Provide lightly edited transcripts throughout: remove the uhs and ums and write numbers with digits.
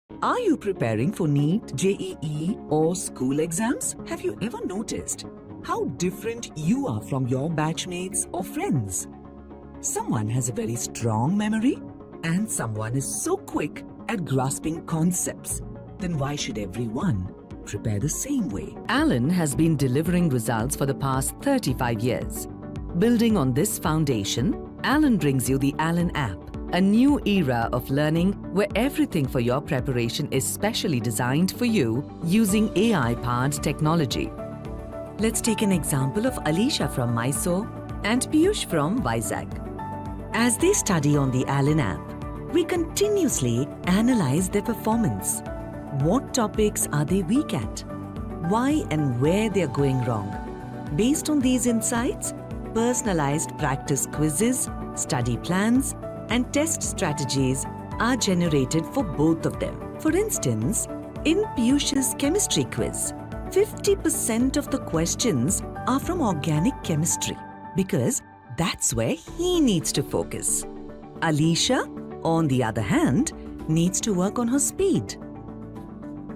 Are you preparing for NEET, JEE, or school exams? Have you ever noticed how different you are from your batchmates or friends? Someone has a very strong memory, and someone is so quick at grasping concepts. Then why should everyone prepare the same way? Alan has been delivering results for the past 35 years. Building on this foundation, Alan brings you the Alan app, a new era of learning where everything for your preparation is specially designed for you using AI-powered technology. Let's take an example of Alicia from Mysore and Piyush from Vizag. As they study on the Alan app, we continuously analyze their performance. What topics are they weak at? Why and where they are going wrong? Based on these insights, personalized practice quizzes, study plans, and test strategies are generated for both of them. For instance, in Piyush's chemistry quiz, 50% of the questions are from organic chemistry because that's where he needs to focus. Alicia, on the other hand, needs to work on her speed.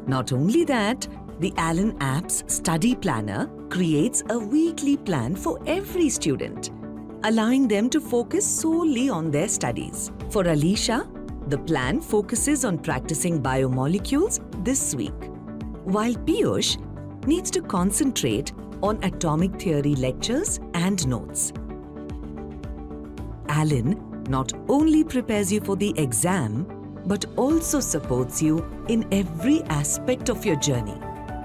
Not only that, the Alan app's study planner creates a weekly plan for every student, allowing them to focus solely on their studies. For Alicia, the plan focuses on practicing biomolecules this week, while Piyush needs to concentrate on atomic theory lectures and notes. Alan not only prepares you for the exam, but also supports you in every aspect of your journey.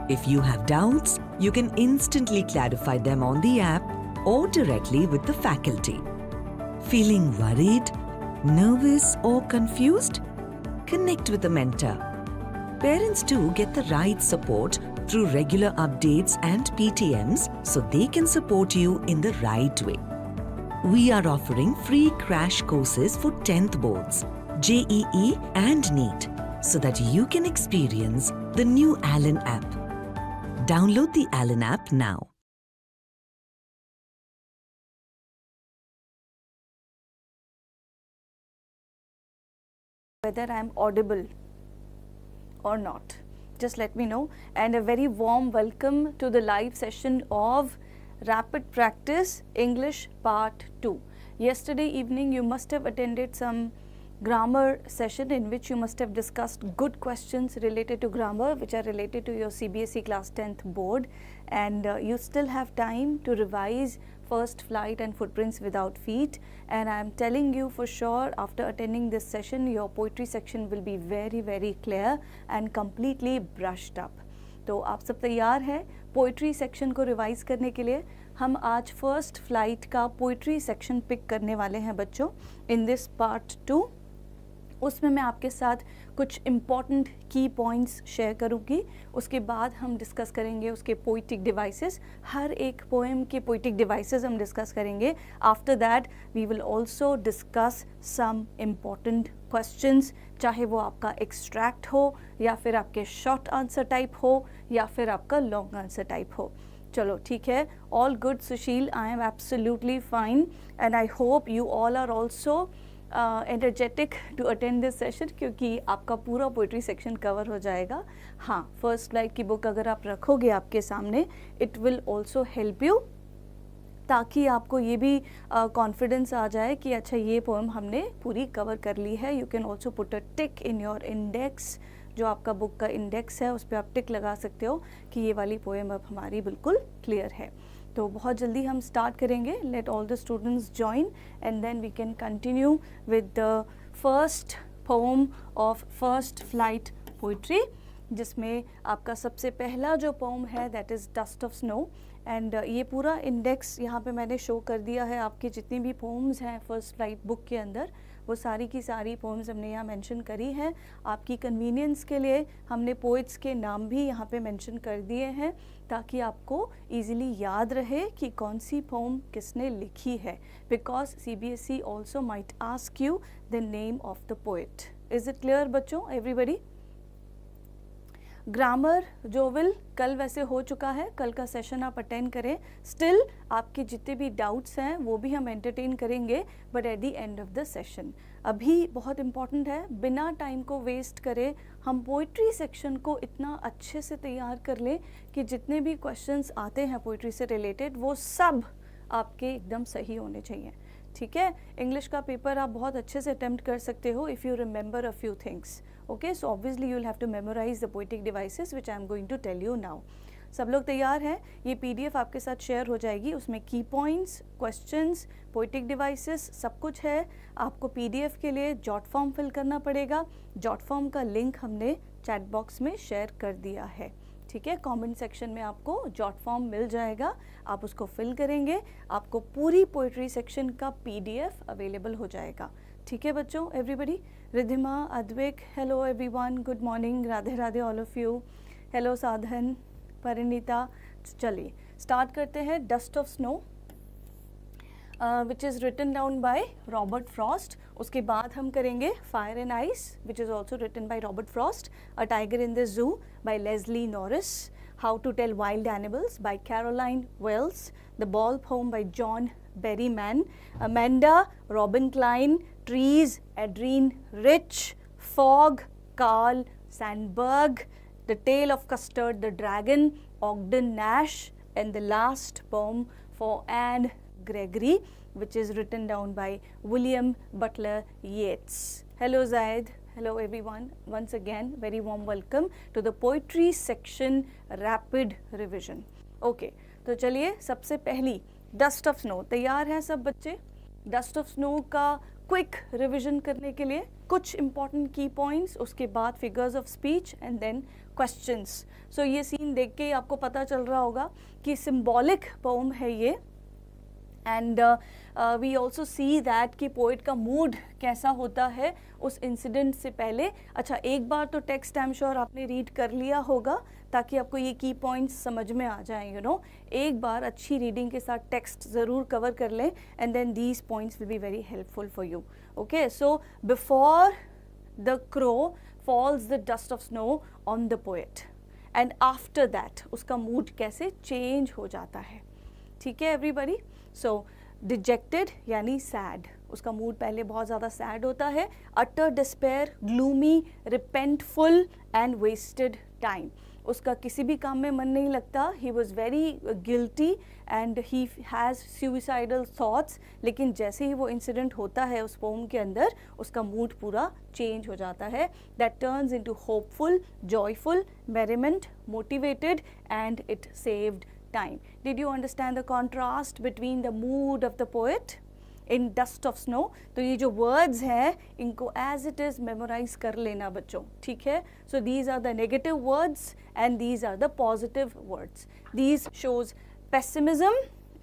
If you have doubts, you can instantly clarify them on the app or directly with the faculty. Feeling worried, nervous or confused? Connect with a mentor. Parents too get the right support through regular updates and PTMs so they can support you in the right way. We are offering free crash courses for 10th boards, JEE and NEET so that you can experience the new Alan app. Download the Alan app now. Whether I'm audible or not, just let me know. And a very warm welcome to the live session of Rapid Practice English Part 2. Yesterday evening you must have attended some grammar session in which you must have discussed good questions related to grammar which are related to your CBSE class 10th board, and you still have time to revise First Flight and Footprints Without Feet. And I am telling you for sure, after attending this session, your poetry section will be very clear and completely brushed up. तो आप सब तैयार हैं poetry section को revise करने के लिए? हम आज फर्स्ट फ्लाइट का पोइट्री सेक्शन पिक करने वाले हैं बच्चों इन दिस पार्ट 2. उसमें मैं आपके साथ कुछ इम्पॉर्टेंट की पॉइंट्स शेयर करूँगी. उसके बाद हम डिस्कस करेंगे उसके पोइटिक डिवाइसेस. हर एक पोएम के पोइटिक डिवाइसेस हम डिस्कस करेंगे. After that we will also discuss some important questions, चाहे वो आपका एक्सट्रैक्ट हो या फिर आपके शॉर्ट आंसर टाइप हो या फिर आपका लॉन्ग आंसर टाइप हो. चलो ठीक है. All good Sushil, I am absolutely fine and I hope you all are also energetic to attend this session क्योंकि आपका पूरा पोइट्री सेक्शन कवर हो जाएगा. हाँ, फर्स्ट फ्लाइट की बुक अगर आप रखोगे आपके सामने, it will also help you, ताकि आपको ये भी कॉन्फिडेंस आ जाए कि अच्छा ये पोएम हमने पूरी कवर कर ली है. You can also put a tick in your index, जो आपका बुक का इंडेक्स है उस पर आप टिक लगा सकते हो कि ये वाली पोएम अब हमारी बिल्कुल क्लियर है. तो बहुत जल्दी हम स्टार्ट करेंगे. Let all the students join and then we can continue with the first poem of first flight poetry, जिसमें आपका सबसे पहला जो पोएम है that is dust of snow. And ये पूरा इंडेक्स यहाँ पे मैंने शो कर दिया है. आपकी जितनी भी पोएम्स हैं फर्स्ट फ्लाइट बुक के अंदर, वो सारी की सारी पोएम्स हमने यहाँ मेंशन करी हैं. आपकी कन्वीनियंस के लिए हमने पोइट्स के नाम भी यहाँ पे मेंशन कर दिए हैं ताकि आपको इजीली याद रहे कि कौन सी पोएम किसने लिखी है. Because CBSE also might ask you the name of the poet. Is it clear बच्चों, एवरीबडी? ग्रामर जो विल कल वैसे हो चुका है, कल का सेशन आप अटेंड करें. स्टिल आपके जितने भी डाउट्स हैं वो भी हम एंटरटेन करेंगे, but at the end of the session. अभी बहुत इम्पॉर्टेंट है, बिना टाइम को वेस्ट करे हम पोइट्री सेक्शन को इतना अच्छे से तैयार कर लें कि जितने भी क्वेश्चंस आते हैं पोइट्री से रिलेटेड वो सब आपके एकदम सही होने चाहिए, ठीक है। इंग्लिश का पेपर आप बहुत अच्छे से अटेम्प्ट कर सकते हो if you remember a few things, okay. So obviously you will have to memorise the poetic devices which I am going to tell you now. सब लोग तैयार हैं? ये पीडीएफ आपके साथ शेयर हो जाएगी, उसमें की पॉइंट्स, क्वेश्चंस, पोइटिक डिवाइसेस सब कुछ है। आपको पीडीएफ के लिए जॉट फॉर्म फिल करना पड़ेगा। जॉट फॉर्म का लिंक हमने चैट बॉक्स में शेयर कर दिया है, ठीक है। कमेंट सेक्शन में आपको जॉट फॉर्म मिल जाएगा, आप उसको फिल करेंगे, आपको पूरी पोइट्री सेक्शन का पीडीएफ अवेलेबल हो जाएगा, ठीक है बच्चों। Everybody, Ridhima, Advik, hello everyone, good morning, Radhe Radhe all of you, hello Sadhan, Parineeta. चलिए स्टार्ट करते हैं। Dust of snow which is written down by Robert Frost. उसके बाद हम करेंगे fire and ice which is also written by Robert Frost. A tiger in the zoo by Leslie Norris. How to tell wild animals bye Carolyn Wells. The ball poem by John Berryman. Amanda, Robin Klein. Trees, Adrienne Rich. Fog, Carl Sandburg. The Tale of Custard the Dragon, Ogden Nash, and the last poem for Anne Gregory, which is written down by William Butler Yeats. Hello Zaid, hello everyone. Once again, very warm welcome to the poetry section rapid revision. Okay, तो चलिए सबसे पहली Dust of Snow। तैयार हैं सब बच्चे? Dust of Snow का quick revision करने के लिए कुछ इंपॉर्टेंट की पॉइंट्स, उसके बाद figures of speech and then questions. So ये सीन देख के आपको पता चल रहा होगा कि सिंबॉलिक पोम है ये, and we also see that कि पोइट का मूड कैसा होता है उस इंसिडेंट से पहले। अच्छा, एक बार तो टेक्स्ट आई एम श्योर आपने रीड कर लिया होगा ताकि आपको ये की पॉइंट्स समझ में आ जाएं, यू नो। एक बार अच्छी रीडिंग के साथ टेक्स्ट ज़रूर कवर कर लें and then these points will be very helpful for you, okay. So before the crow falls the dust of snow on the poet and after that उसका mood कैसे change हो जाता है, ठीक है एवरीबडी। सो डिजेक्टेड यानी sad, उसका mood पहले बहुत ज़्यादा सैड होता है। Utter despair, gloomy, repentful and wasted time, उसका किसी भी काम में मन नहीं लगता। He was very guilty and he has suicidal thoughts, लेकिन जैसे ही वो इंसिडेंट होता है उस पोम के अंदर उसका मूड पूरा चेंज हो जाता है। That turns into hopeful, joyful, merriment, motivated and it saved time. Did you understand the contrast between the mood of the poet in Dust of Snow? तो ये जो words हैं इनको as it is memorize कर लेना बच्चों, ठीक है। So these are the negative words and these are the positive words. These shows pessimism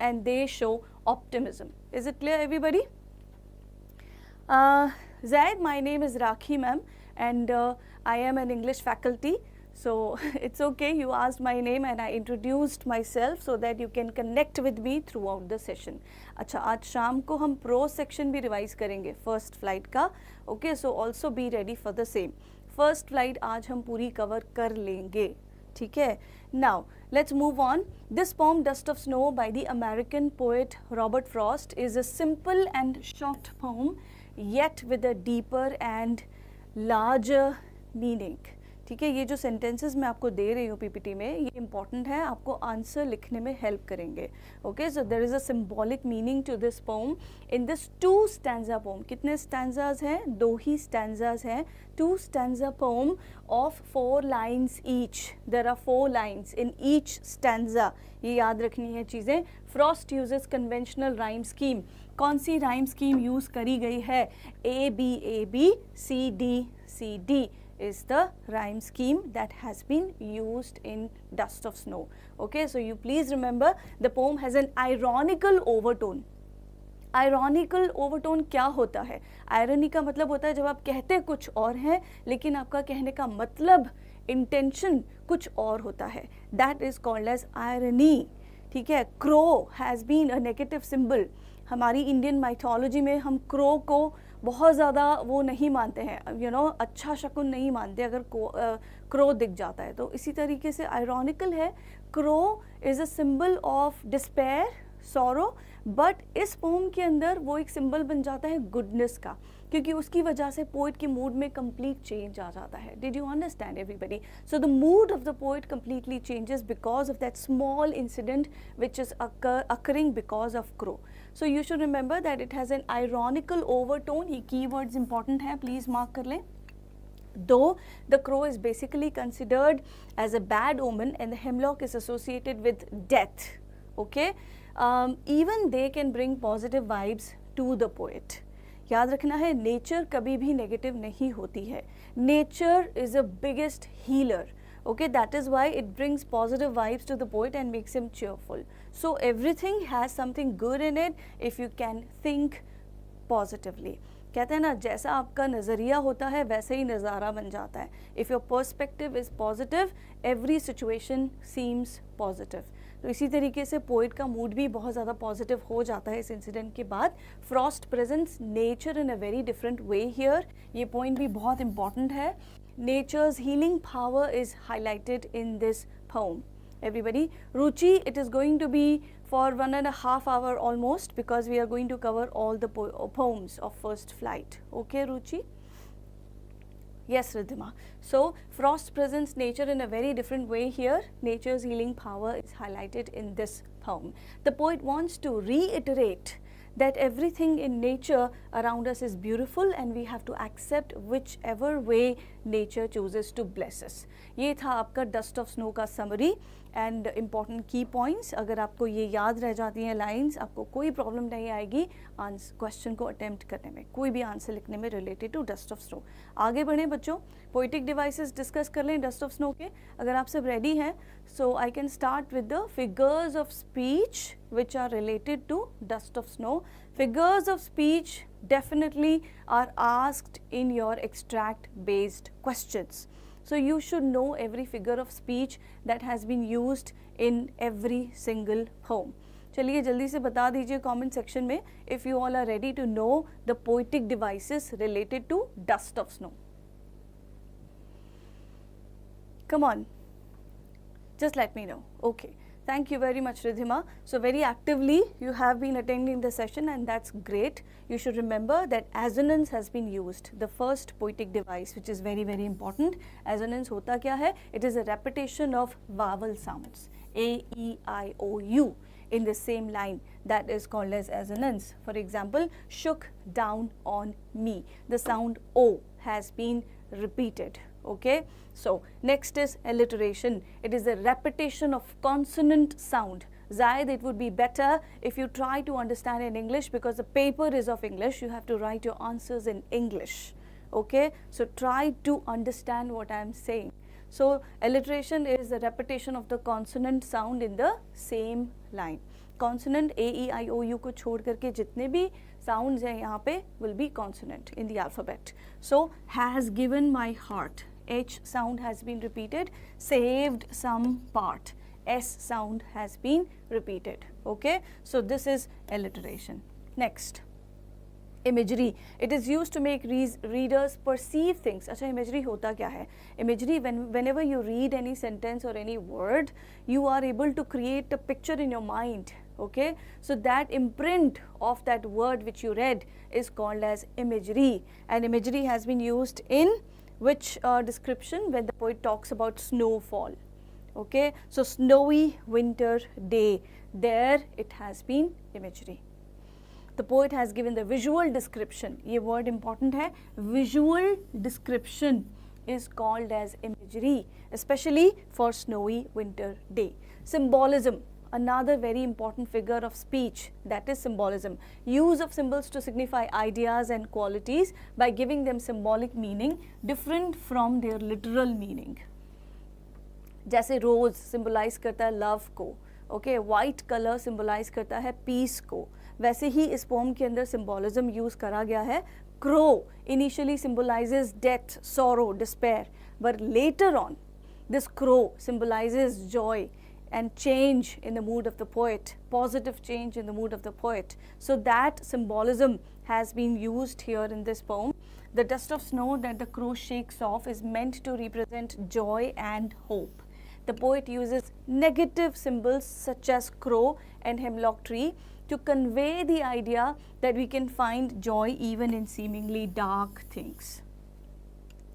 and they show optimism. Is it clear everybody? Zaid, my name is Rakhi ma'am and I am an English faculty. So it's okay, you asked my name and I introduced myself so that you can connect with me throughout the session. अच्छा, आज शाम को हम prose section भी revise करेंगे first flight का, ओके। So also be ready for the same. First flight आज हम पूरी कवर कर लेंगे, ठीक है। Now let's move on. This poem dust of snow by the American poet Robert Frost is a simple and short poem yet with a deeper and larger meaning, ठीक है। ये जो सेंटेंसेस मैं आपको दे रही हूँ पीपीटी में ये इंपॉर्टेंट है, आपको आंसर लिखने में हेल्प करेंगे, okay. So there is a symbolic meaning to this poem in this 2 stanza poem. कितने स्टैंजाज हैं? 2 ही स्टैंजाज हैं। 2 stanza poem of 4 lines each. There are 4 lines in each stanza, ये याद रखनी है चीज़ें। Frost uses conventional rhyme scheme. कौन सी राइम स्कीम यूज़ करी गई है? A B C D is the rhyme scheme that has been used in Dust of Snow. Okay, so you please remember the poem has an ironical overtone. Ironical overtone क्या होता है? Irony का मतलब होता है जब आप कहते कुछ और हैं लेकिन आपका कहने का मतलब intention कुछ और होता है. That is called as irony. ठीक है. Crow has been a negative symbol. हमारी इंडियन माइथोलॉजी में हम क्रो को बहुत ज़्यादा वो नहीं मानते हैं, यू नो, अच्छा शकुन नहीं मानते अगर क्रो दिख जाता है. तो इसी तरीके से आयरॉनिकल है. Crow is a symbol of despair, sorrow, but इस पोम के अंदर वो एक सिंबल बन जाता है गुडनेस का. क्योंकि उसकी वजह से पोइट के मूड में कंप्लीट चेंज आ जाता है. Did you understand everybody? So the mood off the poet completely changes because of that small incident which is occurring because of crow. So you should remember that it has an ironical overtone. ये keywords important है, please mark कर लें. Though the crow is basically considered as a bad omen and the hemlock is associated with death, okay, even they can bring positive vibes to the poet. याद रखना है, nature कभी भी negative नहीं होती है. Nature is a biggest healer. Okay, that is why it brings positive vibes to the poet and makes him cheerful. So everything has something good in it if you can think positively. कहते हैं ना, जैसा आपका नज़रिया होता है वैसे ही नज़ारा बन जाता है. If your perspective is positive, every situation seems positive. तो इसी तरीके से पोइट का मूड भी बहुत ज़्यादा पॉजिटिव हो जाता है इस इंसिडेंट के बाद. Frost presents nature in a very different way here. ये पॉइंट भी बहुत इंपॉर्टेंट है. Nature's healing power is highlighted in this poem. Everybody, Ruchi, it is going to be for 1.5 hours almost, because we are going to cover all the poems of First Flight. Okay, Ruchi? Yes, Riddhima. So, frost presents nature in a very different way here. Nature's healing power is highlighted in this poem. The poet wants to reiterate that everything in nature around us is beautiful and we have to accept whichever way nature chooses to bless us. ये था आपका dust of snow का summary and important की points. अगर आपको ये याद रह जाती हैं लाइंस, आपको कोई प्रॉब्लम नहीं आएगी क्वेश्चन को अटेम्प्ट करने में, कोई भी आंसर लिखने में related to dust of snow. आगे बढ़ें बच्चों, पोइटिक डिवाइसेस डिस्कस कर लें डस्ट ऑफ स्नो के. अगर आप सब रेडी हैं, so I can start with the figures of speech which are related to dust of snow. Figures of speech definitely are asked in your extract based questions. So you should know every figure of speech that has been used in every single poem. चलिए जल्दी से बता दीजिए comment section में if you all are ready to know the poetic devices related to dust of snow. Come on, just let me know. Okay. Thank you very much, Riddhima. So very actively you have been attending the session and that's great. You should remember that assonance has been used, the first poetic device, which is very, very important. Assonance hota kya hai? It is a repetition of vowel sounds, A, E, I, O, U in the same line. That is called as assonance. For example, shook down on me. The sound O has been repeated. Okay, so next is alliteration. It is a repetition of consonant sound. Zaid, it would be better if you try to understand in English, because the paper is of English. You have to write your answers in English. Okay, so try to understand what I am saying. So alliteration is the repetition of the consonant sound in the same line. Consonant A, E, I, O, U को छोड़ करके जितने भी sounds हैं यहाँ पे will be consonant in the alphabet. So has given my heart. H sound has been repeated. Saved some part. S sound has been repeated. Okay, so this is alliteration. Next, imagery. It is used to make readers perceive things. अच्छा, imagery होता क्या है? Imagery, whenever you read any sentence or any word, you are able to create a picture in your mind. Okay, so that imprint of that word which you read is called as imagery, and imagery has been used in which description when the poet talks about snowfall. Okay, so snowy winter day, there it has been imagery. The poet has given the visual description. ये word important है. Visual description is called as imagery, especially for snowy winter day. Symbolism, another very important figure of speech, that is symbolism. Use of symbols to signify ideas and qualities by giving them symbolic meaning different from their literal meaning. जैसे rose symbolize करता है love को, okay, white color symbolize करता है peace को, वैसे ही इस poem के अंदर symbolism use करा गया है. Crow initially symbolizes death, sorrow, despair, but later on this crow symbolizes joy and change in the mood of the poet, positive change in the mood of the poet. So that symbolism has been used here in this poem. The dust of snow that the crow shakes off is meant to represent joy and hope. The poet uses negative symbols such as crow and hemlock tree to convey the idea that we can find joy even in seemingly dark things.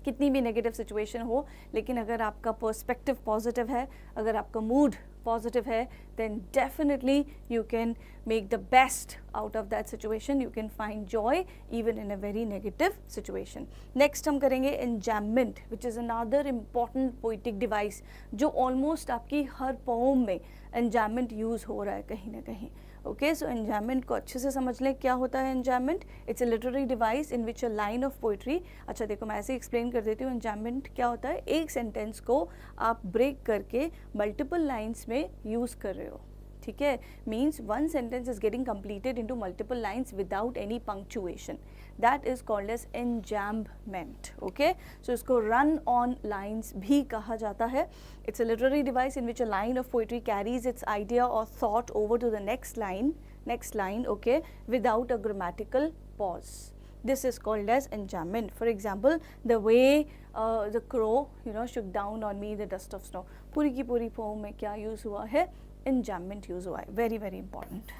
कितनी भी negative situation हो, लेकिन अगर आपका perspective positive है, अगर आपका mood positive है, then definitely you can make the best out of that situation. You can find joy even in a very negative situation. Next हम करेंगे enjambment, which is another important poetic device जो almost आपकी हर poem में enjambment use हो रहा है कहीं ना कहीं. Okay, so enjambment को अच्छे से समझ लें क्या होता है enjambment. It's a literary device in which a line of poetry, अच्छा देखो मैं ऐसे explain कर देती हूँ. enjambment क्या होता है, एक sentence को आप break करके multiple lines में use कर रहे हो, ठीक है. Means one sentence is getting completed into multiple lines without any punctuation. That is called as enjambment. Okay, so इसको run on lines भी कहा जाता है. It's a literary device in which a line of poetry carries its idea or thought over to the next line, okay, without a grammatical pause. This is called as enjambment. For example, the way the crow, shook down on me the dust of snow. पूरी की पूरी poem में क्या use हुआ है, enjambment use हुआ है. Very very important.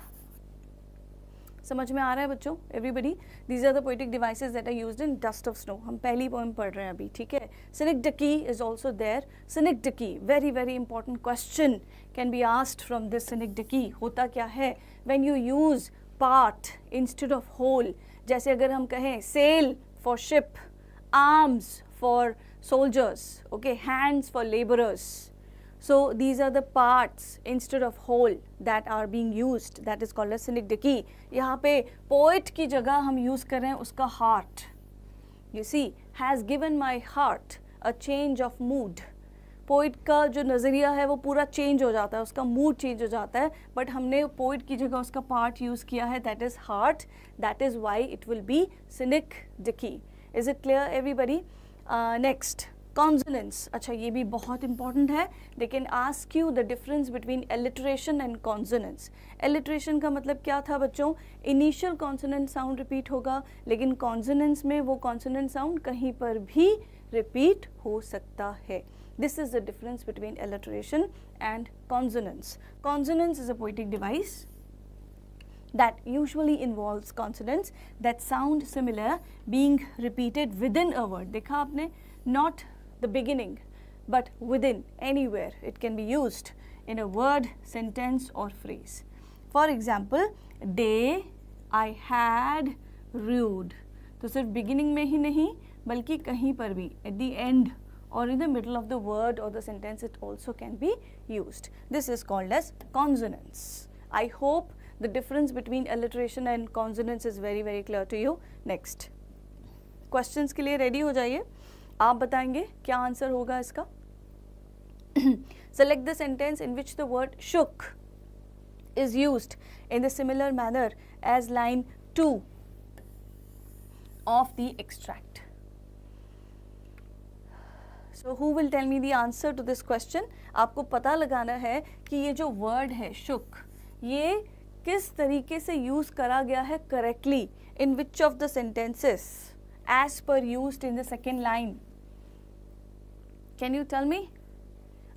समझ में आ रहा है बच्चों? Everybody, these are the poetic devices that are used in dust of snow. हम पहली poem पढ़ रहे हैं अभी, ठीक है. Synecdoche is also there. Synecdoche, very very important question can be asked from this synecdoche. होता क्या है? When you use part instead of whole, जैसे अगर हम कहें sail for ship, arms for soldiers, okay, hands for laborers. So these are the parts instead of whole that are being used. That is called as synecdoche. यहाँ पे poet की जगह हम use कर रहे हैं उसका heart. You see, has given my heart a change of mood. Poet का जो नज़रिया है वो पूरा change हो जाता है, उसका mood change हो जाता है. But हमने poet की जगह उसका part use किया है, that is heart. That is why it will be synecdoche. Is it clear, everybody? Next. Consonants. अच्छा ये भी बहुत important है. They can ask you the difference between alliteration and consonants. Alliteration का मतलब क्या था बच्चों? Initial consonant sound repeat होगा, लेकिन consonants में वो consonant sound कहीं पर भी repeat हो सकता है. This is the difference between alliteration and consonants. Consonants is a poetic device that usually involves consonants that sound similar being repeated within a word. देखा आपने? Not the beginning, but within, anywhere it can be used in a word, sentence or phrase. For example, day I had rude. तो सिर्फ beginning में ही नहीं बल्कि कहीं पर भी, at the end or in the middle of the word or the sentence, it also can be used. This is called as consonants. I hope the difference between alliteration and consonants is very very clear to you. Next, questions के लिए ready हो जाइए. आप बताएंगे क्या answer होगा इसका. Select the sentence in which the word shook is used in the similar manner as line 2 of the extract. So who will tell me the answer to this question? आपको पता लगाना है कि ये जो word है shook, ये किस तरीके से use करा गया है correctly in which of the sentences as per used in the second line. Can you tell me?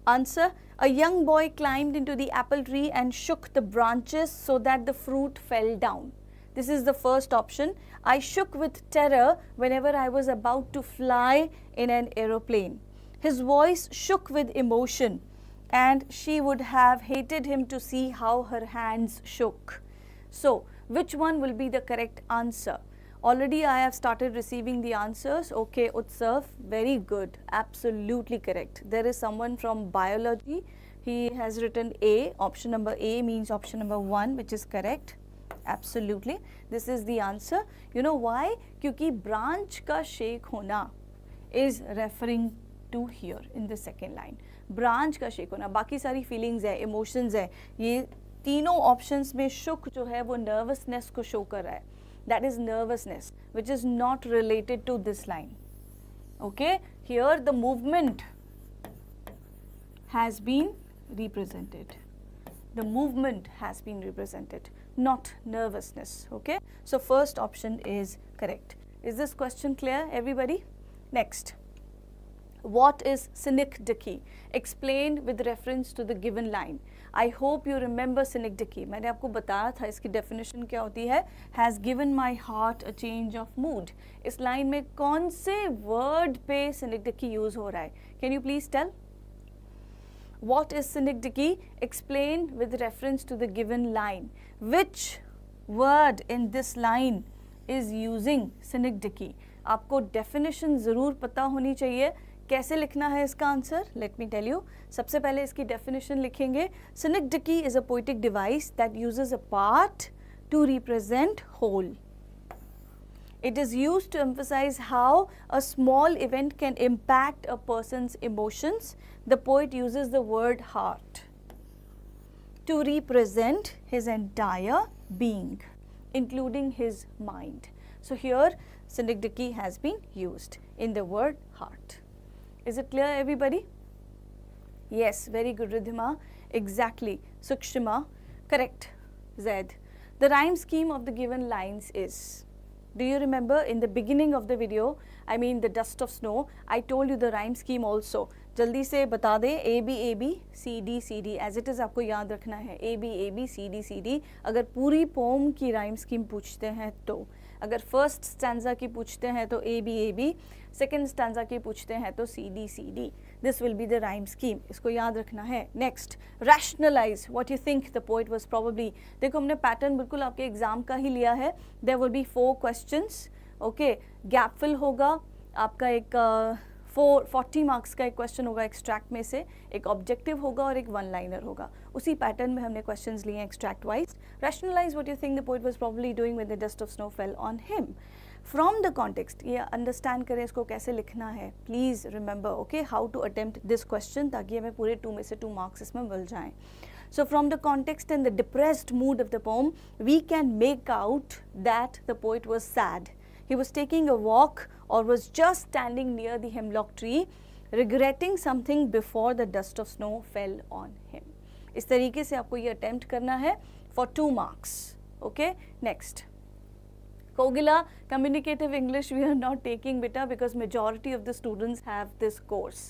Answer. A young boy climbed into the apple tree and shook the branches so that the fruit fell down. This is the first option. I shook with terror whenever I was about to fly in an aeroplane. His voice shook with emotion and she would have hated him to see how her hands shook. So, which one will be the correct answer? Already I have started receiving the answers. Okay, Utsav, very good, absolutely correct. There is someone from biology. He has written A. Option number A means option number 1, which is correct. Absolutely, this is the answer. You know why? क्योंकि branch का shake होना is referring to here in the second line. Branch का shake होना, बाकी सारी feelings है, emotions है, ये तीनों options में shook जो है वो nervousness को show कर रहा है. That is nervousness, which is not related to this line. Okay, here the movement has been represented. The movement has been represented, not nervousness. Okay, so first option is correct. Is this question clear, everybody? Next, What is synecdoche? Explained with reference to the given line. I hope you remember synecdoche. मैंने आपको बताया था इसकी definition क्या होती है. Has given my heart a change of mood. इस line में कौन से word पे synecdoche use हो रहा है? Can you please tell? What is synecdoche? Explained with reference to the given line. Which word in this line is using synecdoche? आपको definition ज़रूर पता होनी चाहिए. कैसे लिखना है इसका answer? Let me tell you. सबसे पहले इसकी definition लिखेंगे. Synecdoche is a poetic device that uses a part to represent whole. It is used to emphasize how a small event can impact a person's emotions. The poet uses the word heart to represent his entire being, including his mind. So here synecdoche has been used in the word heart. Is it clear, everybody? Yes, very good, Ridhima. Exactly. Sukshima, correct. Zed. The rhyme scheme of the given lines is, do you remember in the beginning of the video, I mean the dust of snow, I told you the rhyme scheme also. जल्दी से बता दें. A B C D C D as it is आपको याद रखना है. A B C D C D. अगर पूरी पोम की rhyme scheme पूछते हैं तो, अगर फर्स्ट स्टैंजा की पूछते हैं तो A B, सेकेंड स्टैंजा की पूछते हैं तो C D. This will be the rhyme scheme. इसको याद रखना है. Next, rationalise what you think the poet was probably. देखो हमने पैटर्न बिल्कुल आपके एग्जाम का ही लिया है. There will be 4 questions. Okay, gap fill होगा आपका. एक 40 मार्क्स का एक क्वेश्चन होगा एक्सट्रैक्ट में से, एक ऑब्जेक्टिव होगा और एक वन लाइनर होगा. उसी पैटर्न में हमने क्वेश्चंस लिए extract wise. Rationalise what you think the poet was probably doing when the dust of snow fell on him. From the context, ये अंडरस्टैंड करें इसको कैसे लिखना है. Please remember okay how to attempt this question, ताकि हमें पूरे 2 में से 2 मार्क्स इसमें मिल जाएं. So from the context and the depressed mood of the poem, we can make out that the poet was sad. He was taking a walk or was just standing near the hemlock tree, regretting something before the dust of snow fell on him. इस तरीके से आपको ये attempt करना है for 2 marks. Okay, next. Kogila, communicative English we are not taking beta because majority of the students have this course.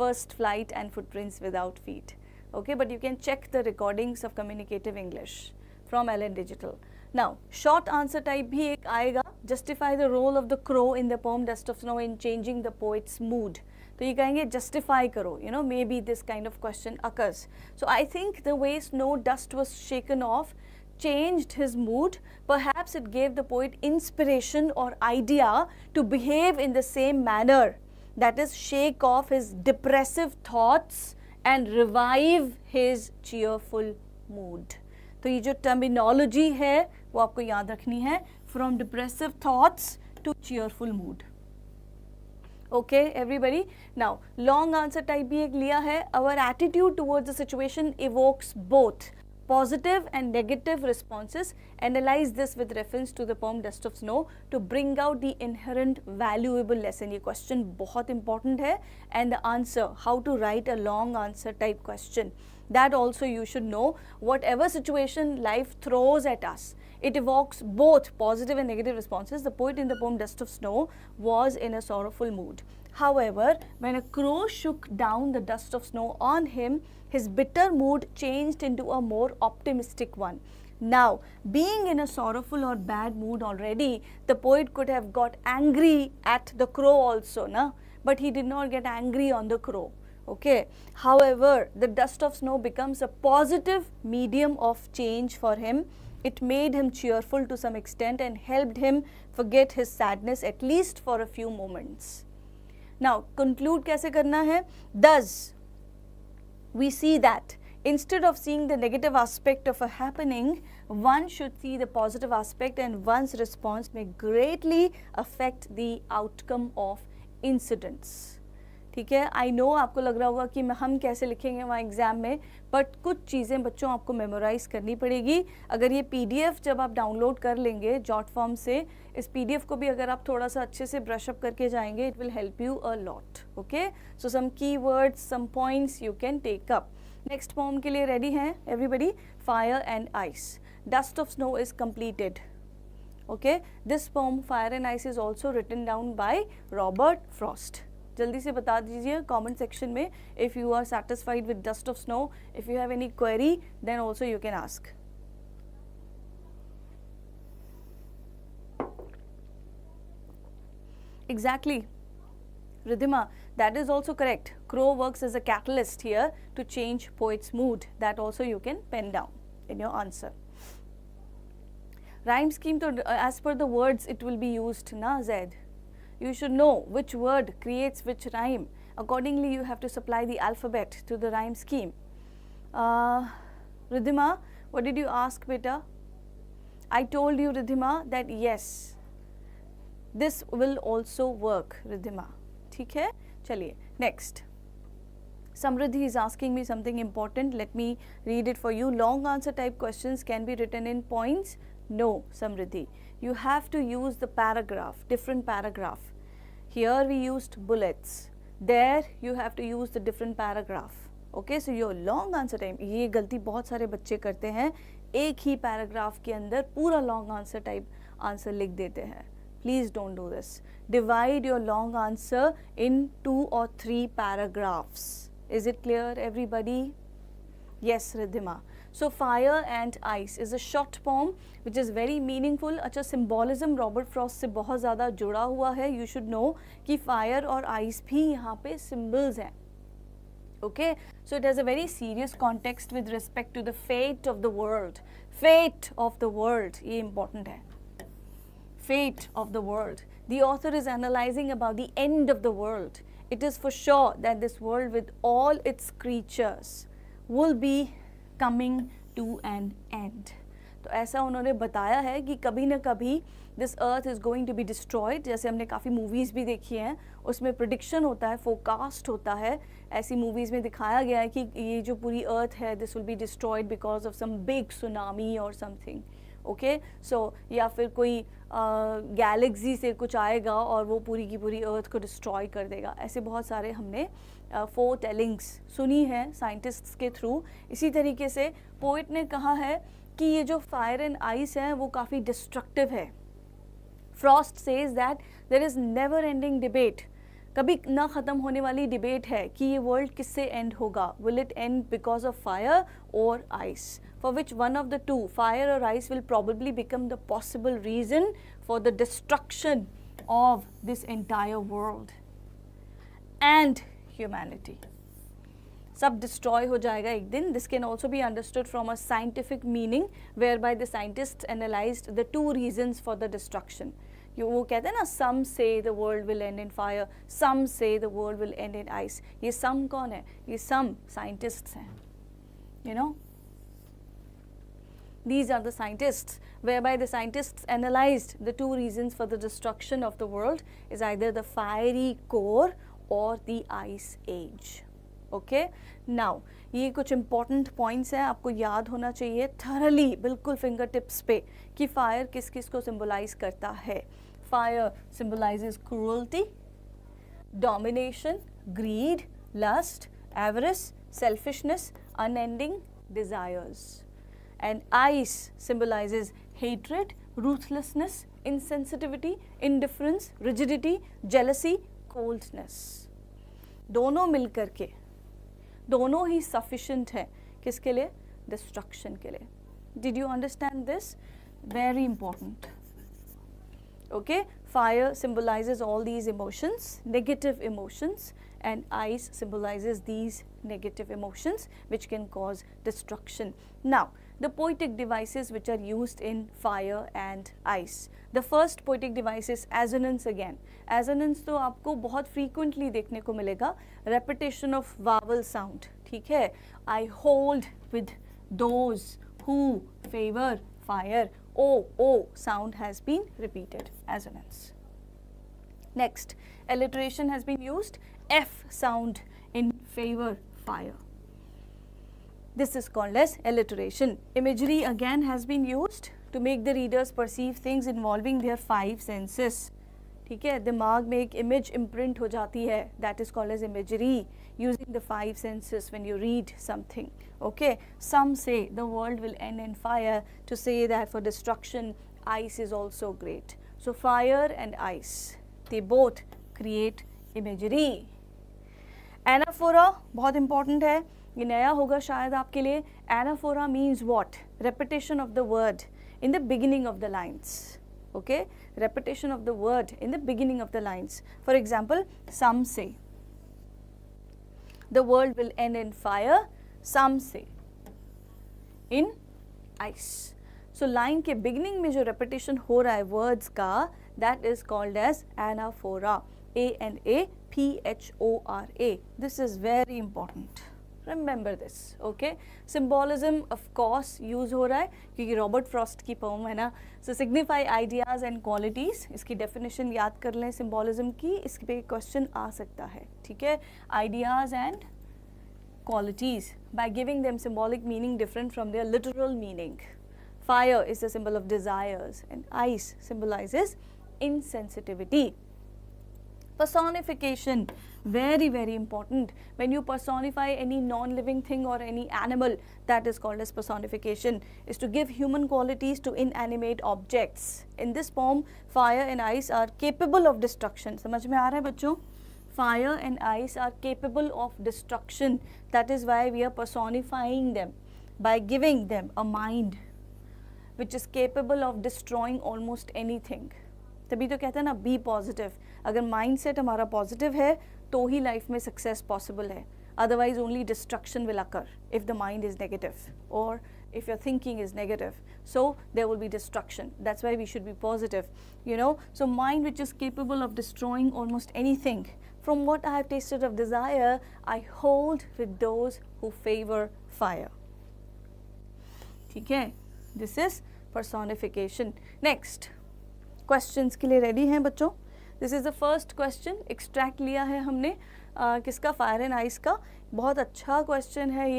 First flight and footprints without feet. Okay, but you can check the recordings of communicative English from LN Digital. Now, short answer type भी एक आएगा. Justify the role of the crow in the poem Dust of Snow in changing the poet's mood. तो ये कहेंगे justify करो. You know, maybe this kind of question occurs. So I think the way snow dust was shaken off changed his mood. Perhaps it gave the poet inspiration or idea to behave in the same manner. That is, shake off his depressive thoughts and revive his cheerful mood. तो ये जो terminology है वो आपको याद रखनी है. From depressive thoughts to cheerful mood. Okay, everybody. Now, long answer type भी एक लिया है. Our attitude towards the situation evokes both positive and negative responses. Analyze this with reference to the poem Dust of Snow to bring out the inherent valuable lesson. ये question बहुत important है. And the answer, how to write a long answer type question. That also you should know. Whatever situation life throws at us, it evokes both positive and negative responses. The poet in the poem Dust of Snow was in a sorrowful mood. However, when a crow shook down the dust of snow on him, his bitter mood changed into a more optimistic one. Now, being in a sorrowful or bad mood already, the poet could have got angry at the crow also, na? But he did not get angry on the crow. Okay. However, the dust of snow becomes a positive medium of change for him. It made him cheerful to some extent and helped him forget his sadness at least for a few moments. Now, conclude कैसे करना है? Thus, we see that instead of seeing the negative aspect of a happening, one should see the positive aspect, and one's response may greatly affect the outcome of incidents. ठीक है, I know आपको लग रहा होगा कि हम कैसे लिखेंगे वहाँ एग्ज़ाम में, बट कुछ चीज़ें बच्चों आपको मेमोराइज़ करनी पड़ेगी. अगर ये पीडीएफ जब आप डाउनलोड कर लेंगे जॉट फॉर्म से, इस पीडीएफ को भी अगर आप थोड़ा सा अच्छे से ब्रश अप करके जाएंगे, it will help you a lot. Okay, so some key words, some points you can take up. Next poem के लिए रेडी हैं everybody? Fire and ice. Dust of snow is completed. Okay, this poem Fire and Ice is also written down by Robert Frost. जल्दी से बता दीजिए comment section में. If you are satisfied with dust of snow, if you have any query, then also you can ask. Exactly. Ridhima, that is also correct. Crow works as a catalyst here to change poet's mood. That also you can pen down in your answer. Rhyme scheme, to, as per the words it will be used, na Zaid? You should know which word creates which rhyme. Accordingly, you have to supply the alphabet to the rhyme scheme. Ridhima, what did you ask, beta? I told you, Ridhima, that yes, this will also work, Ridhima. ठीक है, चलिए next. Samriddhi is asking me something important. Let me read it for you. Long answer type questions can be written in points. No, Samriddhi. You have to use the paragraph, different paragraph. Here we used bullets. There you have to use the different paragraph. Okay, so your long answer time. ये गलती बहुत सारे बच्चे करते हैं. एक ही paragraph के अंदर पूरा long answer type answer लिख देते हैं. Please don't do this. Divide your long answer in 2 or 3 paragraphs. Is it clear, everybody? Yes, Ridhima. So, Fire and Ice is a short poem which is very meaningful. अच्छा, symbolism Robert Frost से बहुत ज़्यादा जुड़ा हुआ है. You should know कि fire और ice भी यहाँ पे symbols हैं. Okay, so it has a very serious context with respect to the fate of the world. Fate of the world, ये important है. Fate of the world. The author is analyzing about the end of the world. It is for sure that this world with all its creatures will be coming to an end. तो ऐसा उन्होंने बताया है कि कभी न कभी this earth is going to be destroyed. जैसे हमने काफ़ी movies भी देखी हैं, उसमें prediction होता है, forecast होता है. ऐसी movies में दिखाया गया है कि ये जो पूरी earth है, this will be destroyed because of some big tsunami or something. Okay so या फिर कोई गैलेक्सी से कुछ आएगा और वो पूरी की पूरी अर्थ को डिस्ट्रॉय कर देगा. ऐसे बहुत सारे हमने फोर टेलिंग्स सुनी है साइंटिस्ट्स के थ्रू. इसी तरीके से पोइट ने कहा है कि ये जो फायर एंड आइस है वो काफ़ी डिस्ट्रक्टिव है. Frost says that there is never ending debate. कभी ना ख़त्म होने वाली डिबेट है कि ये वर्ल्ड किससे एंड होगा. Will it and because of fire और ice? For which one of the two, fire or ice, will probably become the possible reason for the destruction of this entire world and humanity. सब destroy हो जाएगा एक दिन. This can also be understood from a scientific meaning, whereby the scientists analyzed the 2 reasons for the destruction. वो कहते हैं ना, some say the world will end in fire, some say the world will end in ice. ये some कौन है? ये some scientists हैं. You know? These are the scientists, whereby the scientists analyzed the 2 reasons for the destruction of the world is either the fiery core or the ice age. Okay? Now, ये कुछ important points हैं, आपको याद होना चाहिए thoroughly, बिल्कुल finger tips पे, कि fire किस किस को symbolize करता है. Fire symbolizes cruelty, domination, greed, lust, avarice, selfishness, unending desires. And ice symbolizes hatred, ruthlessness, insensitivity, indifference, rigidity, jealousy, coldness. दोनों मिलकर के दोनों ही sufficient है किसके लिए? Destruction के लिए. Did you understand this? Very important. Okay, fire symbolizes all these emotions, negative emotions, and ice symbolizes these negative emotions which can cause destruction. Now, the poetic devices which are used in fire and ice. The first poetic device is assonance again. Assonance तो आपको बहुत frequently देखने को मिलेगा. Repetition of vowel sound. ठीक है? I hold with those who favor fire. O sound has been repeated. Assonance. Next, alliteration has been used. F sound in favor fire. This is called as alliteration. Imagery again has been used to make the readers perceive things involving their 5 senses. ठीक है, दिमाग में एक image imprint हो जाती है. That is called as imagery, using the 5 senses when you read something. Okay, some say the world will end in fire to say that for destruction, ice is also great. So fire and ice, they both create imagery. Anaphora बहुत important है, ये नया होगा शायद आपके लिए. Anaphora means what? Repetition of the word in the beginning of the lines. Okay, repetition of the word in the beginning of the lines. For example, some say the world will end in fire, some say in ice. So line के beginning में जो repetition हो रहा है words का, that is called as anaphora. A-N-A-P-H-O-R-A. This is very important. Remember this, okay? Symbolism of course use हो रहा है क्योंकि रॉबर्ट फ्रॉस्ट की पोम है ना. So signify ideas and qualities. इसकी definition याद कर लें symbolism की, इस पे question आ सकता है, ठीक है? Ideas and qualities by giving them symbolic meaning different from their literal meaning. Fire is a symbol of desires and ice symbolizes insensitivity. Personification, very very important. When you personify any non-living thing or any animal, that is called as personification, is to give human qualities to inanimate objects. In this poem, fire and ice are capable of destruction. समझ में आ रहा है बच्चों? Fire and ice are capable of destruction. That is why we are personifying them by giving them a mind which is capable of destroying almost anything. तभी तो कहते हैं ना, बी पॉजिटिव. अगर माइंड सेट हमारा पॉजिटिव है तो ही life में सक्सेस पॉसिबल है. Otherwise only destruction will occur if the mind is negative और if your thinking is negative, so there will be destruction. That's why we should be positive, you know. So mind which is capable of destroying almost anything. From what I have tasted of desire, I hold with those who favor fire. ठीक है, this is personification. Next, questions के लिए ready हैं बच्चों? This is the first question. Extract लिया है हमने किसका? फायर एंड आइस का. बहुत अच्छा क्वेश्चन है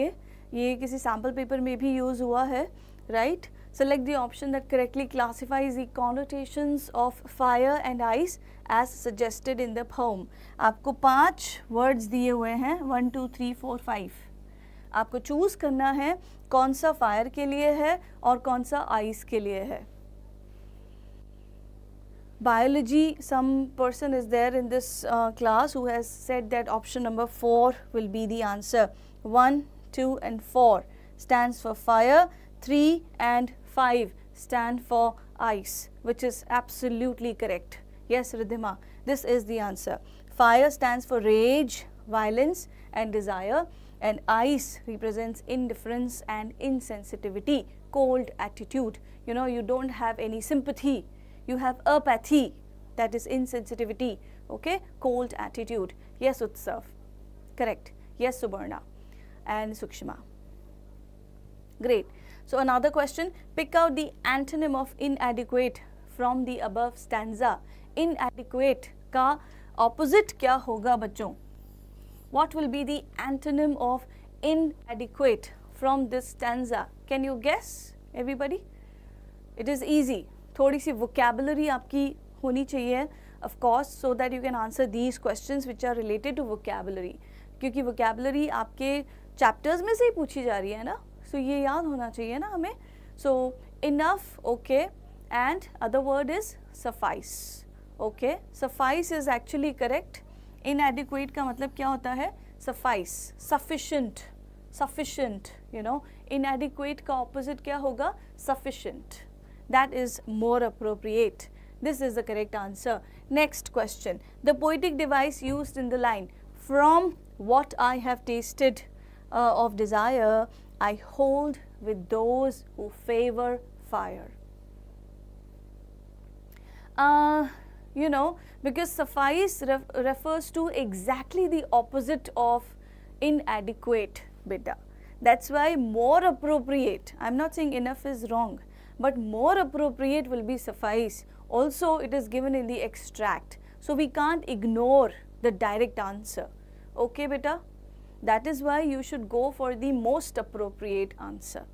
ये किसी सैम्पल पेपर में भी यूज़ हुआ है, right? Select the option that correctly classifies the connotations of fire and ice as suggested in the poem. आपको 5 words दिए हुए हैं, 1 2 3 4 5. आपको चूज़ करना है कौन सा फायर के लिए है और कौन सा आइस के लिए है. Biology, some person is there in this class who has said that option number 4 will be the answer. 1, 2 and 4 stands for fire, 3 and 5 stand for ice, which is absolutely correct. Yes, Ridhima, this is the answer. Fire stands for rage, violence and desire, and ice represents indifference and insensitivity, cold attitude. You know, you don't have any sympathy. You have apathy, that is insensitivity, okay? Cold attitude. Yes, Utsav. Correct. Yes, Subarna and Sukshma. Great. So another question, pick out the antonym of inadequate from the above stanza. Inadequate का opposite क्या होगा बच्चों? What will be the antonym of inadequate from this stanza? Can you guess, everybody? It is easy. थोड़ी सी vocabulary आपकी होनी चाहिए of course, so that you can answer these questions which are related to vocabulary. क्योंकि vocabulary आपके chapters में से ही पूछी जा रही है ना, so ये याद होना चाहिए ना हमें. So enough, okay, and other word is suffice. Okay, suffice is actually correct. Inadequate का मतलब क्या होता है? Suffice, sufficient, sufficient, you know. Inadequate का opposite क्या होगा? Sufficient. That is more appropriate. This is the correct answer. Next question. The poetic device used in the line, from what I have tasted of desire, I hold with those who favor fire. You know, because suffice refers to exactly the opposite of inadequate, beta. That's why more appropriate. I'm not saying enough is wrong, but more appropriate will be suffice. Also, it is given in the extract, so we can't ignore the direct answer. Okay, beta? That is why you should go for the most appropriate answer.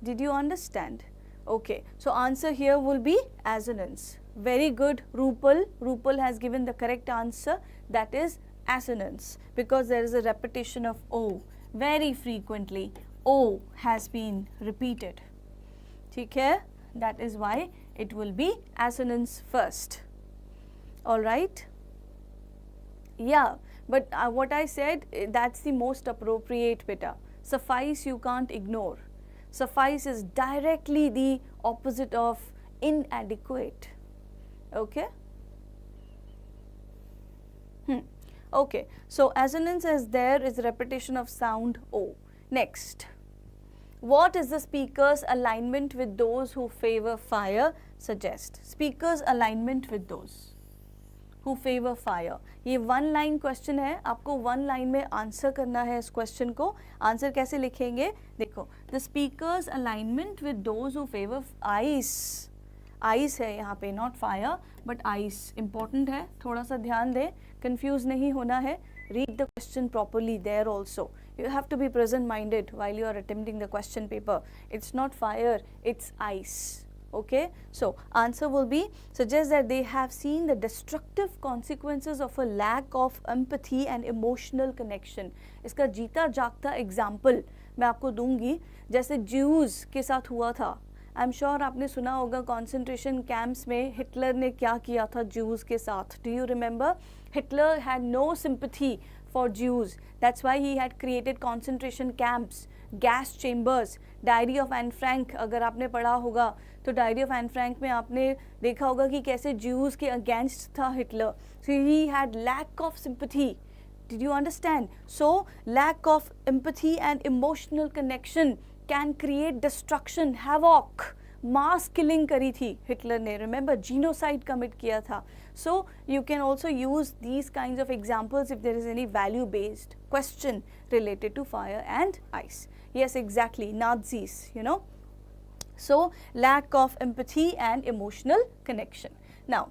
Did you understand? Okay, so answer here will be assonance. Very good, Rupal. Rupal has given the correct answer, that is assonance, because there is a repetition of O. Very frequently, O has been repeated. ठीक है? That is why it will be assonance first. All right. Yeah, but what I said, that's the most appropriate, beta. Suffice you can't ignore. Suffice is directly the opposite of inadequate. Okay? Okay, so assonance as there is repetition of sound O. Next. What is the speaker's alignment with those who favor fire? Suggest. Speaker's alignment with those who favor fire. ये one line question है, आपको one line में answer करना है इस question को. Answer कैसे लिखेंगे? देखो, the speakers alignment with those who favour ice. Ice है यहाँ पे, not fire but ice. Important है, थोड़ा सा ध्यान दें, कंफ्यूज नहीं होना है. Read the question properly there also. You have to be present minded while you are attempting the question paper. It's not fire, it's ice. Okay, so answer will be, suggests that they have seen the destructive consequences of a lack of empathy and emotional connection. इसका जीता जागता example मैं आपको दूंगी, जैसे Jews के साथ हुआ था. आई एम श्योर आपने सुना होगा कॉन्सेंट्रेशन कैंप्स में हिटलर ने क्या किया था ज्यूज के साथ. Do you remember? Hitler had no sympathy for Jews. That's why he had created concentration camps, gas chambers. Diary of Anne Frank अगर आपने पढ़ा होगा तो डायरी ऑफ एन फ्रैंक में आपने देखा होगा कि कैसे ज्यूज के अगेंस्ट था Hitler. So he had lack of sympathy. Did you understand? So lack of empathy and emotional connection can create destruction, havoc. Mass killing करी थी हिटलर ने. रिमेंबर, जीनोसाइड कमिट किया था. So you can also use these kinds of examples if there is any value based question related to fire and ice. Yes, exactly, Nazis, you know. So lack of empathy and emotional connection. Now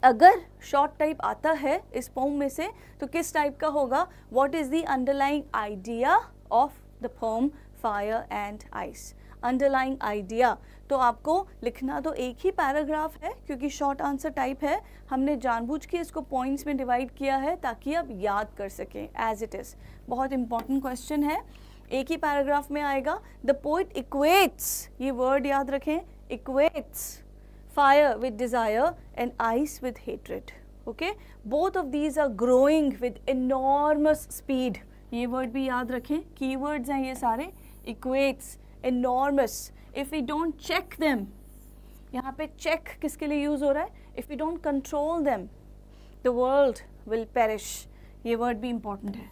अगर short type आता है इस pome में से तो किस type का होगा? What is the underlying idea of the poem fire and ice? Underlying idea तो आपको लिखना तो एक ही पैराग्राफ है क्योंकि शॉर्ट आंसर टाइप है. हमने जानबूझ के इसको पॉइंट्स में डिवाइड किया है ताकि आप याद कर सकें एज इट इज़. बहुत इंपॉर्टेंट क्वेश्चन है, एक ही पैराग्राफ में आएगा. द पोइट इक्वेट्स, ये वर्ड याद रखें, equates fire with desire and ice with hatred. Okay, both of these are growing with enormous speed. ये word भी याद रखें, keywords हैं ये सारे. Equates, enormous. If we don't check them, यहाँ पे check किसके लिए use हो रहा है? If we don't control them, the world will perish. ये word भी important है.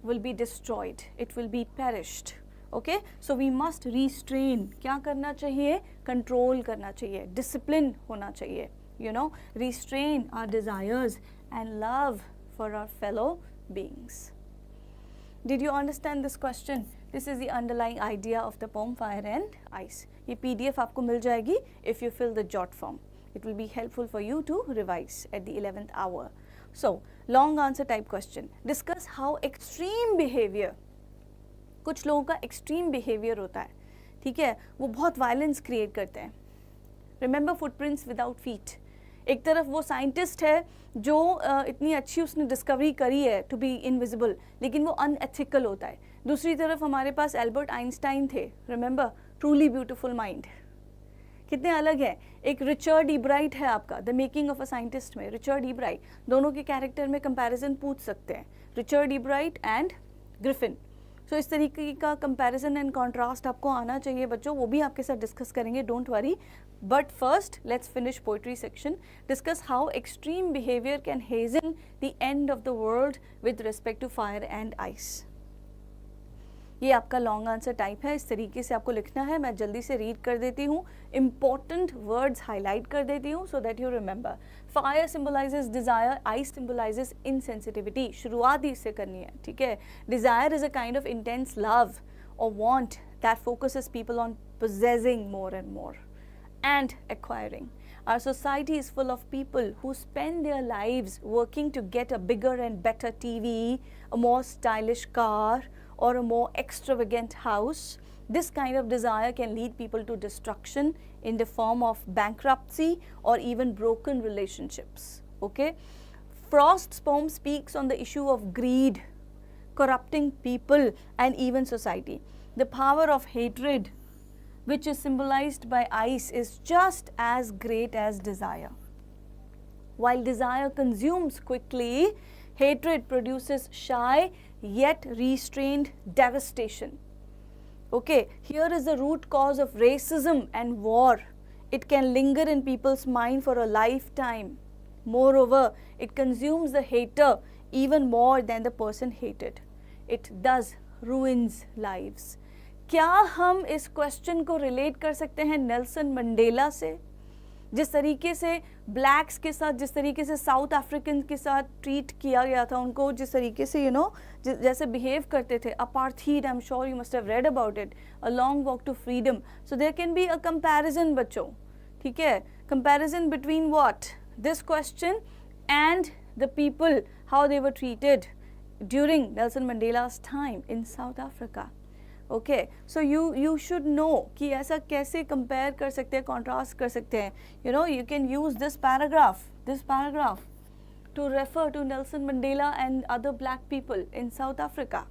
Will be destroyed. It will be perished. Okay, so we must restrain. क्या करना चाहिए? कंट्रोल करना चाहिए, डिसिप्लिन होना चाहिए. You know, restrain our desires and love for our fellow beings. Did you understand this question? This is the underlying idea of the poem fire and ice. ये PDF आपको मिल जाएगी if you fill the jot form. It will be helpful for you to revise at the 11th hour. So long answer type question. Discuss how extreme behaviour, कुछ लोगों का extreme behaviour होता है, ठीक है, वो बहुत वायलेंस क्रिएट करते हैं. Remember footprints without feet. एक तरफ वो साइंटिस्ट है जो इतनी अच्छी उसने डिस्कवरी करी है टू बी इनविजिबल, लेकिन वो अनएथिकल होता है. दूसरी तरफ हमारे पास एल्बर्ट आइंस्टाइन थे. Remember, truly beautiful mind. कितने अलग है. एक रिचर्ड ईब्राइट है आपका, the making of a scientist में रिचर्ड ईब्राइट. दोनों के कैरेक्टर में कंपैरिजन पूछ सकते हैं, रिचर्ड ईब्राइट एंड ग्रिफिन. सो इस तरीके का कंपैरिजन एंड कॉन्ट्रास्ट आपको आना चाहिए बच्चों, वो भी आपके साथ डिस्कस करेंगे, don't worry. But first let's finish poetry section. Discuss how extreme behaviour can hasten the end of the world with respect to fire and ice. ये आपका लॉन्ग आंसर टाइप है, इस तरीके से आपको लिखना है. मैं जल्दी से रीड कर देती हूँ, इंपॉर्टेंट वर्ड्स हाईलाइट कर देती हूँ so that you remember. Fire symbolises desire, ice symbolises insensitivity. शुरुआत ही इससे करनी है, ठीक है. Desire is a kind of intense love और want that focuses people on possessing more and more and acquiring. Our society is full of people who spend their lives working to get a bigger and better TV, a more stylish car, or a more extravagant house. This kind of desire can lead people to destruction in the form of bankruptcy or even broken relationships. Okay? Frost's poem speaks on the issue of greed, corrupting people and even society. The power of hatred, which is symbolized by ice, is just as great as desire. While desire consumes quickly, hatred produces shy yet restrained devastation. Okay, here is the root cause of racism and war. It can linger in people's mind for a lifetime. Moreover, it consumes the hater even more than the person hated. It thus ruins lives. क्या हम इस question को relate कर सकते हैं Nelson Mandela से? जिस तरीके से ब्लैक्स के साथ, जिस तरीके से साउथ अफ्रीकन के साथ ट्रीट किया गया था उनको, जिस तरीके से जैसे बिहेव करते थे, apartheid, I am sure you must have read about it, a long walk to freedom. So there can be a comparison बच्चों, ठीक है, comparison between what, this question and the people, how they were treated during Nelson Mandela's time in South Africa. Okay, so you should know कि ऐसा कैसे compare कर सकते हैं, contrast कर सकते हैं. You can use this paragraph to refer to Nelson Mandela and other black people in South Africa,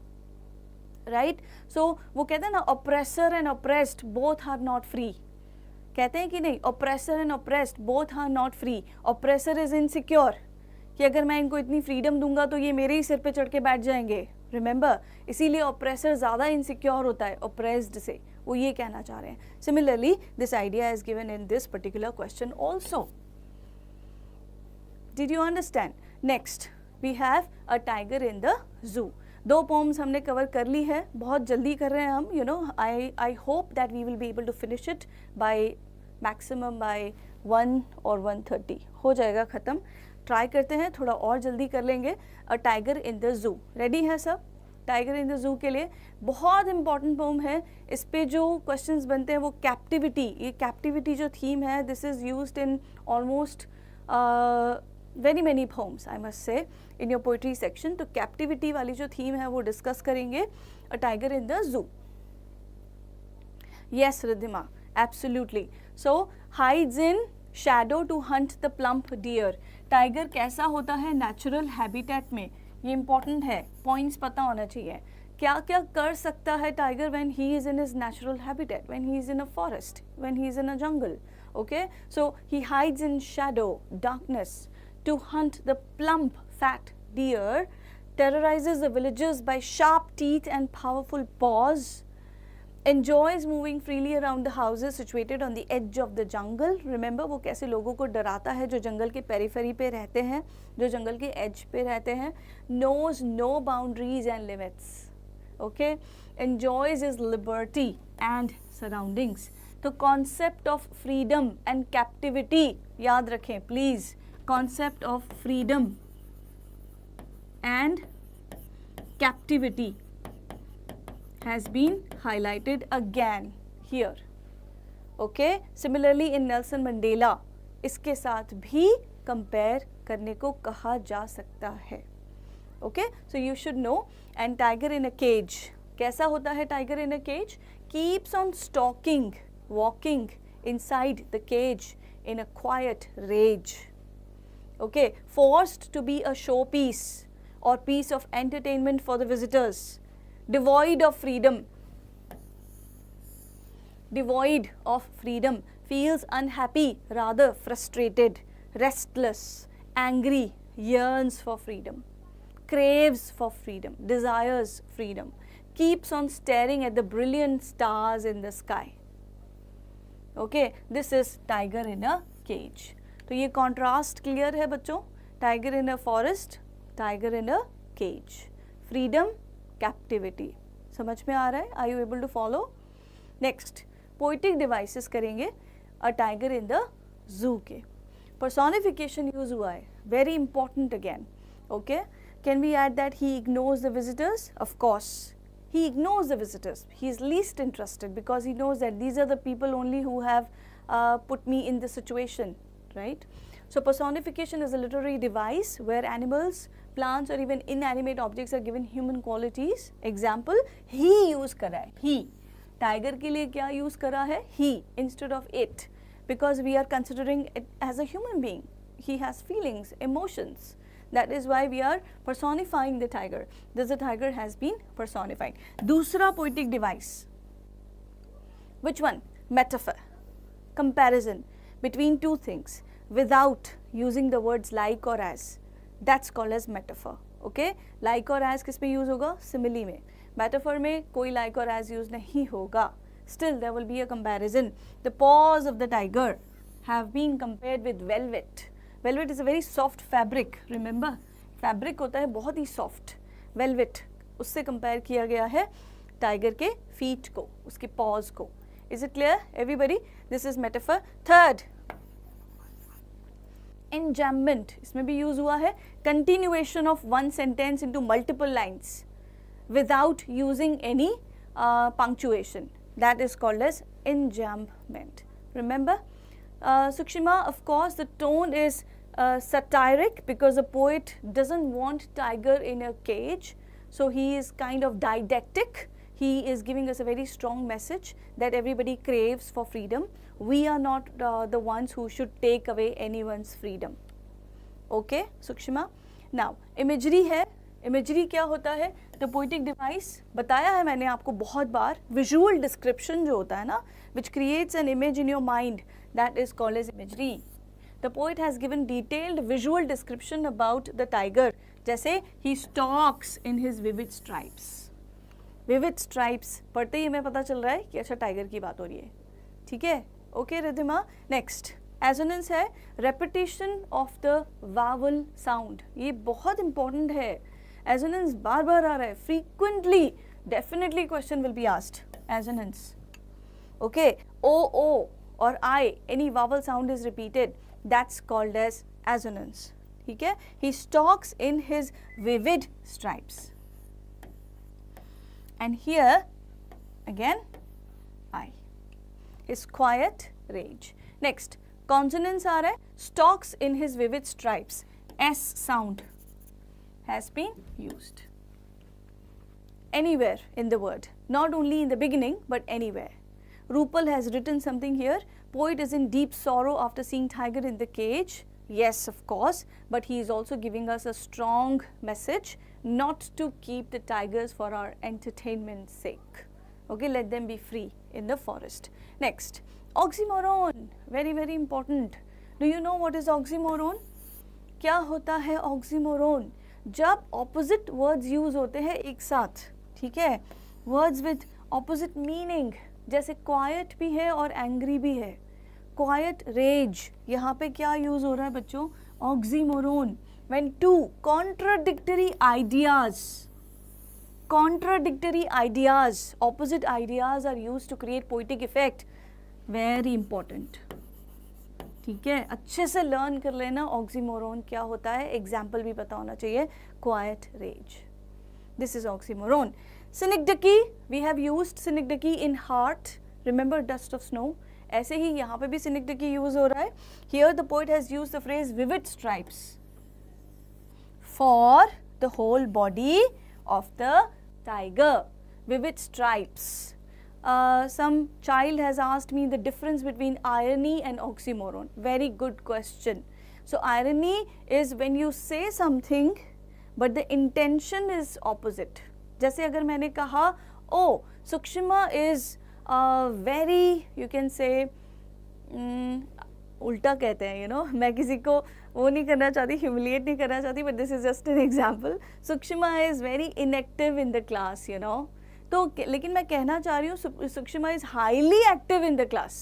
right. So वो कहते हैं ना, oppressor and oppressed both are not free. कहते हैं कि नहीं, oppressor and oppressed both are not free. Oppressor is insecure कि अगर मैं इनको इतनी फ्रीडम दूंगा तो ये मेरे ही सिर पे चढ़ के बैठ जाएंगे. रिमेंबर, इसीलिए ऑप्रेसर ज़्यादा इनसिक्योर होता है ऑप्रेस्ड से, वो ये कहना चाह रहे हैं. Similarly this idea is given in this particular question also. Did you understand? Next we have a tiger in the zoo. 2 poems हमने कवर कर ली है, बहुत जल्दी कर रहे हैं हम. I hope that we will be able to finish it by maximum by 1 or 1:30 हो जाएगा ख़त्म. ट्राई करते हैं, थोड़ा और जल्दी कर लेंगे. अ टाइगर इन द जू, रेडी है सब? टाइगर इन द जू के लिए बहुत इंपॉर्टेंट पोम है. इस पे जो क्वेश्चंस बनते हैं वो कैप्टिविटी, ये कैप्टिविटी जो थीम है, this is used in almost very many poems, I must say, in your poetry section. तो कैप्टिविटी वाली जो थीम है वो डिस्कस करेंगे. A tiger in the zoo. Yes Riddhima, absolutely. So hides in shadow to hunt the plump deer. Tiger कैसा होता है natural habitat में, ये इंपॉर्टेंट है, पॉइंट्स पता होना चाहिए. क्या क्या कर सकता है tiger when he is in his natural habitat, when he is in a forest, when he is in a jungle. Okay, so he hides in shadow, darkness, to hunt the plump fat deer, terrorizes the villagers by sharp teeth and powerful paws, enjoys moving freely around the houses situated on the edge of the jungle. Remember, वो कैसे लोगों को डराता है जो जंगल के periphery पे रहते हैं, जो जंगल के एज पे रहते हैं. knows no boundaries and limits. Okay, enjoys his liberty and surroundings. तो concept of freedom and captivity याद रखें please. concept of freedom and captivity has been highlighted again here. Okay, similarly in Nelson Mandela, इसके साथ भी compare करने को कहा जा सकता है. Okay, so you should know. And tiger in a cage, कैसा होता है tiger in a cage? Keeps on stalking, walking inside the cage in a quiet rage. Okay, forced to be a showpiece or piece of entertainment for the visitors. Devoid of freedom, feels unhappy, rather frustrated, restless, angry, yearns for freedom, craves for freedom, desires freedom, keeps on staring at the brilliant stars in the sky. Okay, this is tiger in a cage. तो ये contrast clear है बच्चों? Tiger in a forest, tiger in a cage. Freedom, captivity. समझ में आ रहा है? Are you able to follow? Next, poetic devices करेंगे. A tiger in the zoo के. Personification use हुआ है. Very important again. Okay? Can we add that he ignores the visitors? Of course. He ignores the visitors. He is least interested because he knows that these are the people only who have put me in this situation, right? So personification is a literary device where animals, plants or even inanimate objects are given human qualities. Example, he use करा है, he. Tiger के लिए क्या use करा है? He instead of it, because we are considering it as a human being. He has feelings, emotions. That is why we are personifying the tiger. Thus the tiger has been personified. दूसरा poetic device. Which one? Metaphor. Comparison between two things without using the words like or as. That's called as metaphor. Okay, like और as किस में use होगा? Simile में. Metaphor में कोई like और as use नहीं होगा. Still there will be a comparison. The paws of the tiger have been compared with velvet. Velvet is a very soft fabric. Remember, fabric होता है बहुत ही soft. Velvet उससे कंपेयर किया गया है टाइगर के feet को, उसके paws को. Is it clear, everybody? This is metaphor. Third, enjambment. इसमें भी यूज हुआ है continuation of one sentence into multiple lines without using any punctuation. That is called as enjambment. Remember, Sukshima, of course, the tone is satiric because the poet doesn't want tiger in a cage. So he is kind of didactic. He is giving us a very strong message that everybody craves for freedom. We are not the ones who should take away anyone's freedom. Okay, Sukshima? Now, imagery है. Imagery क्या होता है? The poetic device, बताया है मैंने आपको बहुत बार, visual description जो होता है ना, which creates an image in your mind, that is called as imagery. The poet has given detailed visual description about the tiger. जैसे he stalks in his vivid stripes. Vivid stripes पढ़ते ही हमें पता चल रहा है कि अच्छा टाइगर की बात हो रही है. ठीक है? Okay, रिद्धिमा. Next, assonance है repetition of the vowel sound. ये बहुत important है. Assonance बार बार आ रहा है. Frequently, definitely question will be asked. Assonance. Okay, O, O or I, any vowel sound is repeated. That's called as assonance. ठीक है? He stalks in his vivid stripes. And here, again, I. His quiet rage. Next, consonants are stalks in his vivid stripes. S sound has been used. Anywhere in the word, not only in the beginning, but anywhere. Rupal has written something here. Poet is in deep sorrow after seeing tiger in the cage. Yes, of course, but he is also giving us a strong message not to keep the tigers for our entertainment's sake. Okay, let them be free in the forest. Next, oxymoron, very, very important. Do you know what is oxymoron? क्या होता है oxymoron? जब opposite words use होते हैं एक साथ, ठीक है? Words with opposite meaning, जैसे quiet भी है और angry भी है. Quiet rage, यहाँ पे क्या use हो रहा है बच्चों? Oxymoron. When two contradictory ideas, opposite ideas are used to create poetic effect. Very important. ठीक है, अच्छे से लर्न कर लेना ऑक्सीमोरोन क्या होता है. एग्जाम्पल भी पता होना चाहिए. Quiet rage, this is oxymoron. Synecdoche, we have used synecdoche in heart. Remember dust of snow. ऐसे ही यहाँ पे भी सिनिकडकी यूज हो रहा है. Here the poet has used the phrase vivid stripes for the whole body of the tiger. Vivid stripes. Some child has asked me the difference between irony and oxymoron. Very good question. So irony is when you say something but the intention is opposite. जैसे अगर मैंने कहा, oh, Sukshima is very, you can say, उल्टा कहते हैं, you know, मैं किसी को वो नहीं करना चाहती, humiliate नहीं करना चाहती, but this is just an example. Sukshima is very inactive in the class, you know. तो लेकिन मैं कहना चाह रही हूँ Sukshma is highly active in the class.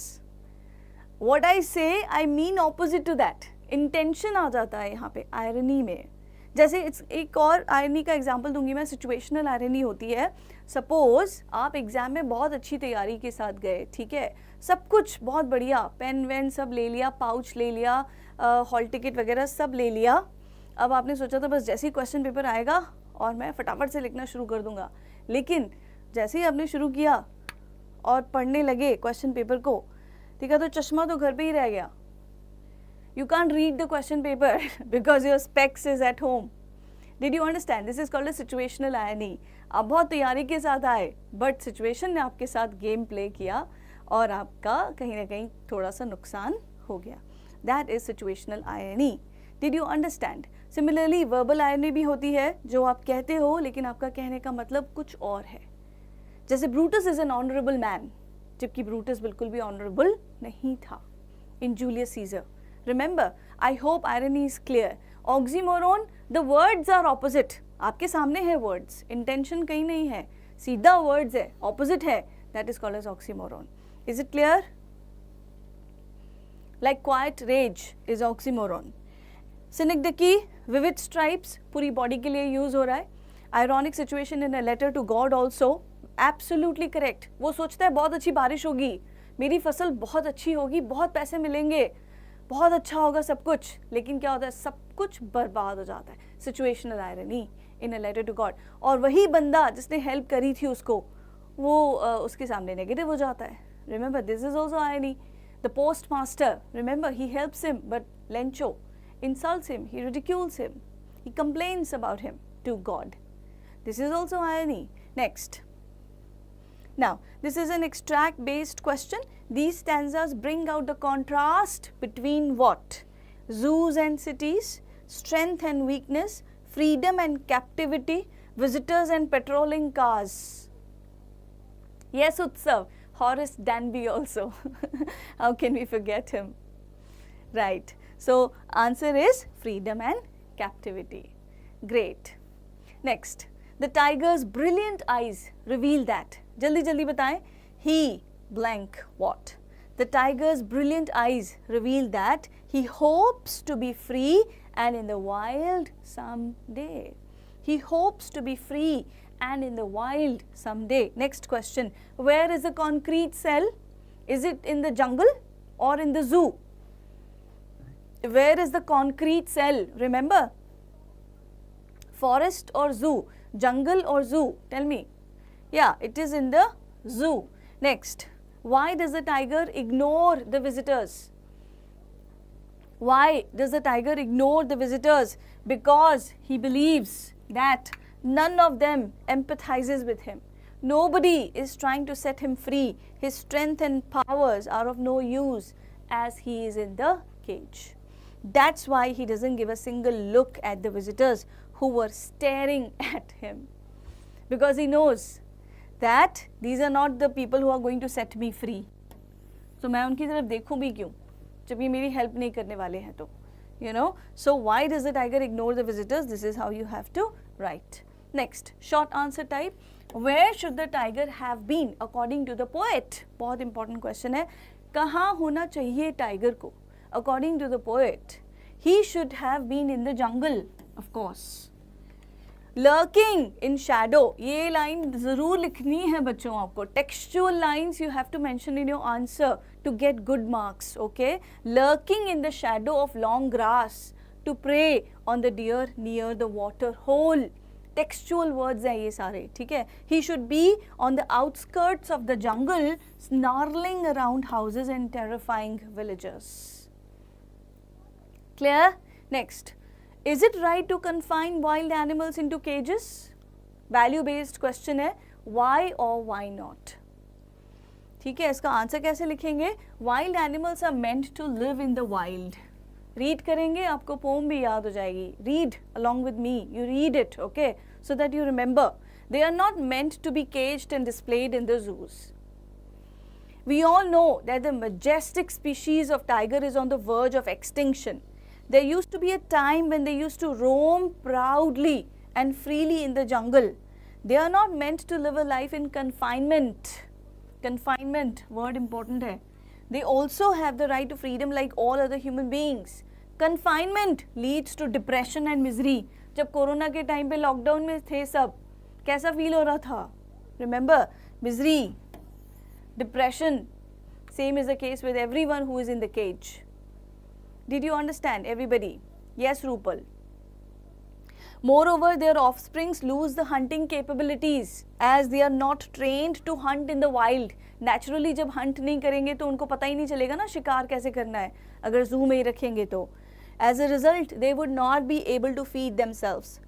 What I say I mean opposite to that. Intention आ जाता है यहाँ पे आयरनी में. जैसे एक और आयरनी का एग्जांपल दूंगी मैं. सिचुएशनल आयरनी होती है. सपोज आप एग्जाम में बहुत अच्छी तैयारी के साथ गए, ठीक है, सब कुछ बहुत बढ़िया, पेन वेन सब ले लिया, पाउच ले लिया, हॉल टिकट वगैरह सब ले लिया. अब आपने सोचा था बस जैसे ही क्वेश्चन पेपर आएगा और मैं फटाफट से लिखना शुरू कर दूंगा. लेकिन जैसे ही आपने शुरू किया और पढ़ने लगे क्वेश्चन पेपर को, ठीक है, तो चश्मा तो घर पे ही रह गया. You can't read the question paper because your specs is at home. Did you understand? This is called a situational irony. आप बहुत तैयारी के साथ आए बट सिचुएशन ने आपके साथ गेम प्ले किया और आपका कहीं ना कहीं थोड़ा सा नुकसान हो गया. That is situational irony. Did you understand? Similarly verbal irony भी होती है, जो आप कहते हो लेकिन आपका कहने का मतलब कुछ और है. जैसे Brutus is an honourable man, जबकि ब्रूटस बिल्कुल भी ऑनरेबल नहीं था. In Julius Caesar Remember, I hope irony is clear. Oxymoron, the words are opposite. आपके सामने है words, intention कहीं नहीं है, सीधा words है, opposite है. That is called as oxymoron. Is it clear? Like quiet rage is oxymoron. Synecdoche, vivid stripes, पूरी body के लिए use हो रहा है. Ironic situation in a letter to God also. Absolutely correct. वो सोचता है बहुत अच्छी बारिश होगी, मेरी फसल बहुत अच्छी होगी, बहुत पैसे मिलेंगे, बहुत अच्छा होगा सब कुछ, लेकिन क्या होता है, सब कुछ बर्बाद हो जाता है. Situational irony in a letter to God. और वही बंदा जिसने हेल्प करी थी उसको, वो उसके सामने नेगेटिव हो जाता है. Remember, this is also irony. The postmaster, remember, he helps him, but Lencho insults him, he ridicules him, he complains about him to God. This is also irony. Next. Now, this is an extract based question. These stanzas bring out the contrast between what? Zoos and cities, strength and weakness, freedom and captivity, visitors and patrolling cars. Yes, Utsav, Horace Danby also. How can we forget him? Right. So, answer is freedom and captivity. Great. Next. The tiger's brilliant eyes reveal that. Jaldi jaldi bataएं. He blank what? The tiger's brilliant eyes reveal that he hopes to be free and in the wild someday. He hopes to be free and in the wild someday. Next question. Where is the concrete cell? Is it in the jungle or in the zoo? Where is the concrete cell? Remember, forest or zoo, jungle or zoo? Tell me. Yeah, it is in the zoo. Next, why does the tiger ignore the visitors? Why does the tiger ignore the visitors? Because he believes that none of them empathizes with him. Nobody is trying to set him free. His strength and powers are of no use as he is in the cage. That's why he doesn't give a single look at the visitors who were staring at him. Because he knows that these are not the people who are going to set me free. So मैं उनकी तरफ देखूं भी क्यों जब ये मेरी help नहीं करने वाले हैं तो, you know. So why does the tiger ignore the visitors? This is how you have to write. Next, short answer type. Where should the tiger have been according to the poet? बहुत important question है. कहाँ होना चाहिए tiger को? According to the poet, he should have been in the jungle, of course. Lurking in shadow. ये line ज़रूर लिखनी है बच्चों आपको. Textual lines you have to mention in your answer to get good marks. Okay. Lurking in the shadow of long grass to prey on the deer near the water hole. Textual words हैं ये सारे, ठीक है. He should be on the outskirts of the jungle, snarling around houses and terrifying villagers. Clear? Next. Is it right to confine wild animals into cages? Value based question है. Why or why not? ठीक है, इसका answer कैसे लिखेंगे? Wild animals are meant to live in the wild. Read करेंगे, आपको poem भी याद हो जाएगी. Read along with me. You read it, okay? So that you remember. They are not meant to be caged and displayed in the zoos. We all know that the majestic species of tiger is on the verge of extinction. There used to be a time when they used to roam proudly and freely in the jungle. They are not meant to live a life in confinement. Confinement, word important hai. They also have the right to freedom like all other human beings. Confinement leads to depression and misery. जब corona के time पे lockdown में थे सब, कैसा feel हो रहा था? Remember, misery, depression. Same is the case with everyone who is in the cage. Did you understand, everybody? Yes, Rupal. Moreover, their offsprings lose the hunting capabilities as they are not trained to hunt in the wild. Naturally, जब hunt नहीं करेंगे तो उनको पता ही नहीं चलेगा ना शिकार कैसे करना है, अगर zoo में ही रखेंगे तो. As a result, they would not be able to feed themselves.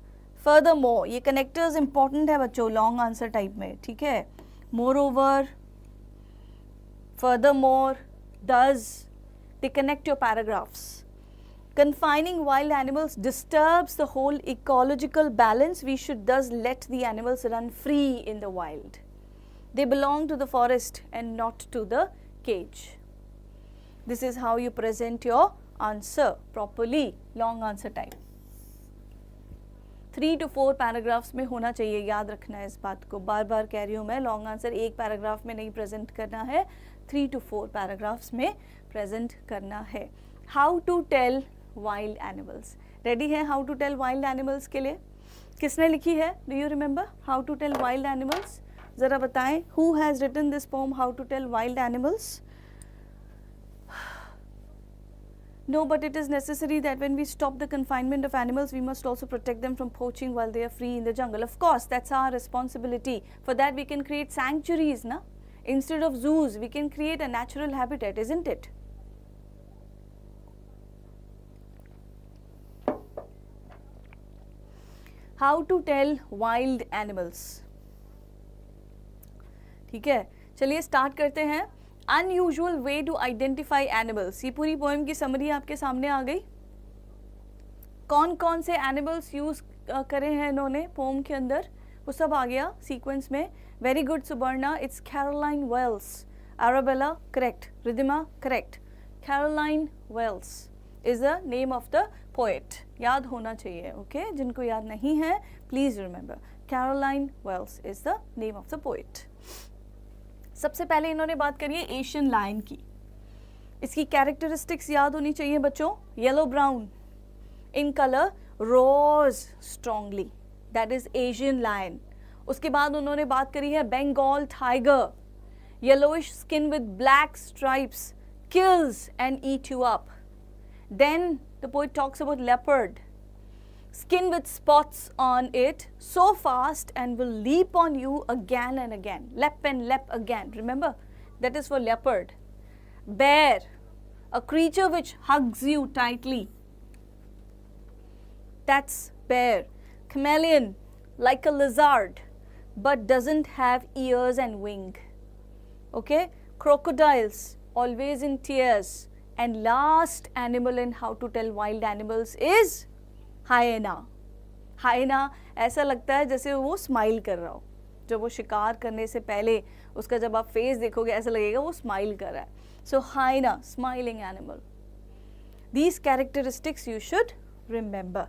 Furthermore, ये connectors important है बच्चों long answer type में, ठीक है? Moreover, furthermore, thus, they connect your paragraphs. Confining wild animals disturbs the whole ecological balance. We should thus let the animals run free in the wild. They belong to the forest and not to the cage. This is how you present your answer properly. Long answer time 3 to 4 paragraphs में होना चाहिए, याद रखना है इस बात को, बार बार कह रही हूँ मैं, लॉन्ग आंसर एक पैराग्राफ में नहीं प्रेजेंट करना है, 3 to 4 पैराग्राफ्स में प्रेजेंट करना है. How to tell wild animals. Ready है how to tell wild animals के लिए? किसने लिखी है? Do you remember how to tell wild animals? ज़रा बताएं, who has written this poem how to tell wild animals? No, but it is necessary that when we stop the confinement of animals, we must also protect them from poaching while they are free in the jungle. Of course, that's our responsibility. For that, we can create sanctuaries, na? Instead of zoos, we can create a natural habitat, isn't it? How to tell wild animals. ठीक है, चलिए start करते हैं. Unusual way to identify animals. ये पूरी poem की summary आपके सामने आ गई. कौन कौन से एनिमल्स यूज करे हैं इन्होंने पोएम के अंदर, वो सब आ गया सीक्वेंस में. Very good Subarna, it's Carolyn Wells. Arabella correct, Ridhima correct. Carolyn Wells is the name of the poet. याद होना चाहिए, ओके? जिनको याद नहीं है please remember, Carolyn Wells is the name of the poet. सबसे पहले इन्होंने बात करी है एशियन लायन की. इसकी कैरेक्टरिस्टिक्स याद होनी चाहिए बच्चों. Yellow brown in colour, roars strongly, that is Asian lion. उसके बाद उन्होंने बात करी है Bengal tiger. Yellowish skin with black stripes, kills and eat you up. Then the poet talks about leopard. Skin with spots on it, so fast and will leap on you again and again. Lep and lep again. Remember, that is for leopard. Bear, a creature which hugs you tightly. That's bear. Chameleon, like a lizard, but doesn't have ears and wing. Okay? Crocodiles, always in tears. And last animal in how to tell wild animals is हाइना. हाइना ऐसा लगता है जैसे वो smile कर रहा हो. जब वो शिकार करने से पहले उसका जब आप फेस देखोगे ऐसा लगेगा वो स्माइल कर रहा है. So hyena, smiling animal. These characteristics you should remember.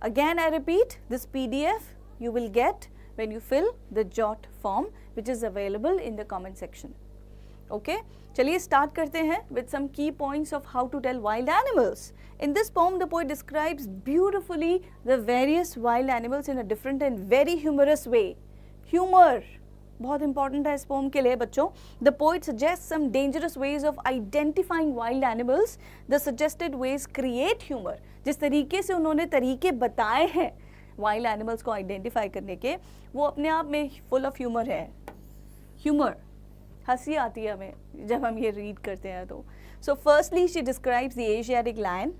Again I repeat, this PDF you will get when you fill the jot form which is available in the comment section. Okay, चलिए start करते हैं with some key points of how to tell wild animals. In this poem, the poet describes beautifully the various wild animals in a different and very humorous way. Humor बहुत important है इस poem के लिए बच्चों. The poet suggests some dangerous ways of identifying wild animals. The suggested ways create humor. जिस तरीके से उन्होंने तरीके बताए हैं wild animals को identify करने के, वो अपने आप में full of humor है. Humor, हंसी आती है हमें जब हम ये रीड करते हैं तो. So firstly, she describes the Asiatic lion.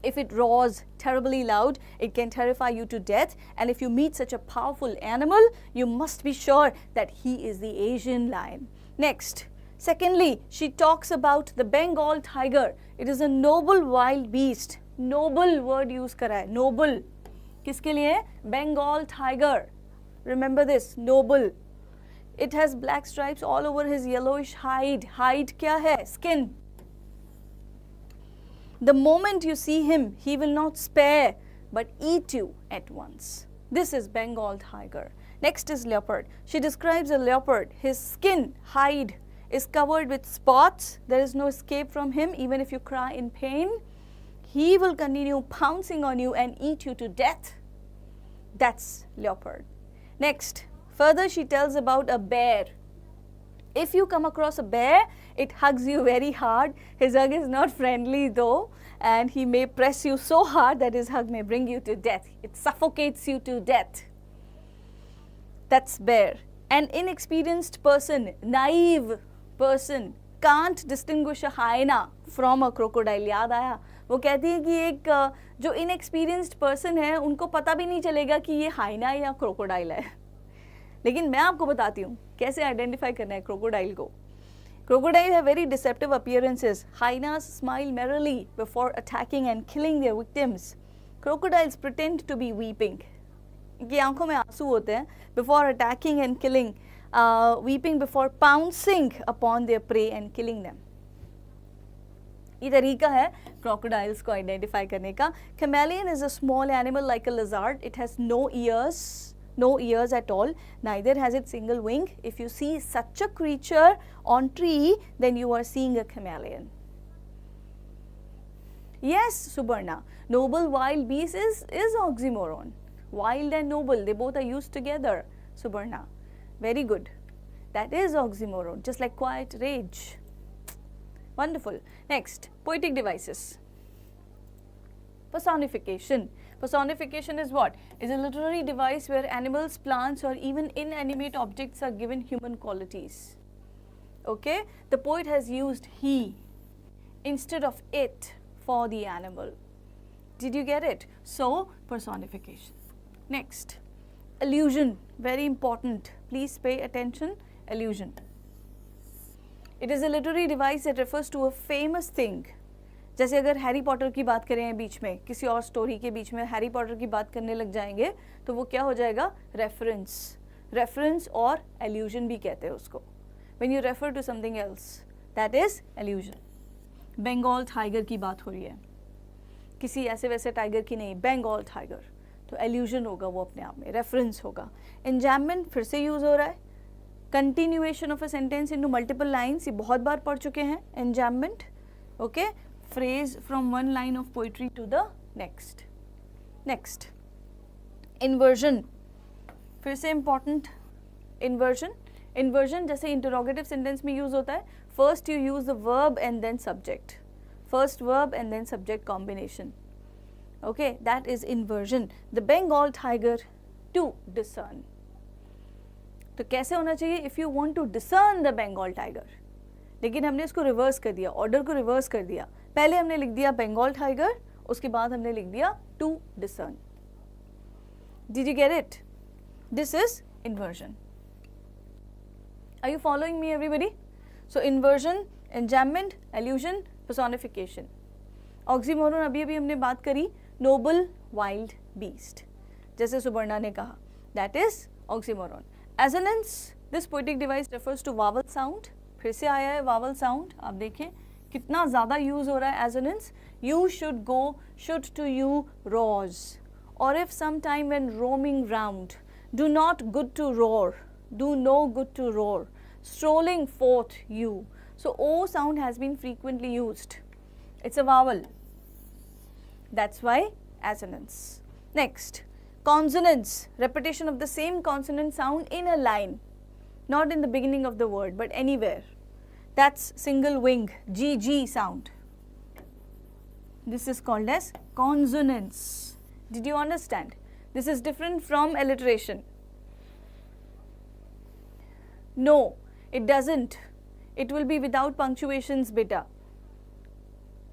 If it roars terribly loud, it can terrify you to death. And if you meet such a powerful animal, you must be sure that he is the Asian lion. Next, secondly, she talks about the Bengal tiger. It is a noble wild beast. Noble word use करा है. Noble किसके लिए? Bengal tiger. Remember this, noble. It has black stripes all over his yellowish hide. Hide क्या है? Skin. The moment you see him, he will not spare but eat you at once. This is Bengal tiger. Next is leopard. She describes a leopard. His skin, hide, is covered with spots. There is no escape from him. Even if you cry in pain, he will continue pouncing on you and eat you to death. That's leopard. Next, further she tells about a bear. If you come across a bear, it hugs you very hard. His hug is not friendly though, and he may press you so hard that his hug may bring you to death. It suffocates you to death. That's bear. An inexperienced person, naive person, can't distinguish a hyena from a crocodile. याद आया? वो कहती है कि एक जो inexperienced person है उनको पता भी नहीं चलेगा कि ये hyena या crocodile है. लेकिन मैं आपको बताती हूँ कैसे आइडेंटिफाई करना है क्रोकोडाइल को. Crocodiles have very deceptive appearances. Hyenas smile merrily before attacking and killing their victims. Crocodiles pretend to be weeping. इनकी आंखों में आंसू होते हैं. Before attacking and killing, weeping before pouncing upon their prey and killing them. ये तरीका है crocodiles को identify करने का. Chameleon is a small animal like a lizard. It has no ears at all. Neither has it single wing. If you see such a creature on tree, then you are seeing a chameleon. Yes, Subarna. Noble wild beast is oxymoron. Wild and noble, they both are used together. Subarna. Very good. That is oxymoron, just like quiet rage. Wonderful. Next, poetic devices. Personification. Personification is what? Is a literary device where animals, plants, or even inanimate objects are given human qualities. Okay? The poet has used he instead of it for the animal. Did you get it? So, personification. Next, allusion. Very important. Please pay attention. Allusion. It is a literary device that refers to a famous thing. जैसे अगर Harry Potter की बात करें बीच में, किसी और story के बीच में हैरी पॉटर की बात करने लग जाएंगे, तो वो क्या हो जाएगा? रेफरेंस. रेफरेंस और allusion भी कहते हैं उसको. When you refer to something else, that is allusion. Bengal tiger की बात हो रही है, किसी ऐसे वैसे टाइगर की नहीं, बंगाल टाइगर, तो allusion होगा वो अपने आप में, reference होगा. Enjambment फिर से यूज हो रहा है. Continuation of a sentence into multiple lines, ये बहुत बार पढ़ चुके हैं. Enjambment, okay? Phrase from one line of poetry to the next. Next, inversion. फिर से important. Inversion. Inversion जैसे interrogative sentence में use होता है. First you use the verb and then subject. First verb and then subject combination. Okay, that is inversion. The Bengal tiger to discern. तो कैसे होना चाहिए? If you want to discern the Bengal tiger. लेकिन हमने इसको reverse कर दिया, order को रिवर्स कर दिया. पहले हमने लिख दिया बंगाल टाइगर, उसके बाद हमने लिख दिया to discern. Did you get it? This is inversion. Are you following me, everybody? So inversion, enjambment, allusion, personification. Oxymoron अभी अभी हमने बात करी, noble wild beast. जैसे सुपर्णा ने कहा, that is oxymoron. Assonance, this poetic device refers to vowel sound. फिर से आया है vowel sound. आप देखें कितना ज़्यादा यूज हो रहा है assonance. You should go, should to you roars. Or if sometime when roaming round, do not good to roar, do no good to roar, strolling forth you. So O sound has been frequently used. It's a vowel. That's why assonance. Next, consonants, repetition of the same consonant sound in a line, not in the beginning of the word, but anywhere. That's single wing, GG sound. This is called as consonants. Did you understand? This is different from alliteration. No, it doesn't. It will be without punctuations, beta.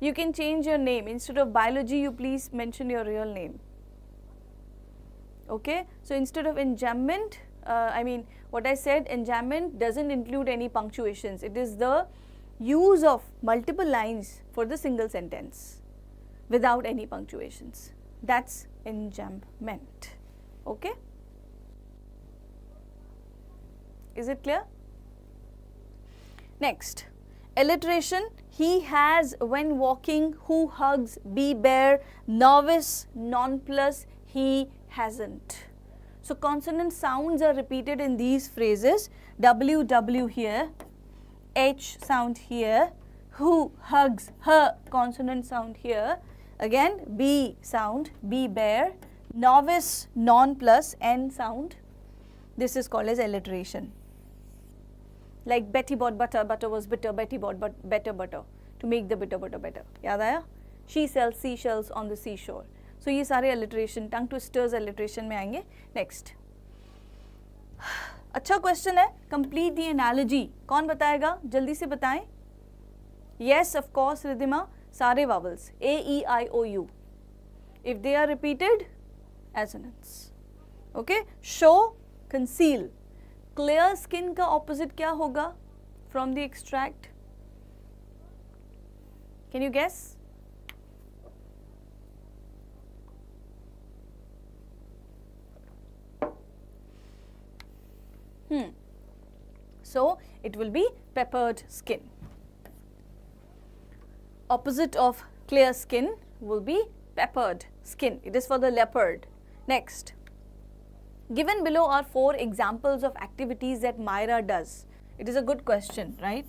You can change your name. Instead of biology, you please mention your real name. Okay? So instead of enjambment, what I said, enjambment doesn't include any punctuations. It is the use of multiple lines for the single sentence without any punctuations. That's enjambment. Okay? Is it clear? Next, alliteration. He has when walking, who hugs, be bare, novice, nonplus, he hasn't. So consonant sounds are repeated in these phrases. W, W here, H sound here, who hugs, her consonant sound here. Again, B sound, be bare, novice, nonplus, N sound. This is called as alliteration. Like Betty bought butter, butter was bitter, Betty bought better butter to make the bitter butter better. याद आया? She sells seashells on the seashore. So ये सारे alliteration, tongue twisters alliteration में आएंगे. Next. अच्छा question है. Complete the analogy. कौन बताएगा? जल्दी से बताएं. Yes, of course, Ridhima. सारे vowels. A, E, I, O, U. If they are repeated, assonance. Okay? Show, conceal. Clear skin का opposite क्या होगा from the extract? Can you guess? So it will be peppered skin. Opposite of clear skin will be peppered skin. It is for the leopard. Next. Given below are 4 examples of activities that Myra does. It is a good question, right?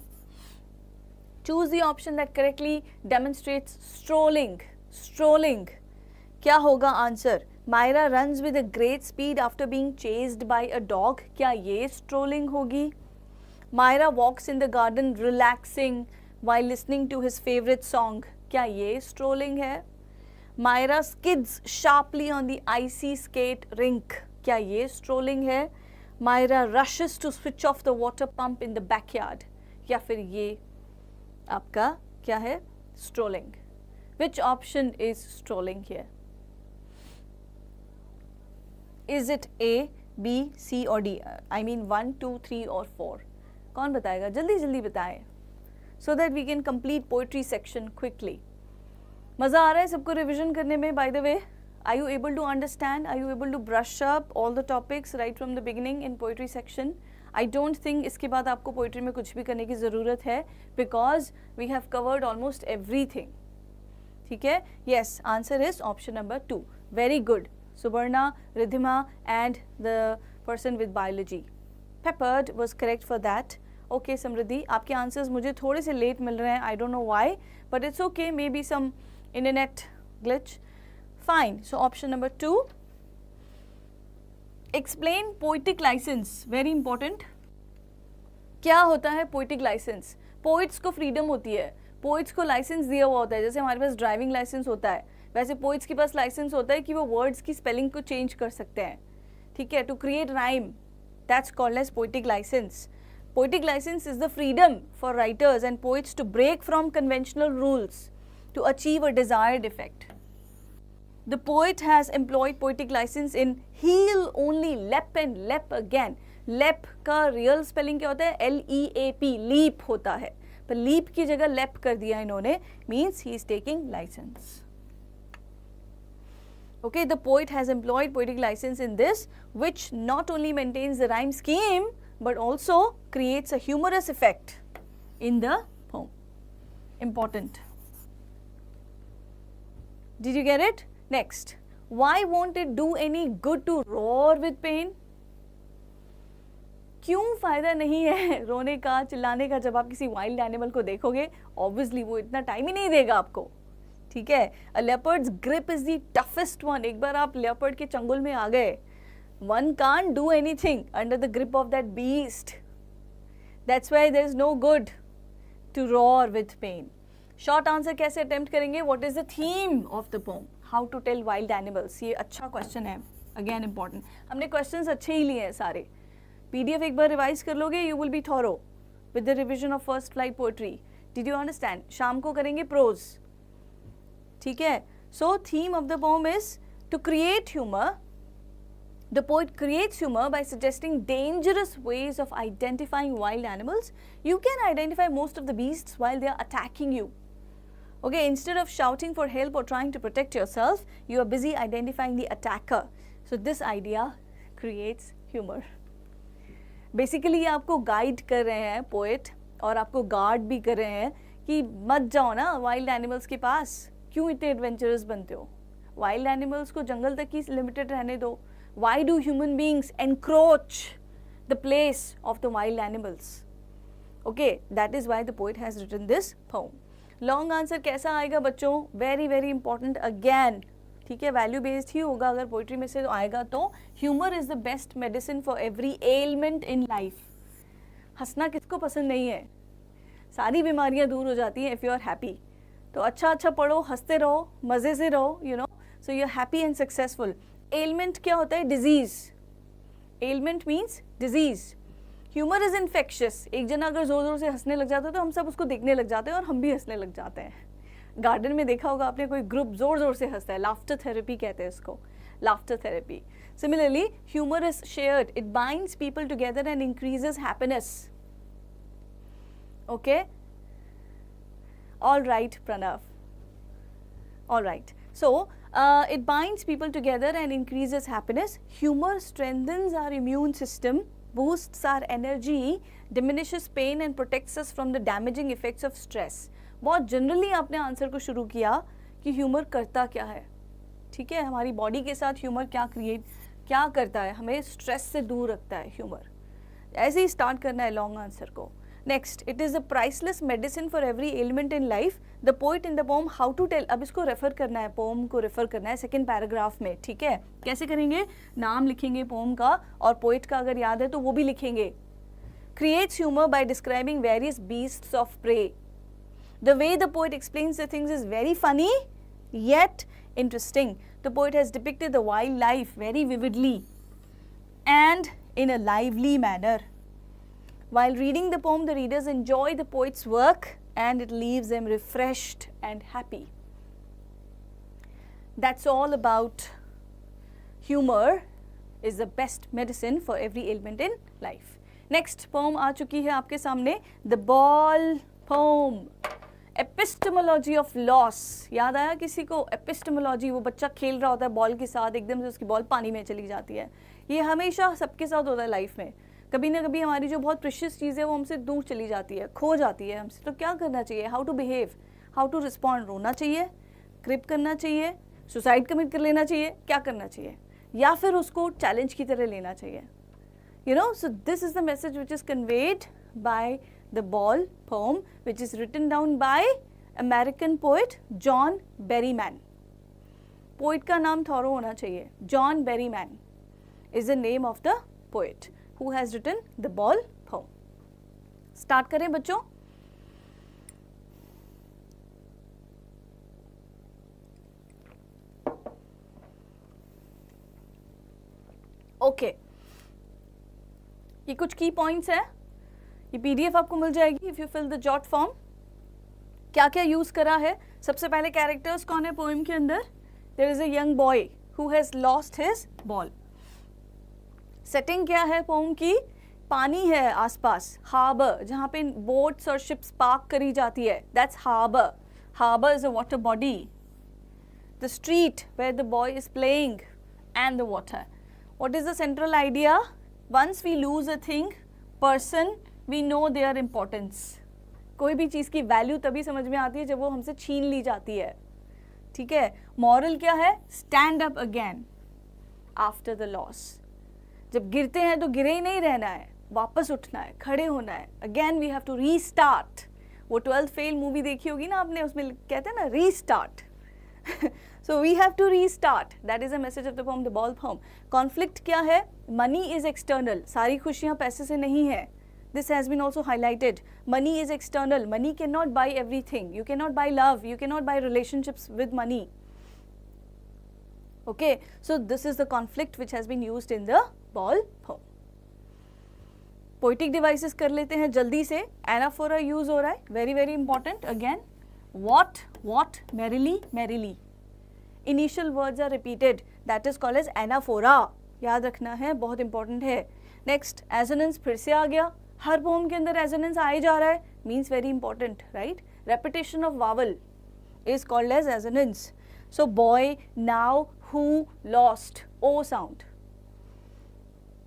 Choose the option that correctly demonstrates strolling. Strolling. क्या होगा answer? Myra runs with a great speed after being chased by a dog. क्या ये strolling होगी? Myra walks in the garden relaxing while listening to his favorite song. क्या ये strolling है? Myra skids sharply on the icy skate rink. क्या ये strolling है? Myra rushes to switch off the water pump in the backyard. या फिर ये आपका क्या है? Strolling. Which option is strolling here? Is it A, B, C or D? I mean 1, 2, 3 or 4. कौन बताएगा? जल्दी जल्दी बताएं. So that we can complete poetry section quickly. मज़ा आ रहा है सबको रिविजन करने में? By the way, are you able to understand? Are you able to brush up all the topics right from the beginning in poetry section? I don't think इसके बाद आपको poetry में कुछ भी करने की ज़रूरत है because we have covered almost everything. ठीक है? Yes, answer is option number 2. Very good. Subarna, Ridhima and the person with biology. Peppered was correct for that. Okay, Samriddhi, आपके answers मुझे थोड़े से late मिल रहे हैं. I don't know why, but it's okay. Maybe some internet glitch. Fine. So option number 2. Explain poetic license. Very important. क्या होता है poetic license? Poets को freedom होती है. Poets को license दिया हुआ होता है. जैसे हमारे पास driving license होता है, वैसे poets के पास license होता है कि वो words की spelling को change कर सकते हैं. ठीक है? To create rhyme. That's called as poetic license. Poetic license is the freedom for writers and poets to break from conventional rules to achieve a desired effect. The poet has employed poetic license in heal only, lep and lep again. Lep का real spelling क्या होता है? L-E-A-P, leap होता है. पर leap की जगह lep कर दिया इन्होंने, means he is taking license. Okay, the poet has employed poetic license in this, which not only maintains the rhyme scheme, but also creates a humorous effect in the poem. Important. Did you get it? Next. Why won't it do any good to roar with pain? क्यों फायदा नहीं है रोने का, चिल्लाने का? जब आप किसी वाइल्ड एनिमल को देखोगे, ऑब्वियसली वो इतना टाइम ही नहीं देगा आपको. ठीक है? A leopard's grip is the toughest one. एक बार आप leopard के चंगुल में आ गए, one can't do anything under the grip of that beast. That's why there is no good to roar with pain. Short answer कैसे attempt करेंगे? What is the theme of the poem? How to tell wild animals? ये अच्छा question है. Again important. हमने questions अच्छे ही लिए हैं सारे. PDF एक बार revise कर लोगे, you will be thorough with the revision of first flight poetry. Did you understand? शाम को करेंगे prose. ठीक है? So theme of the poem is to create humor. The poet creates humor by suggesting dangerous ways of identifying wild animals. You can identify most of the beasts while they are attacking you. Okay, instead of shouting for help or trying to protect yourself, you are busy identifying the attacker. So this idea creates humor. Basically ये आपको guide कर रहे हैं poet और आपको guard भी कर रहे हैं कि मत जाओ ना wild animals के पास. क्यों इतने adventurous बनते हो? Wild animals को जंगल तक ही limited रहने दो. Why do human beings encroach the place of the wild animals? Okay, that is why the poet has written this poem. Long answer कैसा आएगा बच्चों? Very very important again. ठीक है? Value based ही होगा अगर poetry में से तो आएगा तो. Humor is the best medicine for every ailment in life. हंसना किसको पसंद नहीं है? सारी बीमारियाँ दूर हो जाती हैं if you are happy. तो अच्छा अच्छा पढ़ो, हंसते रहो, मज़े से रहो, you know. So you are happy and successful. Ailment क्या होता है? Disease. Ailment means disease. Humor is infectious. एक जना अगर जोर जोर से हंसने लग जाता है तो हम सब उसको देखने लग जाते हैं और हम भी हंसने लग जाते हैं. गार्डन में देखा होगा आपने, कोई ग्रुप जोर जोर से हंसता है. लाफ्टर थेरेपी कहते हैं इसको. Laughter therapy. Similarly, humor is shared. It binds people together and increases happiness. Okay? All right, Pranav. All right. So, it binds people together and increases happiness. Humor strengthens our immune system, boosts our energy, diminishes pain and protects us from the damaging effects of stress. बहुत generally आपने answer को शुरू किया कि humour करता क्या है, ठीक है, हमारी बॉडी के साथ ह्यूमर क्या करता है, हमें स्ट्रेस से दूर रखता है ह्यूमर। ऐसे ही स्टार्ट करना है लॉन्ग आंसर को। Next, it is a priceless medicine for every element in life, the poet in the poem how to tell. अब इसको रेफर करना है, पोम को रेफर करना है सेकेंड पैराग्राफ में, ठीक है। कैसे करेंगे, नाम लिखेंगे पोम का और पोइट का अगर याद है तो वो भी लिखेंगे। Creates humour by describing various beasts of prey. The way the poet explains the things is very funny yet interesting. The poet has depicted the wildlife very vividly and in a lively manner. While reading the poem, the readers enjoy the poet's work and it leaves them refreshed and happy. That's all about humor is the best medicine for every ailment in life. Next poem आ चुकी है आपके सामने, The Ball Poem. Epistemology of loss, याद आया किसी को? Epistemology, वो बच्चा खेल रहा होता है बॉल के साथ, एकदम से उसकी बॉल पानी में चली जाती है। ये हमेशा सबके साथ होता है लाइफ में, कभी ना कभी हमारी जो बहुत प्रेशियस चीज़ है वो हमसे दूर चली जाती है, खो जाती है हमसे। तो क्या करना चाहिए, how to behave, how to respond? रोना चाहिए, क्रिप करना चाहिए, सुसाइड कमिट कर लेना चाहिए, क्या करना चाहिए, या फिर उसको चैलेंज की तरह लेना चाहिए? You no, so this is the message which is conveyed bye The Ball Poem, which is written down by American poet John Berryman. Poet का नाम थॉरो होना चाहिए। John Berryman is the name of the poet who has written The Ball Poem. Start करें बच्चों। Okay. ये कुछ की points है, ये पीडीएफ आपको मिल जाएगी if you fill the jot form. क्या क्या यूज करा है? सबसे पहले कैरेक्टर्स कौन है पोएम के अंदर? There is a young boy who has lost his ball. Setting क्या है पोएम की? पानी है आसपास, हार्बर, जहाँ पे बोट्स और शिप्स पार्क करी जाती है, that's harbour. Harbour is a water body. The street where the boy is playing and the water. What is the central idea? Once we lose a thing, person, we know their importance. कोई भी चीज़ की value तभी समझ में आती है जब वो हमसे छीन ली जाती है, ठीक है। मॉरल क्या है? Stand up again after the loss. जब गिरते हैं तो गिरे ही नहीं रहना है, वापस उठना है, खड़े होना है। Again we have to restart. वो 12th फेल मूवी देखी होगी ना आपने, उसमें कहते हैं ना restart. So we have to restart. That is the message of the poem, The Ball Poem. Conflict क्या है? Money is external. सारी खुशियाँ पैसे से नहीं है. This has been also highlighted. Money is external. Money cannot buy everything. You cannot buy love. You cannot buy relationships with money. Okay. So this is the conflict which has been used in the Ball Poem. Poetic devices कर लेते हैं जल्दी से. Anaphora use हो रहा है. Very very important. Again, what, merrily, merrily. Initial words are repeated. That is called as anaphora. याद रखना है, बहुत important है. Next, assonance फिर से आ गया. हर poem के अंदर assonance आ ही जा रहा है. Means very important, right? Repetition of vowel is called as assonance. So boy, now, who, lost, O sound.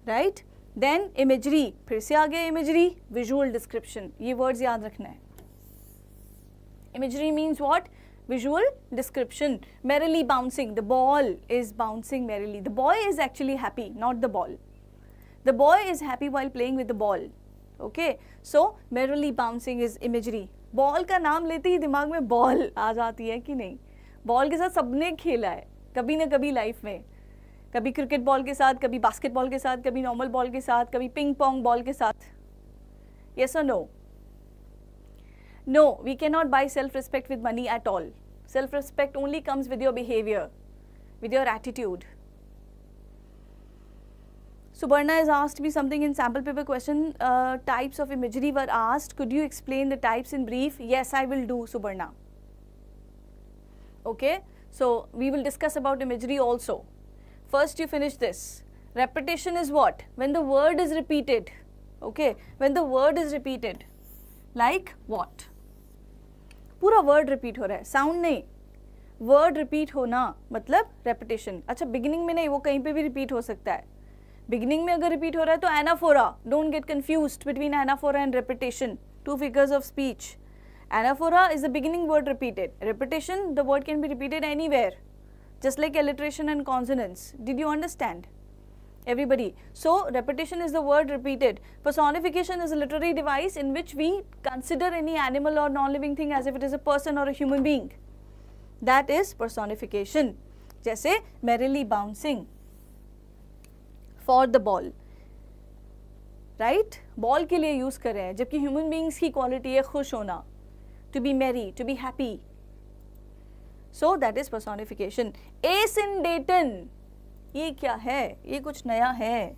Right? Then imagery. फिर से आ गया imagery. Visual description. ये words याद रखना है. Imagery means what? Visual description. Merrily bouncing. The ball is bouncing merrily. The boy is actually happy, not the ball. The boy is happy while playing with the ball. Okay. So merrily bouncing is imagery. Ball का नाम लेते ही दिमाग में ball आ जाती है कि नहीं? Ball के साथ सबने खेला है कभी ना कभी लाइफ में. कभी क्रिकेट बॉल के साथ, कभी बास्केटबॉल के साथ, कभी नॉर्मल बॉल के साथ, कभी पिंग पोंग बॉल के साथ. Yes or no? No, we cannot buy self-respect with money at all. Self-respect only comes with your behavior, with your attitude. Subarna has asked me something in sample paper question. Types of imagery were asked. Could you explain the types in brief? Yes, I will do, Subarna. Okay, so we will discuss about imagery also. First, you finish this. Repetition is what? When the word is repeated. Okay, when the word is repeated. Like what? पूरा word repeat हो रहा है, sound नहीं. Word repeat होना मतलब repetition. अच्छा, beginning में नहीं, वो कहीं पे भी रिपीट हो सकता है. बिगिनिंग में अगर रिपीट हो रहा है तो anaphora. Don't get confused between anaphora and repetition. Two figures of speech. Anaphora is the beginning word repeated. Repetition, the word can be repeated anywhere, just like alliteration and consonants. Did you understand? Everybody. So, repetition is the word repeated. Personification is a literary device in which we consider any animal or non-living thing as if it is a person or a human being. That is personification. जैसे merrily bouncing for the ball. Right? Ball के लिए use कर रहे हैं, जबकि human beings की quality है खुश होना, to be merry, to be happy. So that is personification. Asyndeton. ये क्या है? ये कुछ नया है.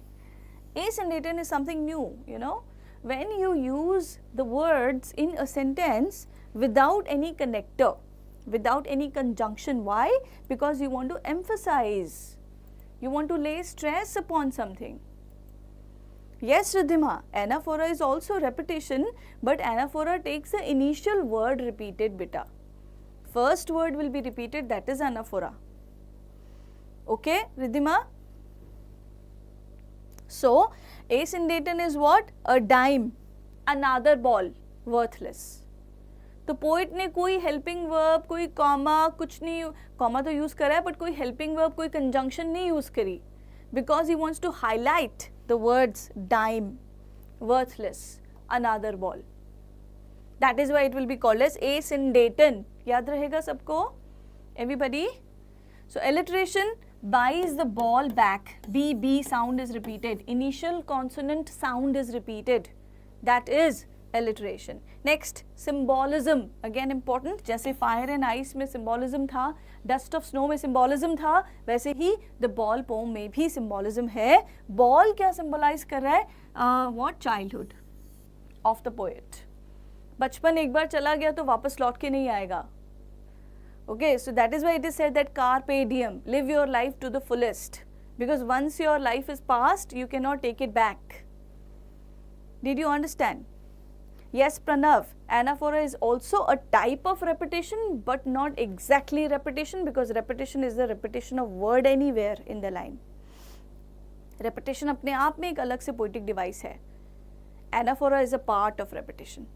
Asyndeton is something new, you know. When you use the words in a sentence without any connector, without any conjunction. Why? Because you want to emphasize. You want to lay stress upon something. Yes, Riddhima, anaphora is also repetition, but anaphora takes the initial word repeated, beta. First word will be repeated, that is anaphora. Okay, Riddhima? So, asyndeton is what? A dime, another ball, worthless. तो poet ने कोई helping verb, कोई comma, कुछ नहीं, comma तो use करा है but कोई हेल्पिंग वर्ब, कोई कंजंक्शन नहीं यूज करी, because he wants to highlight the words dime, worthless, another ball. That is why it will be called as asyndeton. याद रहेगा सबको? Everybody? So alliteration buys the ball back. B sound is repeated. Initial consonant sound is repeated. That is alliteration. Next, symbolism. Again important. जैसे fire and ice में symbolism था, dust of snow में symbolism था, वैसे ही the ball poem में भी symbolism है. Ball क्या symbolize कर रहा है? What? Childhood of the poet. बचपन एक बार चला गया तो वापस लौट के नहीं आएगा. Okay, so that is why it is said that carpe diem, live your life to the fullest, because once your life is past, you cannot take it back. Did you understand? Yes, Pranav, anaphora is also a type of repetition, but not exactly repetition, because repetition is the repetition of word anywhere in the line. Repetition अपने आप में एक अलग से poetic device है. Anaphora is a part of repetition.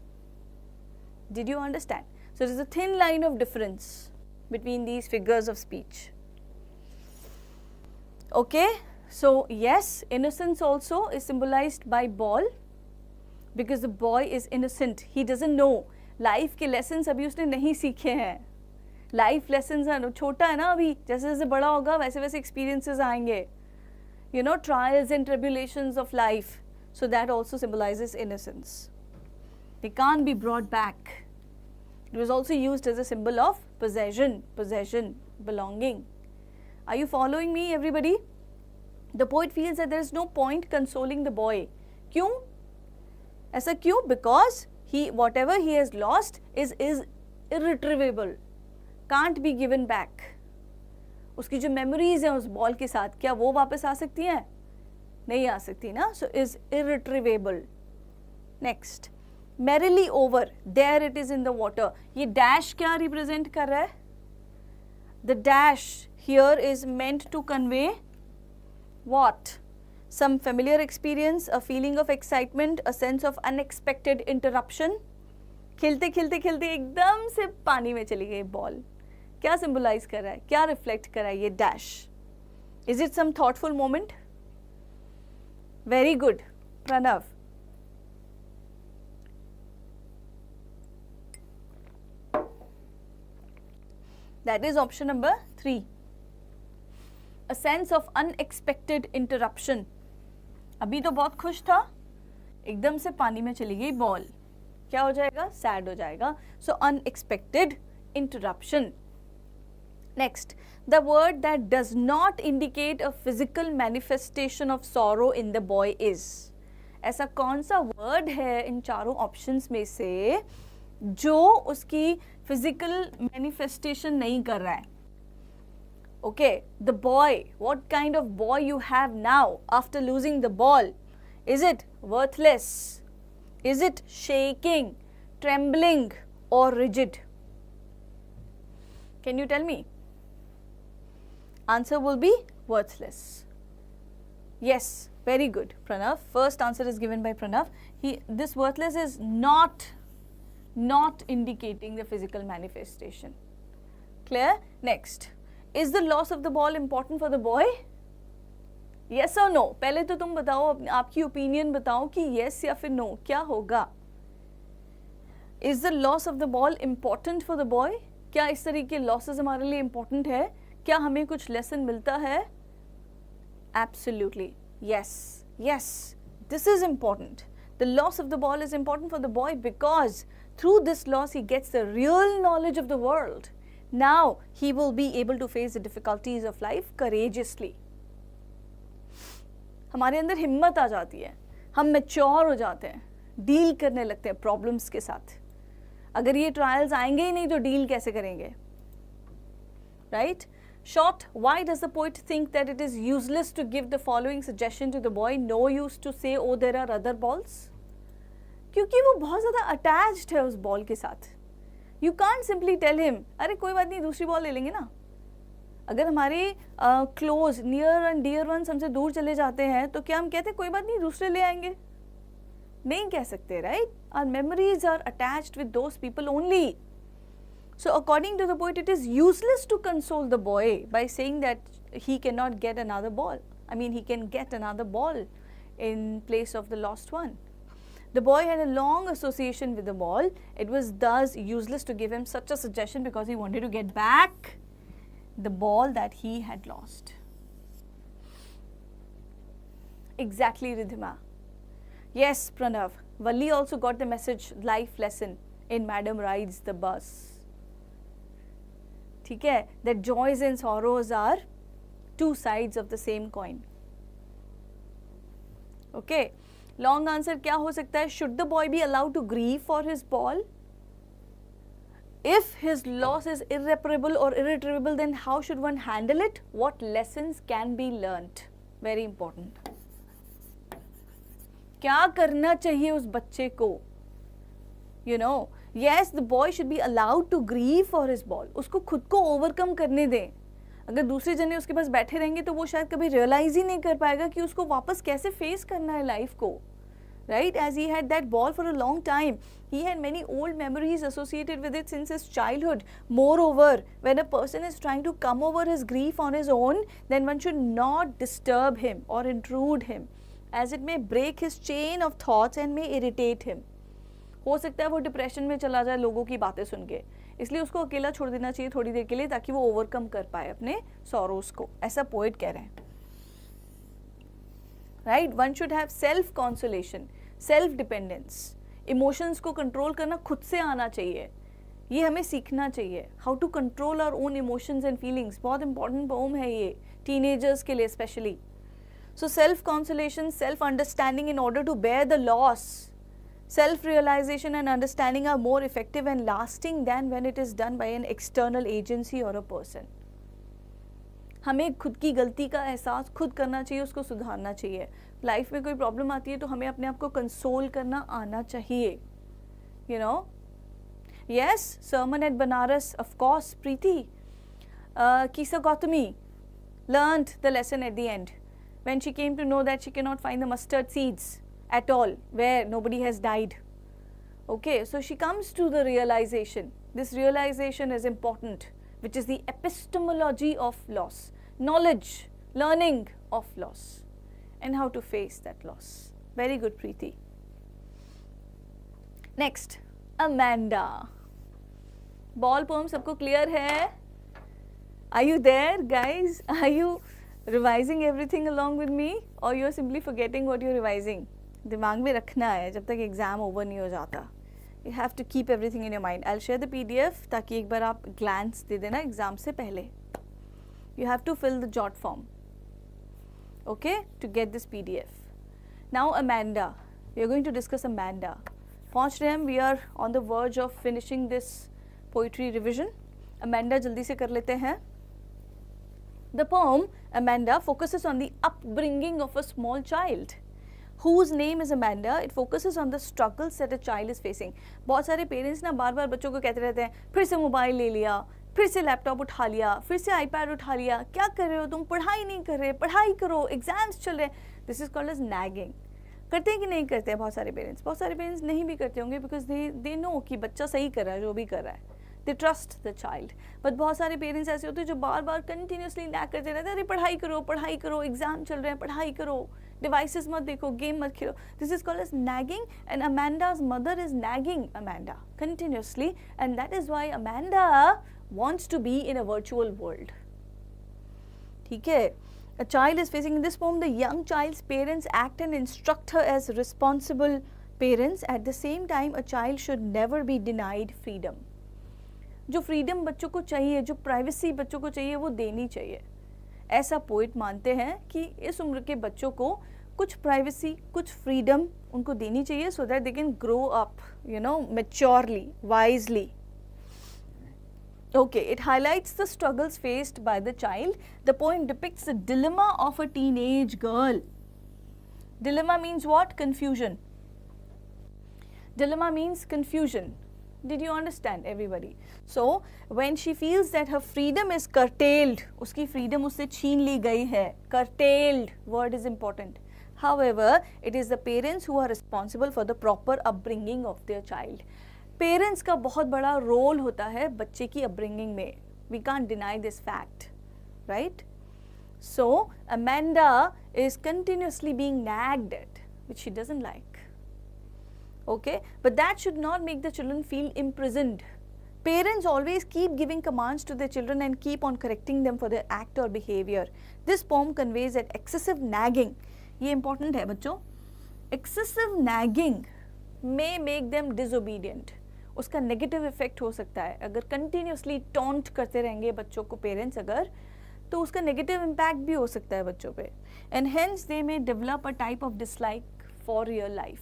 Did you understand? So, it is a thin line of difference between these figures of speech. Okay, so yes, innocence also is symbolized by ball, because the boy is innocent. He doesn't know. Life के lessons अभी उसने नहीं सीखे हैं. Life lessons है, छोटा है ना अभी, जैसे जैसे बड़ा होगा वैसे वैसे experiences आएंगे. You know, trials and tribulations of life. So that also symbolizes innocence. They can't be brought back. It was also used as a symbol of possession, belonging. Are you following me, everybody? The poet feels that there is no point consoling the boy. क्यों? ऐसा क्यों? Because whatever he has lost is irretrievable, can't be given back. उसकी जो memories हैं उस ball के साथ, क्या वो वापस आ सकती हैं? नहीं आ सकती ना. So is irretrievable. Next. Merrily over, there it is in the water. ये dash क्या represent कर रहा है? The dash here is meant to convey what? Some familiar experience, a feeling of excitement, a sense of unexpected interruption. खिलते खिलते खिलते एकदम से पानी में चली गई बॉल. क्या symbolize कर रहा है? क्या reflect कर रहा है ये dash? Is it some thoughtful moment? Very good, Pranav. That is option number 3. A sense of unexpected interruption. अभी तो बहुत खुश था, एकदम से पानी में चली गई बॉल. क्या हो जाएगा? Sad हो जाएगा. So unexpected interruption. Next, the word that does not indicate a physical manifestation of sorrow in the boy is. ऐसा कौन सा word है इन चारों options में से जो उसकी physical manifestation नहीं कर रहा है? Okay, the boy, what kind of boy you have now after losing the ball? Is it worthless? Is it shaking, trembling or rigid? Can you tell me? Answer will be worthless. Yes, very good, Pranav. First answer is given by Pranav. This worthless is not not indicating the physical manifestation. Clear? Next, is the loss of the ball important for the boy? Yes or no? पहले तो तुम बताओ, आपकी opinion बताओ कि yes या फिर no, क्या होगा? Is the loss of the ball important for the boy? क्या इस तरह के losses हमारे लिए important है? क्या हमें कुछ lesson मिलता है? Absolutely, yes, yes, this is important. The loss of the ball is important for the boy because through this loss he gets the real knowledge of the world. Now he will be able to face the difficulties of life courageously. हमारे अंदर हिम्मत आ जाती है, हम mature हो जाते हैं, deal करने लगते हैं प्रॉब्लम्स के साथ. अगर ये ट्रायल्स आएंगे ही नहीं तो डील कैसे करेंगे? Right? Short, why does the poet think that it is useless to give the following suggestion to the boy? No use to say, oh, there are other balls. क्योंकि वो बहुत ज़्यादा attached है उस बॉल के साथ. You can't simply tell him, अरे कोई बात नहीं, दूसरी बॉल ले लेंगे ना. अगर हमारे close near and dear ones हमसे दूर चले जाते हैं तो क्या हम कहते हैं कोई बात नहीं दूसरे ले आएंगे? नहीं कह सकते, right? Our memories are attached with those people only. So according to the poet, it is useless to console the boy by saying that he cannot get another ball. I mean, he can get another ball in place of the lost one. The boy had a long association with the ball. It was thus useless to give him such a suggestion because he wanted to get back the ball that he had lost. Exactly, Ridhima. Yes, Pranav. Valli also got the message, life lesson in Madam Rides the Bus. ठीक है? That joys and sorrows are two sides of the same coin. Okay. Long answer क्या हो सकता है? Should the boy be allowed to grieve for his ball? If his loss is irreparable or irretrievable, then how should one handle it? What lessons can be learnt? Very important. क्या करना चाहिए उस बच्चे को? You know, yes, the boy should be allowed to grieve for his ball. उसको खुद को overcome करने दें. अगर दूसरे जने उसके पास बैठे रहेंगे तो वो शायद कभी realize ही नहीं कर पाएगा कि उसको वापस कैसे face करना है life को. Right? As he had that ball for a long time, he had many old memories associated with it since his childhood. Moreover, when a person is trying to come over his grief on his own, then one should not disturb him or intrude him, as it may break his chain of thoughts and may irritate him. हो सकता है वो depression में चला जाए लोगों की बातें सुन के, इसलिए उसको अकेला छोड़ देना चाहिए थोड़ी देर के लिए ताकि वो ओवरकम कर पाए अपने सॉरोस को. ऐसा पोएट कह रहे हैं. Right? One should have self consolation, self dependence. Emotions को कंट्रोल करना खुद से आना चाहिए. ये हमें सीखना चाहिए. How to control our own emotions and feelings. बहुत इंपॉर्टेंट पोम है ये टीनेजर्स के लिए specially. So self consolation, self understanding in order to bear the loss. Self-realization and understanding are more effective and lasting than when it is done by an external agency or a person. हमें खुद की गलती का एहसास खुद करना चाहिए, उसको सुधारना चाहिए. लाइफ में कोई प्रॉब्लम आती है तो हमें अपने आप को कंसोल करना आना चाहिए. You know? Yes, sermon at Banaras, of course, Preeti. Kisa Gautami learned the lesson at the end when she came to know that she cannot find the mustard seeds at all where nobody has died. Okay, so she comes to the realization. This realization is important, which is the epistemology of loss, knowledge, learning of loss, and how to face that loss. Very good, Preeti. Next, Amanda. Ball poem सबको clear है? Are you there, guys? Are you revising everything along with me, or you are simply forgetting what you're revising? दिमाग में रखना है जब तक exam over नहीं हो जाता. You have to keep everything in your mind. I will share the PDF ताकि एक बार आप ग्लैंस दे देना एग्जाम से पहले. You have to fill the jot form, okay, to get this PDF. Now Amanda, we are going to discuss Amanda. पहुंच रहे हैं हम. We are on the verge of finishing this poetry revision. Amanda जल्दी से कर लेते हैं. The poem Amanda focuses on the upbringing of a small child whose name is Amanda. It focuses on the struggles that a child is facing. बहुत सारे parents ना बार बार बच्चों को कहते रहते हैं फिर से मोबाइल ले लिया, फिर से लैपटॉप उठा लिया, फिर से आईपैड उठा लिया, क्या कर रहे हो तुम, पढ़ाई नहीं कर रहे, पढ़ाई करो, एग्जाम्स चल रहे. This is called as nagging. करते हैं कि नहीं करते हैं बहुत सारे पेरेंट्स नहीं भी करते होंगे बिकॉज दे नो कि बच्चा सही कर रहा है जो भी कर रहा है, they trust the child. But बहुत सारे पेरेंट्स ऐसे होते हैं जो बार बार कंटिन्यूसली नैग करते रहते हैं, अरे पढ़ाई करो, एग्जाम चल रहे हैं, पढ़ाई करो, डिवाइसेस मत देखो, गेम मत खेलो. This is called as nagging, and Amanda's mother is nagging Amanda continuously, and that is why Amanda wants to be in a virtual world. ठीक है. A child is facing, in this poem the young child's parents act and instruct her as responsible parents. At the same time, a child should never be denied freedom. जो freedom बच्चों को चाहिए, जो privacy बच्चों को चाहिए, वो देनी चाहिए. ऐसा पोइट मानते हैं कि इस उम्र के बच्चों को कुछ प्राइवेसी, कुछ फ्रीडम उनको देनी चाहिए, so that they can grow up, maturely, wisely. Okay, it highlights the struggles faced by the child. The poem depicts the dilemma of a teenage girl. Dilemma means what? Confusion. Dilemma means confusion. Did you understand, everybody? So, when she feels that her freedom is curtailed, उसकी freedom उससे छीन ली गई है. Curtailed word is important. However, it is the parents who are responsible for the proper upbringing of their child. Parents का बहुत बड़ा role होता है बच्चे की अपब्रिंगिंग में. We can't deny this fact, right? So Amanda is continuously being nagged at, which she doesn't like. Okay, but that should not make the children feel imprisoned. Parents always keep giving commands to their children and keep on correcting them for their act or behavior. This poem conveys that excessive nagging, ये important है बच्चों, excessive nagging may make them disobedient. उसका negative effect हो सकता है. अगर continuously taunt करते रहेंगे बच्चों को पेरेंट्स अगर, तो उसका नेगेटिव इम्पैक्ट भी हो सकता है बच्चों पे. And hence they may develop a type of dislike for real life.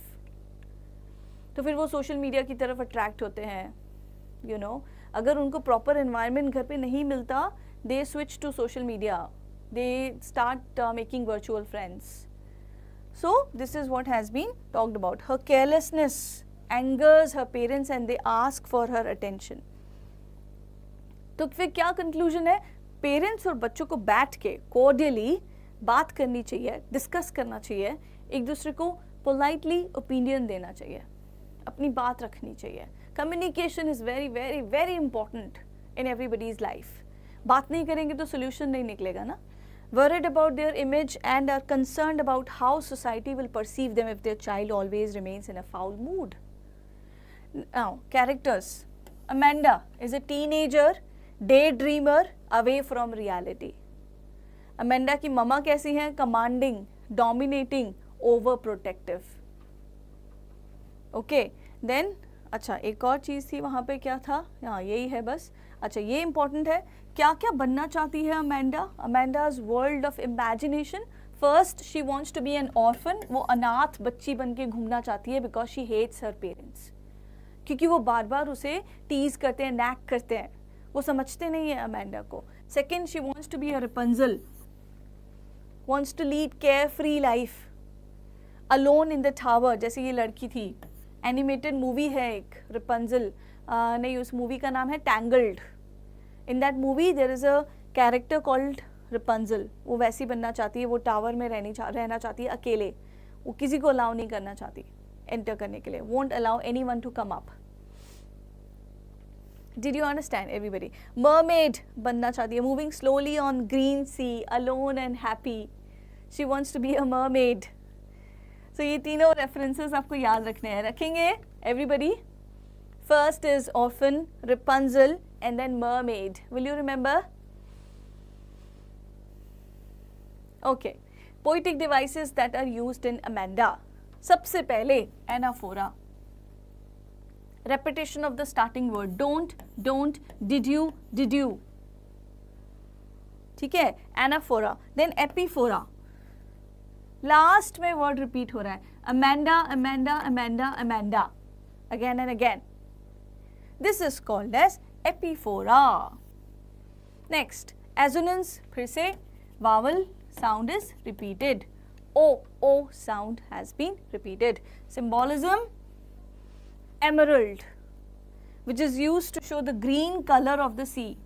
तो फिर वो सोशल मीडिया की तरफ अट्रैक्ट होते हैं. अगर उनको प्रॉपर एनवायरनमेंट घर पे नहीं मिलता, they switch to social media, they start making virtual friends. So this is what has been talked about. Her carelessness angers her parents and they ask for her attention. तो फिर क्या conclusion है? Parents और बच्चों को बैठ के कोर्डियली बात करनी चाहिए, डिस्कस करना चाहिए, एक दूसरे को पोलाइटली ओपिनियन देना चाहिए, अपनी बात रखनी चाहिए. Communication is very very very important in everybody's life. बात नहीं करेंगे तो सोल्यूशन नहीं निकलेगा ना. Worried about their image and are concerned about how society will perceive them if their child always remains in a foul mood. Now, characters. Amanda is a teenager, daydreamer, away from reality. Amanda की मम्मा कैसी हैं? Commanding, dominating, overprotective. Okay, then अच्छा एक और चीज़ थी वहाँ पे, क्या था? हाँ यही है बस. अच्छा ये इंपॉर्टेंट है. क्या क्या बनना चाहती है Amanda? Amanda's world of imagination. First, she wants to be an orphan. वो अनाथ बच्ची बन के घूमना चाहती है because she hates her parents, क्योंकि वो बार बार उसे टीज करते हैं, नैक करते हैं, वो समझते नहीं है अमेंडा को. Second, she wants to be a Rapunzel, wants to lead carefree life, alone in the tower, जैसे ये लड़की थी. एनिमेटेड मूवी है एक, रेपंजल, नहीं उस मूवी का नाम है tangled. In that movie there is a character called Rapunzel. वो वैसी बनना चाहती है, वो टावर में रहना चाहती है अकेले, वो किसी को अलाउ नहीं करना चाहती एंटर करने के लिए. won't allow anyone to come up. Did you understand, everybody? Mermaid बनना चाहती है, moving slowly on green sea, alone and happy. She wants to be a mermaid. So ये तीनों references आपको याद रखने हैं. रखेंगे everybody? First is orphan, Rapunzel, and then mermaid. Will you remember? Okay. Poetic devices that are used in Amanda. सबसे पहले anaphora. Repetition of the starting word. Don't, did you. ठीक है? Anaphora. Then epiphora. Last में word repeat हो रहा है. Amanda. Again and again. This is called as epiphora. Next, assonance. फिर से vowel sound is repeated. O sound has been repeated. Symbolism, emerald, which is used to show the green color of the sea.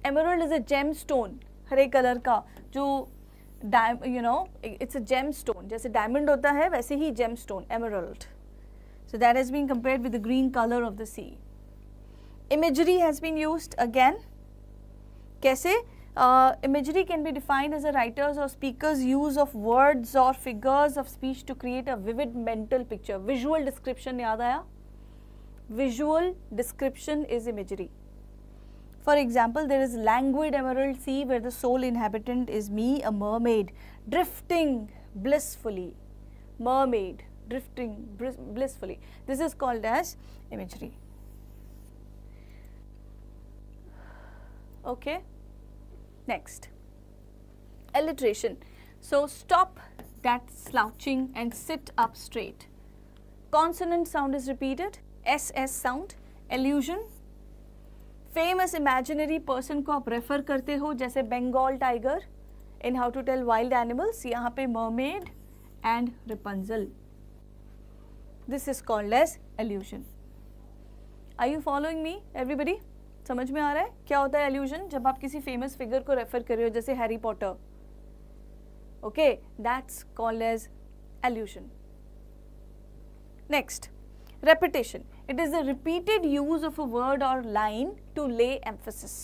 Emerald is a gemstone, Hare colour का, जो it's a gemstone. जैसे diamond होता है वैसे ही gemstone, emerald. So that has been compared with the green color of the sea. Imagery has been used again. कैसे? Imagery can be defined as a writer's or speaker's use of words or figures of speech to create a vivid mental picture. Visual description याद आया? Visual description is imagery. For example, there is languid emerald sea where the sole inhabitant is me, a mermaid, drifting blissfully. Mermaid, drifting blissfully. This is called as imagery. Okay. Next, alliteration. So stop that slouching and sit up straight. Consonant sound is repeated. SS sound. Allusion. Famous imaginary person को आप refer करते हो जैसे Bengal tiger in How to Tell Wild Animals. यहाँ पे mermaid and Rapunzel. This is called as allusion. Are you following me, everybody? समझ में आ रहा है क्या होता है एल्यूजन? जब आप किसी फेमस फिगर को रेफर कर रहे हो जैसे Harry Potter. Okay, that's called as allusion. Next, repetition. It is the repeated use of a word or line to lay emphasis.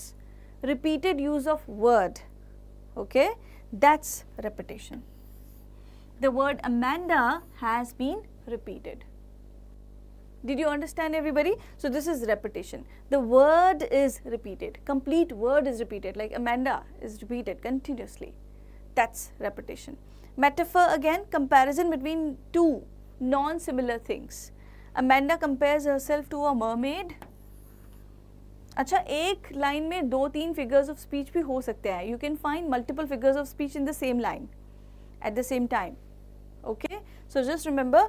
Repeated use of word. Okay, that's repetition. The word Amanda has been repeated. Did you understand, everybody? So this is repetition. The word is repeated. Complete word is repeated. Like Amanda is repeated continuously. That's repetition. Metaphor again, comparison between two non-similar things. Amanda compares herself to a mermaid. अच्छा, एक line में 2-3 figures of speech भी हो सकते हैं. You can find multiple figures of speech in the same line at the same time. Okay, so just remember,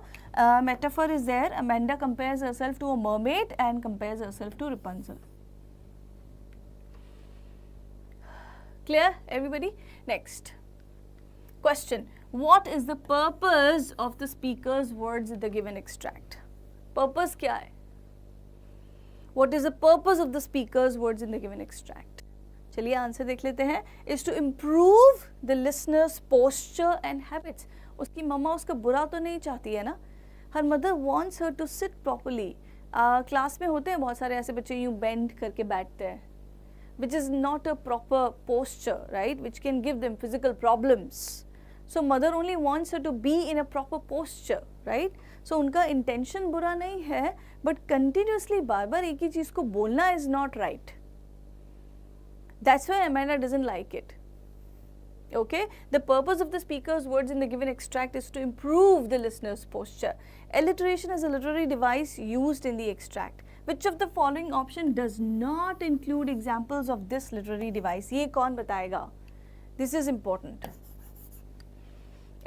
metaphor is there. Amanda compares herself to a mermaid and compares herself to Rapunzel. Clear, everybody? Next question. What is the purpose of the speaker's words in the given extract? Purpose क्या है? What is the purpose of the speaker's words in the given extract? चलिए answer देख लेते हैं. Is to improve the listener's posture and habits. उसकी मम्मा उसका बुरा तो नहीं चाहती है ना. Her mother wants her to sit properly. Class में होते हैं बहुत सारे ऐसे बच्चे यूँ बेंड करके बैठते हैं, which is not a proper posture, right? Which can give them physical problems. So mother only wants her to be in a proper posture, right? So उनका intention बुरा नहीं है, but continuously बार बार एक ही चीज़ को बोलना is not right. That's why Amanda doesn't like it. Okay, the purpose of the speaker's words in the given extract is to improve the listener's posture. Alliteration is a literary device used in the extract. Which of the following option does not include examples of this literary device? ये कौन बताएगा? This is important.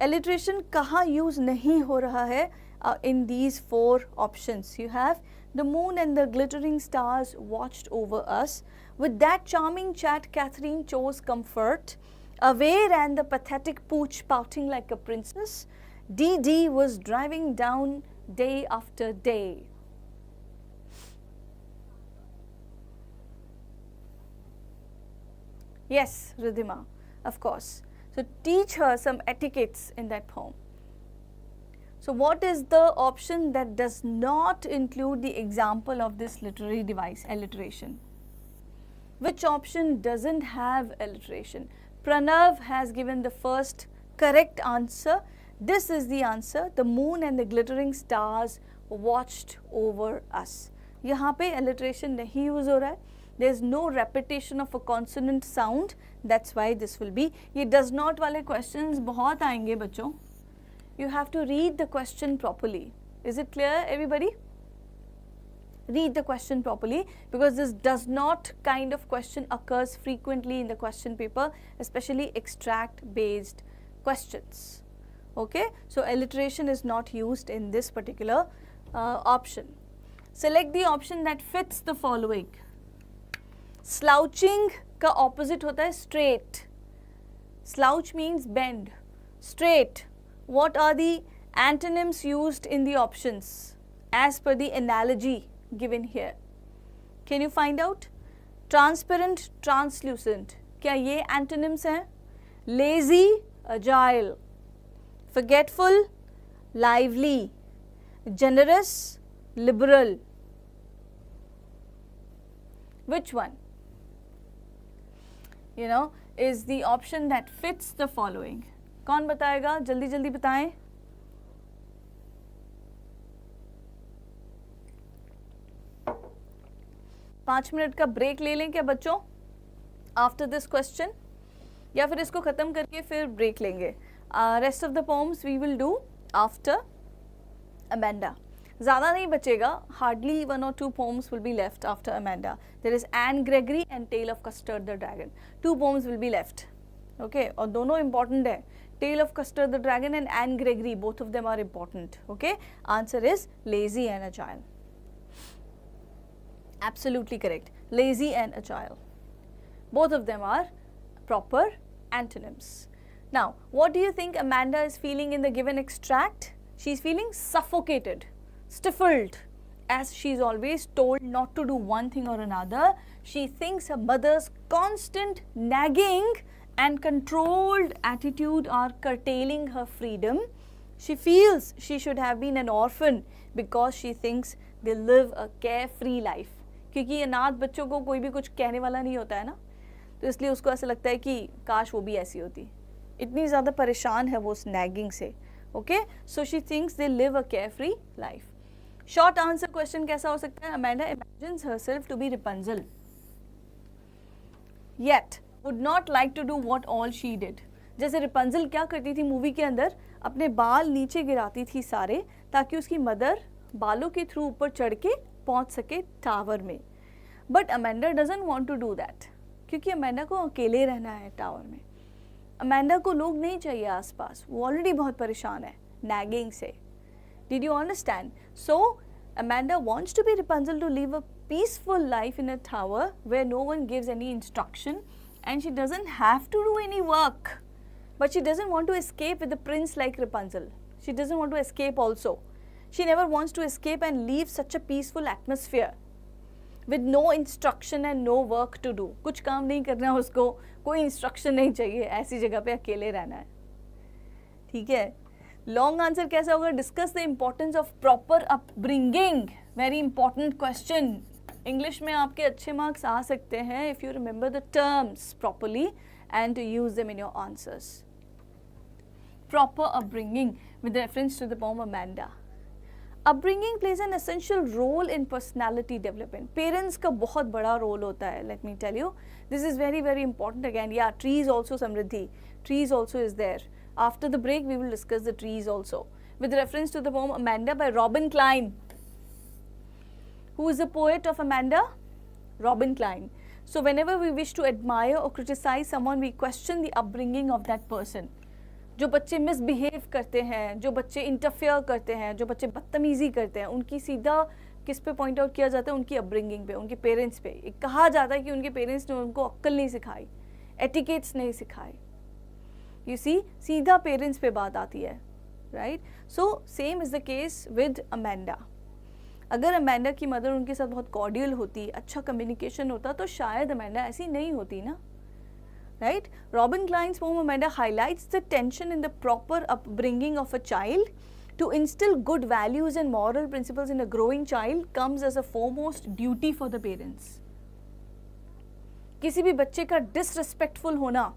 Alliteration कहाँ use नहीं हो रहा है? In these 4 options, you have the moon and the glittering stars watched over us. With that charming chat, Catherine chose comfort. Away ran the pathetic pooch pouting like a princess. Dee was driving down day after day. Yes, Ridhima, of course. So teach her some etiquettes in that poem. So what is the option that does not include the example of this literary device, alliteration? Which option doesn't have alliteration? Pranav has given the first correct answer. This is the answer. The moon and the glittering stars watched over us. यहाँ पे alliteration नहीं use हो रहा है. There is no repetition of a consonant sound. That's why this will be. ये does not वाले questions बहुत आएंगे बच्चों. You have to read the question properly. Is it clear, everybody? Read the question properly, because this does not kind of question occurs frequently in the question paper, especially extract based questions. Okay, so alliteration is not used in this particular option. Select the option that fits the following. Slouching का opposite होता है straight. Slouch means bend. Straight. What are the antonyms used in the options as per the analogy given here? Can you find out? Transparent, translucent. क्या ये antonyms हैं? Lazy, agile, forgetful, lively, generous, liberal. Which one, is the option that fits the following? कौन बताएगा? जल्दी जल्दी बताएं. पाँच minute का ब्रेक ले लें क्या बच्चों आफ्टर दिस क्वेश्चन, या फिर इसको ख़त्म करके फिर ब्रेक लेंगे? Rest of the poems we will do after Amanda. ज़्यादा नहीं बचेगा, hardly 1 or 2 poems will be left after Amanda. There is Anne Gregory and Tale of Custard the Dragon. 2 poems will be left. Okay, और दोनों important है. Tale of Custard the Dragon and Anne Gregory, both of them are important. Okay, answer is lazy and agile. Absolutely correct. Lazy and agile. Both of them are proper antonyms. Now, what do you think Amanda is feeling in the given extract? She is feeling suffocated, stifled, as she is always told not to do one thing or another. She thinks her mother's constant nagging and controlled attitude are curtailing her freedom. She feels she should have been an orphan because she thinks they live a carefree life. क्योंकि अनाथ बच्चों को कोई भी कुछ कहने वाला नहीं होता है ना, तो इसलिए उसको ऐसा लगता है कि काश वो भी ऐसी होती. इतनी ज़्यादा परेशान है वो उस nagging से. Okay, so she thinks they live a carefree life. Short answer question कैसा हो सकता है? Amanda imagines herself to be Rapunzel, yet would not like to do what all she did. जैसे Rapunzel क्या करती थी मूवी के अंदर, अपने बाल नीचे गिराती थी सारे ताकि उसकी मदर बालों के थ्रू ऊपर चढ़ के पहुंच सके टावर में. But Amanda doesn't want to do that, क्योंकि अमेंडा को अकेले रहना है टावर में. अमेंडा को लोग नहीं चाहिए आसपास, वो ऑलरेडी बहुत परेशान है nagging से. Did you understand? So Amanda wants to be Rapunzel to live a peaceful life in a tower where no one gives any instruction and she doesn't have to do any work. But she doesn't want to escape with a prince like Rapunzel. She doesn't want to escape also. She never wants to escape and leave such a peaceful atmosphere with no instruction and no work to do. कुछ काम नहीं करना है उसको, कोई instruction नहीं चाहिए, ऐसी जगह पे अकेले रहना है. ठीक है, लॉन्ग आंसर कैसा होगा? Discuss the importance of proper upbringing. Very important question. English में आपके अच्छे मार्क्स आ सकते हैं if you remember the terms properly and to use them in your answers. Proper upbringing with reference to the poem Amanda. Upbringing plays an essential role in personality development. Parents का बहुत बड़ा role होता है. Let me tell you, this is very very important. Again, या trees also Samriddhi, trees also is there. After the break we will discuss the trees also with reference to the poem Amanda by Robin Klein. Who is the poet of Amanda? Robin Klein. So whenever we wish to admire or criticize someone, we question the upbringing of that person. जो बच्चे misbehave करते हैं, जो बच्चे interfere करते हैं, जो बच्चे बदतमीजी करते हैं, उनकी सीधा किस पे पॉइंट आउट किया जाता है? उनकी अपब्रिंगिंग पे, उनके पेरेंट्स पे. कहा जाता है कि उनके पेरेंट्स ने उनको अक्ल नहीं सिखाई, एटिकेट्स नहीं सिखाए. You see, सीधा पेरेंट्स पे बात आती है, right? So same is the case with Amanda. अगर अमेंडा की मदर उनके साथ बहुत कॉर्डियल होती, अच्छा कम्युनिकेशन होता, तो शायद अमेंडा ऐसी नहीं होती ना, right? Robin Klein's poem Amanda highlights the tension in the proper upbringing of a child. To instill good values and moral principles in a growing child comes as a foremost duty for the parents. किसी भी बच्चे का disrespectful होना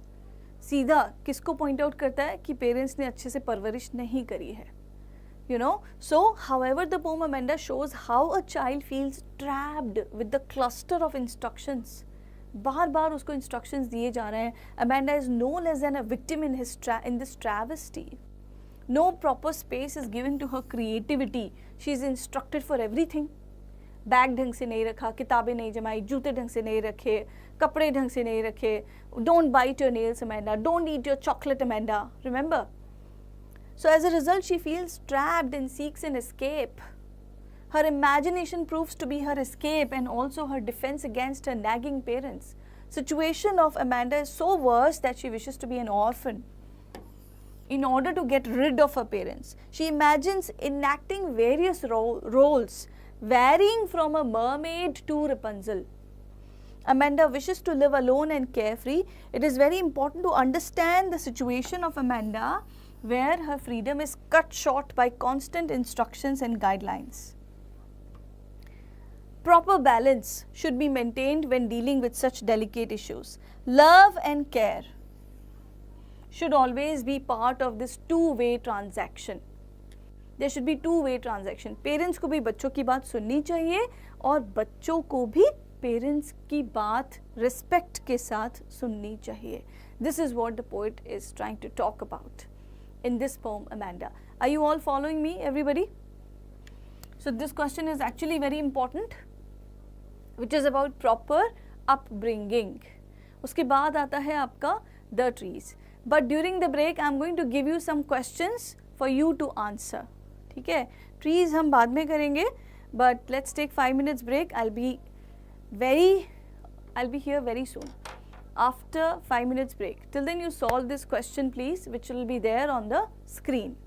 सीधा किसको point out करता है? कि पेरेंट्स ने अच्छे से परवरिश नहीं करी है. You know, so however the poem Amanda shows how a child feels trapped with the cluster of instructions. बार बार उसको instructions दिए जा रहे हैं. Amanda is no less than a victim in this travesty. No proper space is given to her creativity. She is instructed for everything. Bag ढंग से नहीं रखा, किताबें नहीं जमाई, जूते ढंग से नहीं रखे, कपड़े ढंग से नहीं रखे. Don't bite your nails, Amanda. Don't eat your chocolate, Amanda. Remember? So as a result, she feels trapped and seeks an escape. Her imagination proves to be her escape and also her defense against her nagging parents. Situation of Amanda is so worse that she wishes to be an orphan. In order to get rid of her parents, she imagines enacting various roles, varying from a mermaid to Rapunzel. Amanda wishes to live alone and carefree. It is very important to understand the situation of Amanda, where her freedom is cut short by constant instructions and guidelines. Proper balance should be maintained when dealing with such delicate issues. Love and care should always be part of this two-way transaction. There should be two-way transaction. Parents को भी बच्चों की बात सुननी चाहिए और बच्चों को भी पेरेंट्स की बात रिस्पेक्ट के साथ सुननी चाहिए. This is what the poet is trying to talk about in this poem, Amanda. Are you all following me, everybody? So this question is actually very important, which is about proper upbringing. उसके बाद आता है आपका the trees. But during the break, I am going to give you some questions for you to answer. ठीक है? Trees हम बाद में करेंगे, but let's take 5 minutes break. I'll be here very soon. After 5 minutes break. Till then, you solve this question, please, which will be there on the screen.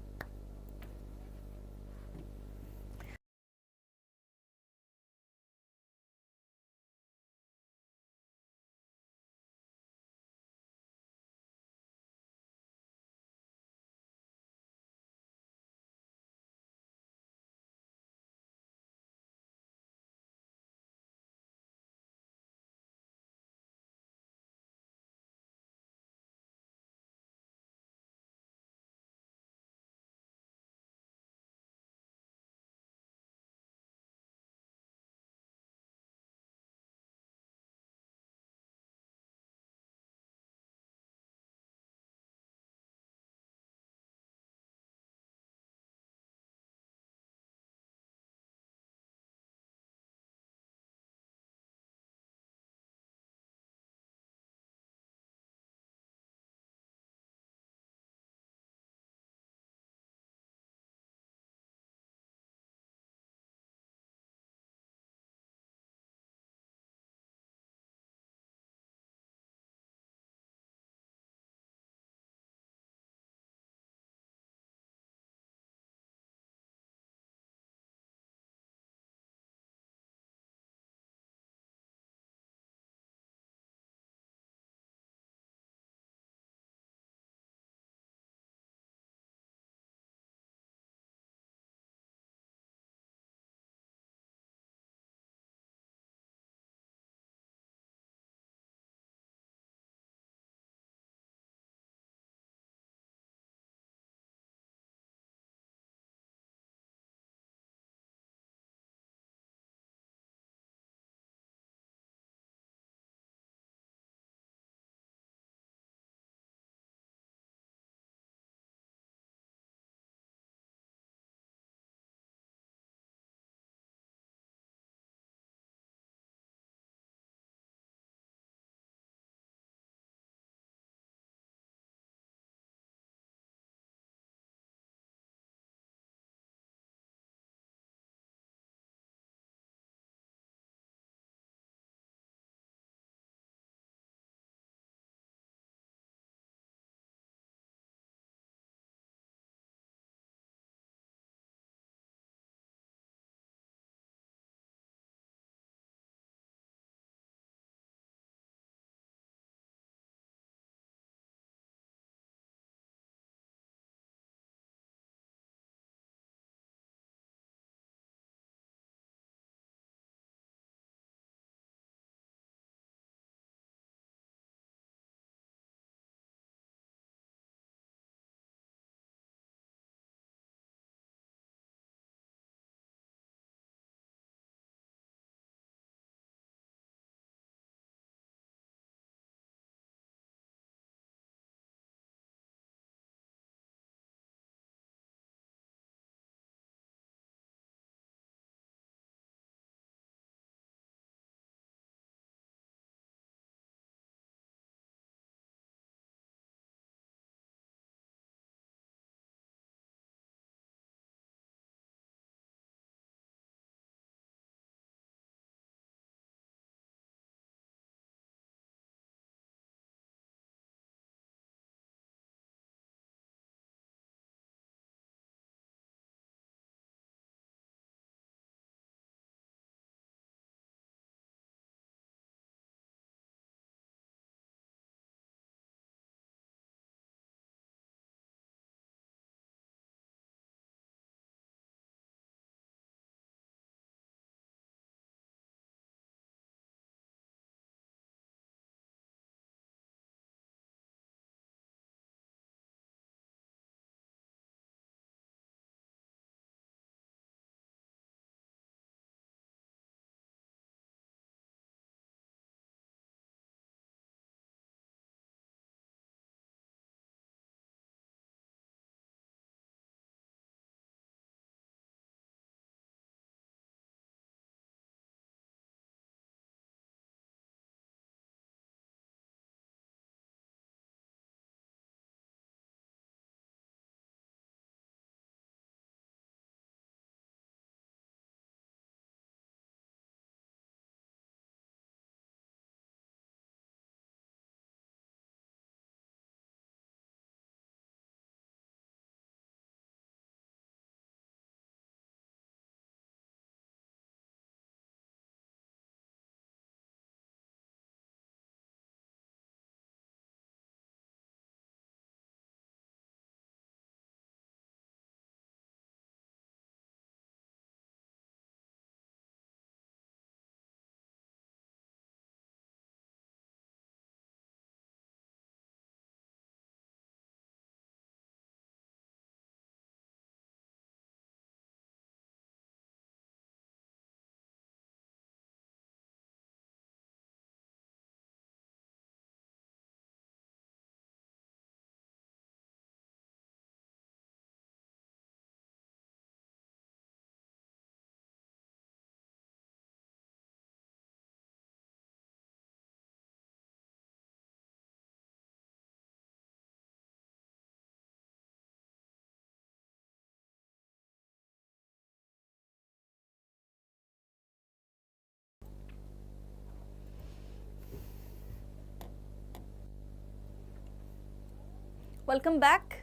welcome back.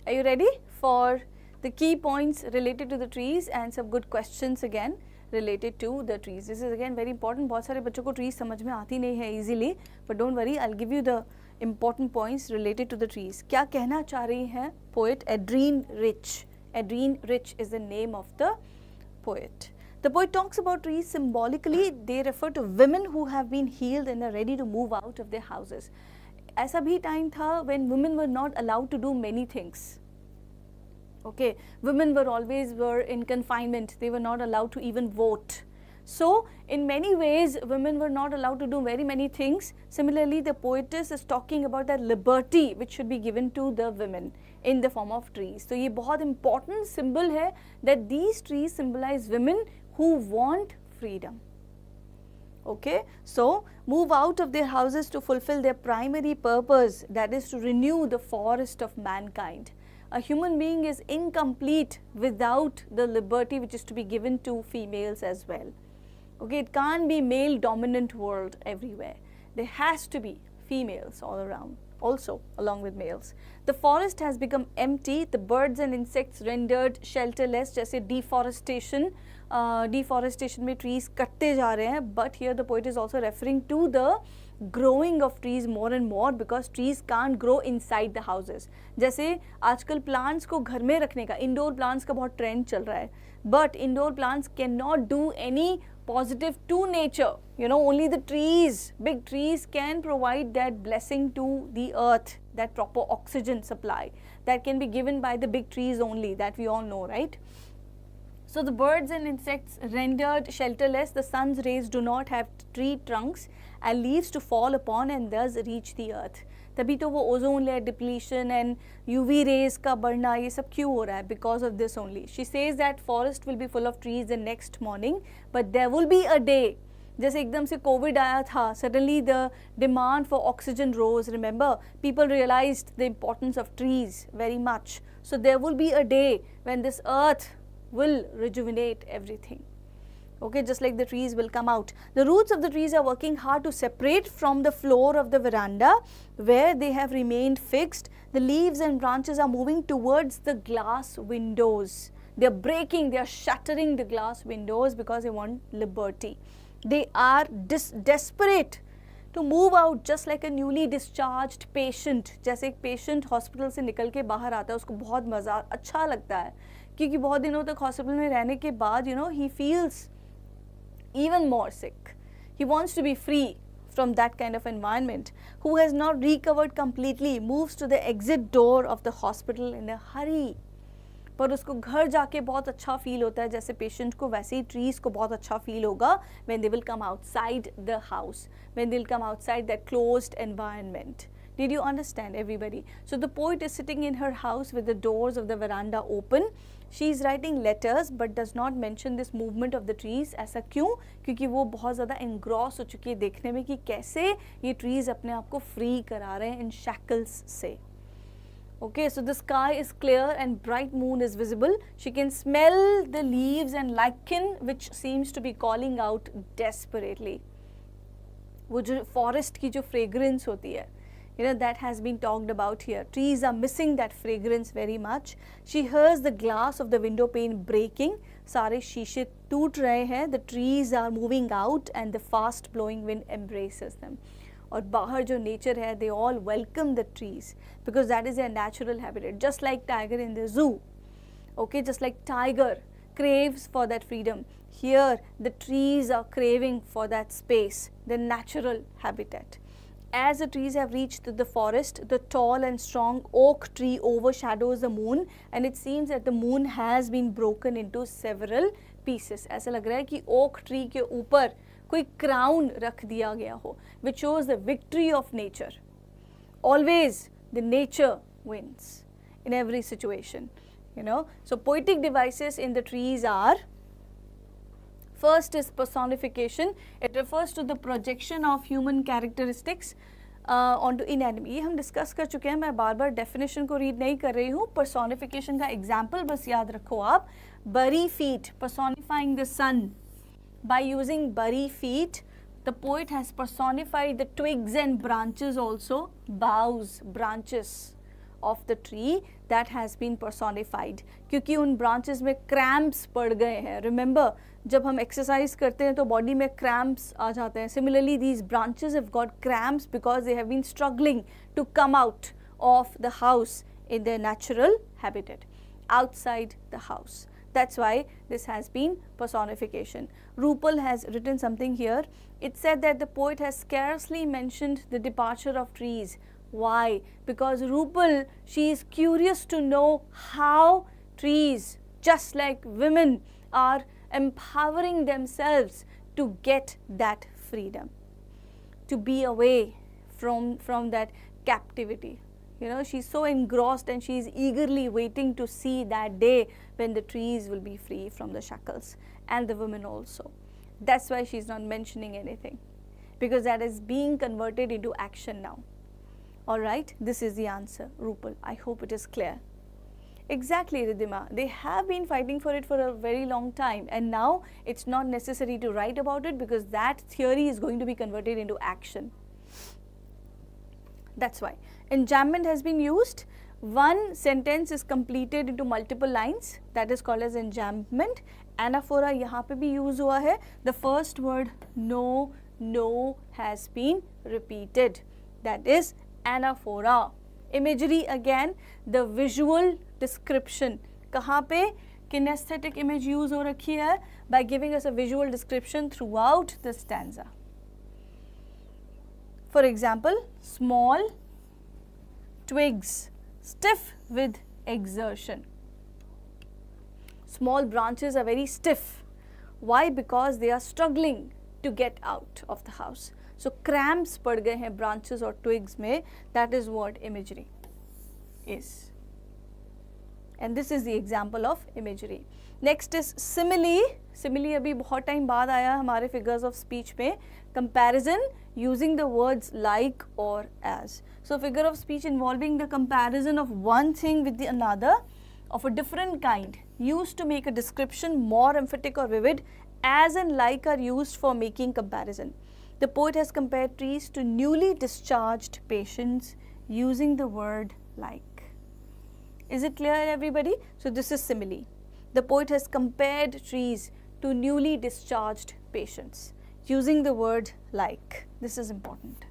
Are you ready for the key points related to the trees and some good questions again related to the trees? This is again very important. बहुत सारे बच्चों को trees समझ में आती नहीं है easily, but don't worry, I'll give you the important points related to the trees. क्या कहना चाह रही हैं poet Adrienne Rich? Adrienne Rich is the name of the poet. The poet talks about trees symbolically. They refer to women who have been healed and are ready to move out of their houses. ऐसा भी time था when women were not allowed to do many things. Okay, women were always in confinement. They were not allowed to even vote. So, in many ways, women were not allowed to do very many things. Similarly, the poetess is talking about that liberty which should be given to the women in the form of trees. So, ये बहुत important symbol है that these trees symbolize women who want freedom. Okay, so move out of their houses to fulfill their primary purpose, that is to renew the forest of mankind. A human being is incomplete without the liberty which is to be given to females as well. Okay, it can't be male dominant world everywhere. There has to be females all around, also along with males. The forest has become empty, the birds and insects rendered shelterless, जैसे deforestation में trees कटते जा रहे हैं, but here the poet is also referring to the growing of trees more and more because trees can't grow inside the houses. जैसे आजकल plants को घर में रखने का, indoor plants का बहुत trend चल रहा है, but indoor plants cannot do any positive to nature. You know, only the trees, big trees can provide that blessing to the earth, that proper oxygen supply that can be given by the big trees only, that we all know, right? So the birds and insects rendered shelterless, the sun's rays do not have tree trunks and leaves to fall upon and thus reach the earth. तभी तो वो ozone layer depletion and UV rays का बढ़ना ये सब क्यों हो रहा है? Because of this only. She says that forest will be full of trees the next morning but there will be a day. जैसे एकदम से कोविड आया था, suddenly the demand for oxygen rose. Remember, people realized the importance of trees very much. So there will be a day when this earth will rejuvenate everything. Okay, just like the trees will come out. The roots of the trees are working hard to separate from the floor of the veranda where they have remained fixed. The leaves and branches are moving towards the glass windows. They are breaking, they are shattering the glass windows because they want liberty. They are desperate to move out just like a newly discharged patient. जैसे एक patient hospital से निकल के बाहर आता है, उसको बहुत मज़ा अच्छा लगता है क्योंकि बहुत दिनों तक हॉस्पिटल में रहने के बाद he feels even more sick. He wants to be free from that kind of environment. Who has not recovered completely moves to the exit door of the hospital in a hurry. पर उसको घर जाके बहुत अच्छा feel होता है, जैसे patient को वैसे ही ट्रीज को बहुत अच्छा फील होगा when they will come outside the house, when they'll come outside that closed environment. Did you understand, everybody? So the poet is sitting in her house with the doors of the veranda open. She is writing letters but does not mention this movement of the trees. ऐसा क्यों? क्योंकि वो बहुत ज़्यादा engross हो चुकी है देखने में कि कैसे ये trees अपने आप को free करा रहे हैं इन shackles से. Okay, so the sky is clear and bright moon is visible. She can smell the leaves and lichen which seems to be calling out desperately. वो जो forest की जो fragrance होती है, that has been talked about here. Trees are missing that fragrance very much. She hears the glass of the window pane breaking. सारे शीशे टूट रहे हैं. The trees are moving out and the fast blowing wind embraces them. और बाहर जो nature है, they all welcome the trees because that is their natural habitat. Just like tiger in the zoo. Okay, just like tiger craves for that freedom. Here, the trees are craving for that space, the natural habitat. As the trees have reached the forest, the tall and strong oak tree overshadows the moon and it seems that the moon has been broken into several pieces. ऐसा लग रहा है कि oak tree के ऊपर कोई crown रख दिया गया हो, which shows the victory of nature. Always the nature wins in every situation, So poetic devices in the trees are, first is personification. It refers to the projection of human characteristics onto inanimate. ये हम discuss कर चुके हैं, मैं बार बार definition को read नहीं कर रही हूँ. personification का एग्जाम्पल बस याद रखो आप. bury feet, personifying the sun. By using bury feet, the poet has personified the twigs and branches also, boughs, branches. of the tree that has been personified. क्योंकि उन branches में cramps पड़ गए हैं. Remember, जब हम exercise करते हैं तो body में cramps आ जाते हैं. Similarly, these branches have got cramps because they have been struggling to come out of the house in their natural habitat, outside the house. That's why this has been personification. Rupal has written something here. It said that the poet has scarcely mentioned the departure of trees. Why? Because Rupal, she is curious to know how trees, just like women, are empowering themselves to get that freedom, to be away from that captivity. You know, she's so engrossed and she's eagerly waiting to see that day when the trees will be free from the shackles, and the women also. That's why she's not mentioning anything, because that is being converted into action now. Alright, this is the answer, Rupal. I hope it is clear. Exactly, Ridhima. They have been fighting for it for a very long time, and now it's not necessary to write about it because that theory is going to be converted into action. That's why. Enjambment has been used. One sentence is completed into multiple lines. That is called as enjambment. Anaphora यहाँ पे भी use हुआ है. The first word no, no has been repeated. That is anaphora. Imagery again, the visual description. कहाँ पे kinesthetic image use हो रखी है? By giving us a visual description throughout the stanza. For example, small twigs, stiff with exertion. Small branches are very stiff. Why? Because they are struggling to get out of the house. So cramps पड़ गए हैं branches or twigs में. That is what imagery is. And this is the example of imagery. Next is simile. Simile अभी बहुत time बाद आया हमारे figures of speech में. Comparison using the words like or as. So figure of speech involving the comparison of one thing with the another of a different kind, used to make a description more emphatic or vivid. As and like are used for making comparison. The poet has compared trees to newly discharged patients using the word like. Is it clear, everybody? So this is simile. The poet has compared trees to newly discharged patients using the word like. This is important.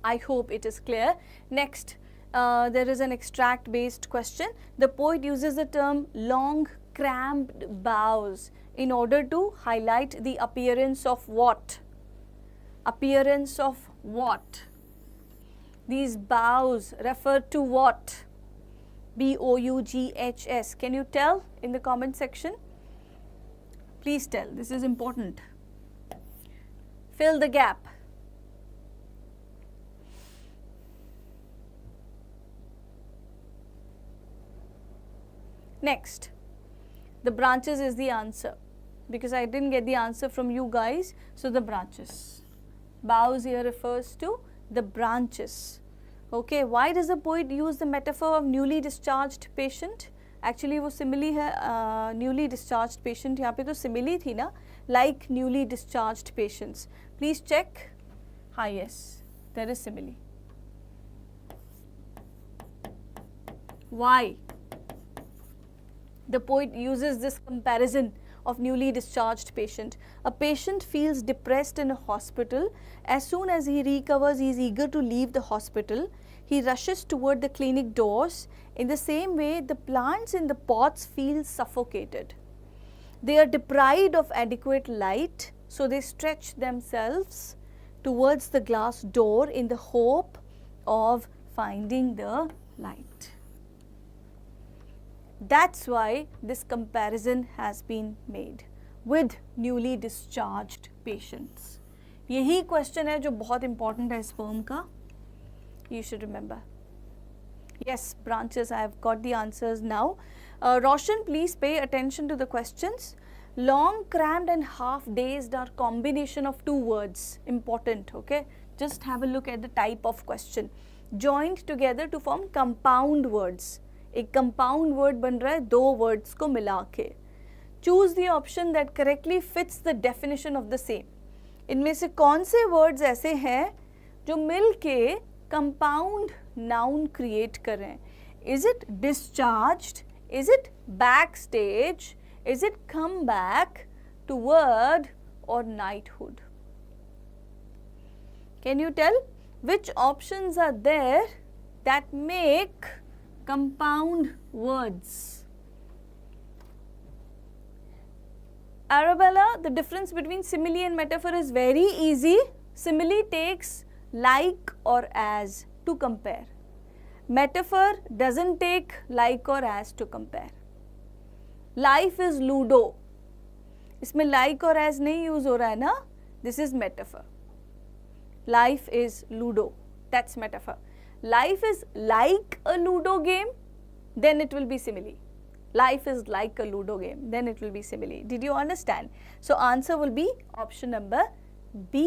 I hope it is clear. Next, there is an extract based question. The poet uses the term long cramped boughs in order to highlight the appearance of what? Appearance of what? These boughs refer to what? B-O-U-G-H-S. Can you tell in the comment section? Please tell. This is important. Fill the gap. Next, the branches is the answer, because I didn't get the answer from you guys. So the branches. Boughs here refers to the branches. Okay, why does the poet use the metaphor of newly discharged patient? Actually वो simile है, newly discharged patient. यहाँ पे तो simile थी ना, like newly discharged patients. Please check. हाँ, yes, there is simile. Why? The poet uses this comparison of newly discharged patient. A patient feels depressed in a hospital. As soon as he recovers, he is eager to leave the hospital. He rushes toward the clinic doors. In the same way, the plants in the pots feel suffocated. They are deprived of adequate light, so they stretch themselves towards the glass door in the hope of finding the light. That's why this comparison has been made with newly discharged patients. यही question है जो बहुत important है sperm का. You should remember. Yes, branches, I have got the answers now. Roshan, please pay attention to the questions. Long, cramped and half-dazed are combination of two words. Important, okay? Just have a look at the type of question. Joined together to form compound words. एक compound word बन रहा है दो words को मिला के. Choose the option that correctly fits the definition of the same. इनमें से कौन से words ऐसे हैं जो मिल के कंपाउंड नाउन क्रिएट कर रहे हैं. Is it discharged, is it back stage, is it come back, toward और knighthood? Can you tell which options are there that make compound words? Arabella, the difference between simile and metaphor is very easy. Simile takes like or as to compare. Metaphor doesn't take like or as to compare. Life is ludo. इसमें like और as नहीं use हो रहा है ना? This is metaphor. Life is ludo. That's metaphor. Life is like a ludo game, then it will be simile. Life is like a ludo game, then it will be simile. Did you understand? So answer will be option number B.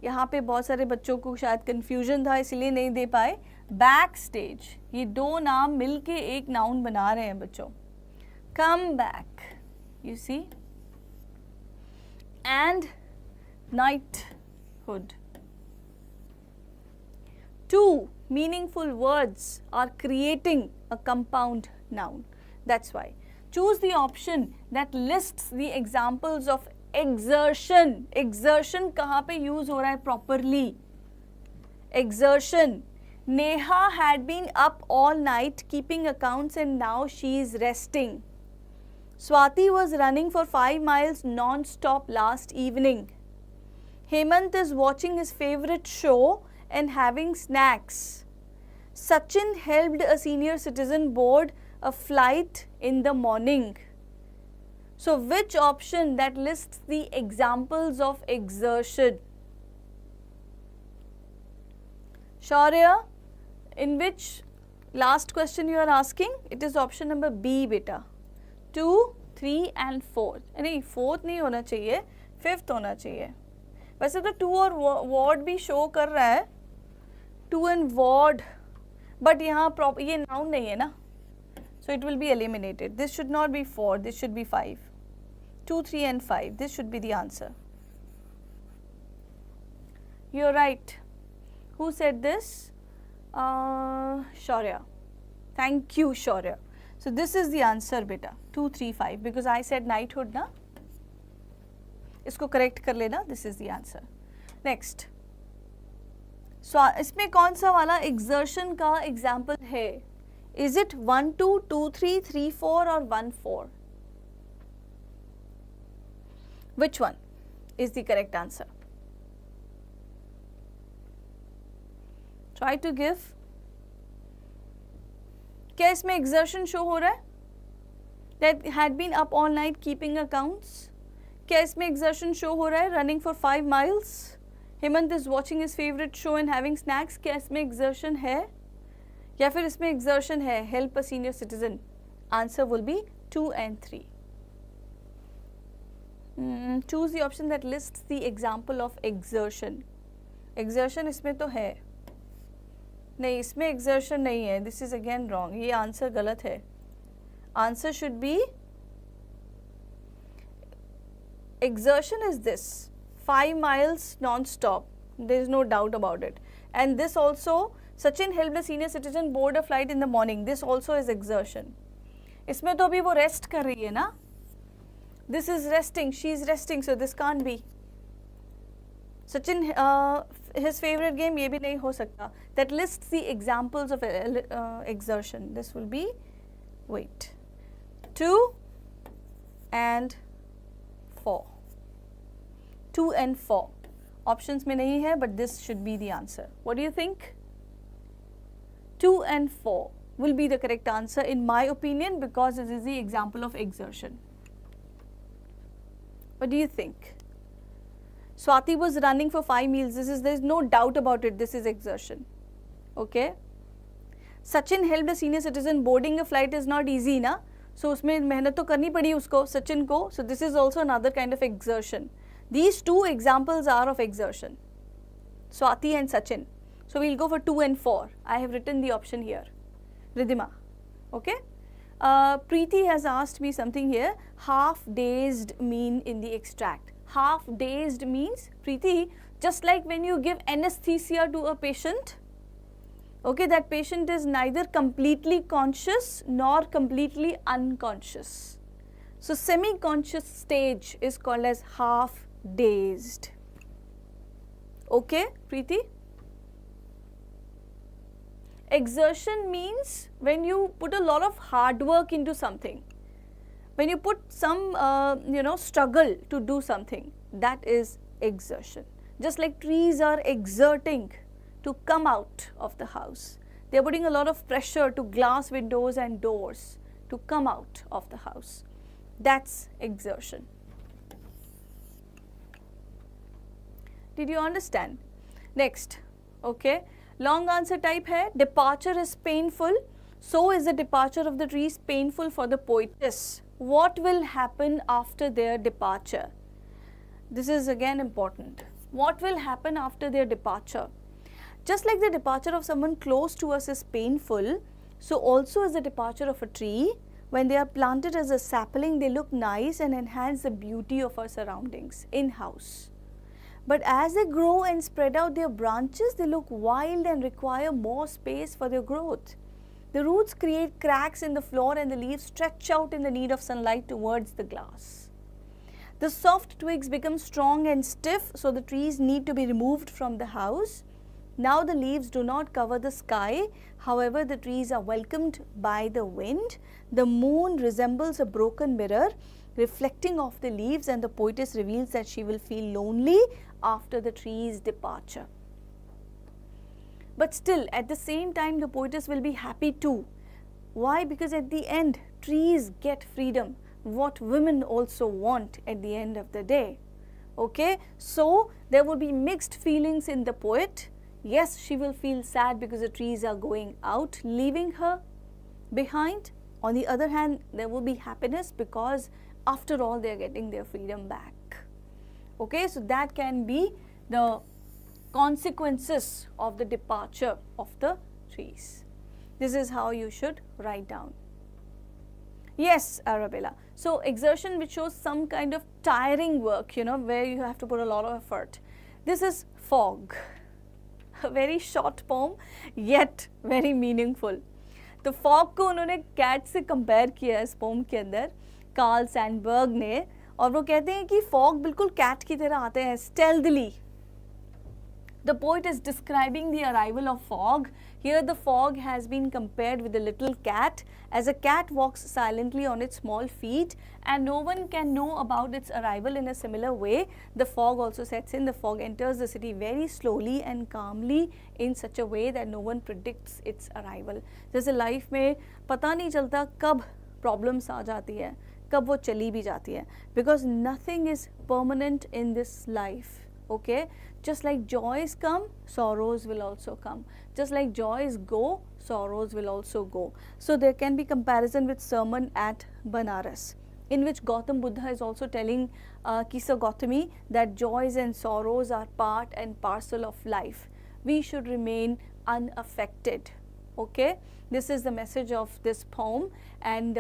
यहाँ पे बहुत सारे बच्चों को शायद confusion था इसलिए नहीं दे पाए. Back stage, ये दो नाम मिलके एक noun बना रहे हैं बच्चों. Come back, you see, and knighthood. Two meaningful words are creating a compound noun. That's why. Choose the option that lists the examples of exertion. Exertion कहाँ पे use हो रहा है properly? Exertion. Neha had been up all night keeping accounts and now she is resting. Swati was running for 5 miles non-stop last evening. Hemant is watching his favorite show and having snacks. Sachin helped a senior citizen board a flight in the morning. So which option that lists the examples of exertion? Shaurya, in which last question you are asking? It is option number B beta. 2, 3 and 4. नहीं 4th नहीं होना चाहिए, 5th होना चाहिए. वैसे तो 2 और ward भी शो कर रहा है, 2 and ward, but यहाँ ये noun नहीं है ना, so it will be eliminated. This should not be 4, this should be 5. 2, 3 and 5, this should be the answer. You're right. Who said this? Shaurya. Thank you, Shaurya. So this is the answer beta, 2, 3, 5, because I said knighthood ना. इसको correct कर लेना. This is the answer. Next. So इसमें कौन सा वाला exertion का example है? Is it 1, 2, 2, 3, 3, 4 or 1, 4? Which one is the correct answer? Try to give. क्या इसमें exertion show हो रहा है? That had been up all night keeping accounts. क्या इसमें exertion show हो रहा है? Running for 5 miles. Hemant is watching his favorite show and having snacks. क्या इसमें exertion है? या फिर इसमें exertion है? Help a senior citizen. Answer will be 2 and 3. Choose the option that lists the example of exertion. Exertion इसमें तो है. नहीं, इसमें exertion नहीं है. This is again wrong. ये answer गलत है. Answer should be exertion is this 5 miles non-stop. There is no doubt about it. And this also, Sachin helped a senior citizen board a flight in the morning. This also is exertion. इसमें तो अभी वो rest कर रही है ना. This is resting. She is resting. So this can't be. Sachin, his favorite game ये भी नहीं हो सकता. That lists the examples of exertion. This will be, wait, 2 and 4. 2 and 4. Options में नहीं है, but this should be the answer. What do you think? 2 and 4 will be the correct answer in my opinion, because this is the example of exertion. What do you think? Swati was running for 5 miles. There is no doubt about it. This is exertion. Okay. Sachin helped a senior citizen. Boarding a flight is not easy, na? So उसमें मेहनत तो करनी पड़ी उसको, Sachin को. So this is also another kind of exertion. These two examples are of exertion. Swati and Sachin. So we'll go for 2 and 4. I have written the option here. Ridhima. Okay. Preeti has asked me something here. Half dazed mean in the extract. Half dazed means, Preeti, Just like when you give anesthesia to a patient, okay, that patient is neither completely conscious nor completely unconscious. So semi-conscious stage is called as half dazed. Okay, Preeti? Exertion means when you put a lot of hard work into something. When you put some, struggle to do something, that is exertion. Just like trees are exerting to come out of the house. They are putting a lot of pressure to glass windows and doors to come out of the house. That's exertion. Did you understand? Next, okay. Long answer type hai, departure is painful. So is the departure of the trees painful for the poetess. What will happen after their departure? This is again important. What will happen after their departure? Just like the departure of someone close to us is painful, so also is the departure of a tree. When they are planted as a sapling, they look nice and enhance the beauty of our surroundings in-house. But as they grow and spread out their branches, they look wild and require more space for their growth. The roots create cracks in the floor and the leaves stretch out in the need of sunlight towards the glass. The soft twigs become strong and stiff, so the trees need to be removed from the house. Now the leaves do not cover the sky, however the trees are welcomed by the wind. The moon resembles a broken mirror reflecting off the leaves, and the poetess reveals that she will feel lonely after the tree's departure. But still, at the same time, the poetess will be happy too. Why? Because at the end, trees get freedom, what women also want at the end of the day. Okay, so there will be mixed feelings in the poet. Yes, she will feel sad because the trees are going out, leaving her behind. On the other hand, there will be happiness because after all, they are getting their freedom back. Okay, so that can be the consequences of the departure of the trees. This is how you should write down. Yes, Arabella. So exertion which shows some kind of tiring work, where you have to put a lot of effort. This is fog. A very short poem, yet very meaningful. तो fog को उन्होंने cat से compare किया है इस pome के अंदर, Karl Sandberg ने, और वो कहते हैं कि फॉग बिल्कुल कैट की तरह आते हैं, stealthily. The poet is describing the arrival of fog. Here the fog has been compared with a little cat, as a cat walks silently on its small feet and no one can know about its arrival. In a similar way, the fog also sets in. The fog enters the city very slowly and calmly in such a way that no one predicts its arrival. जैसे life में पता नहीं चलता कब problems आ जाती है, कब वो चली भी जाती है, because nothing is permanent in this life. Okay, just like joys come, sorrows will also come. Just like joys go, sorrows will also go. So there can be comparison with sermon at Banaras, in which Gautam Buddha is also telling Kisa Gautami that joys and sorrows are part and parcel of life. We should remain unaffected. Okay, this is the message of this poem. And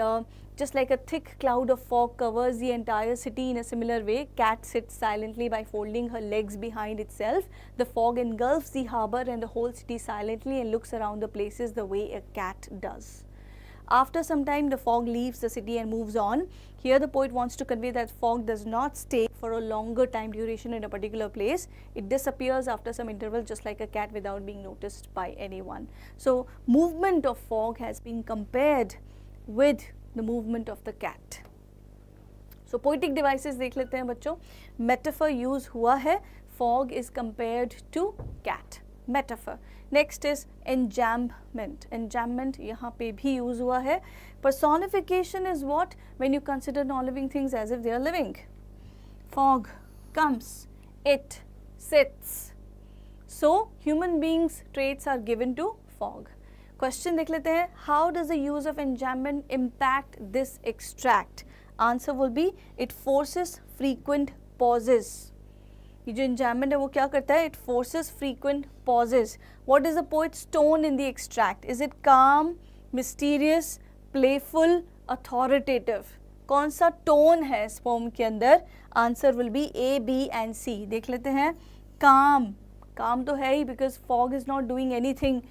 just like a thick cloud of fog covers the entire city, in a similar way, cat sits silently by folding her legs behind itself. The fog engulfs the harbour and the whole city silently and looks around the places the way a cat does. After some time, the fog leaves the city and moves on. Here the poet wants to convey that fog does not stay for a longer time duration in a particular place. It disappears after some interval, just like a cat, without being noticed by anyone. So movement of fog has been compared with the movement of the cat. So poetic devices देख लेते हैं बच्चों. Metaphor use हुआ है. Fog is compared to cat. Metaphor. Next is enjambment. Enjambment यहाँ पे भी use हुआ है. Personification is what? When you consider non-living things as if they are living. Fog comes, it sits. So human beings' traits are given to fog. Question देख लेते हैं. How does the use of enjambment impact this extract? Answer will be, it forces frequent pauses. ये जो enjambment है वो क्या करता है? It forces frequent pauses. What is the poet's tone in the extract? Is it calm, mysterious, playful, authoritative? कौन सा tone है इस poem के अंदर? Answer will be A, B and C. देख लेते हैं. काम तो है ही, because fog is not doing anything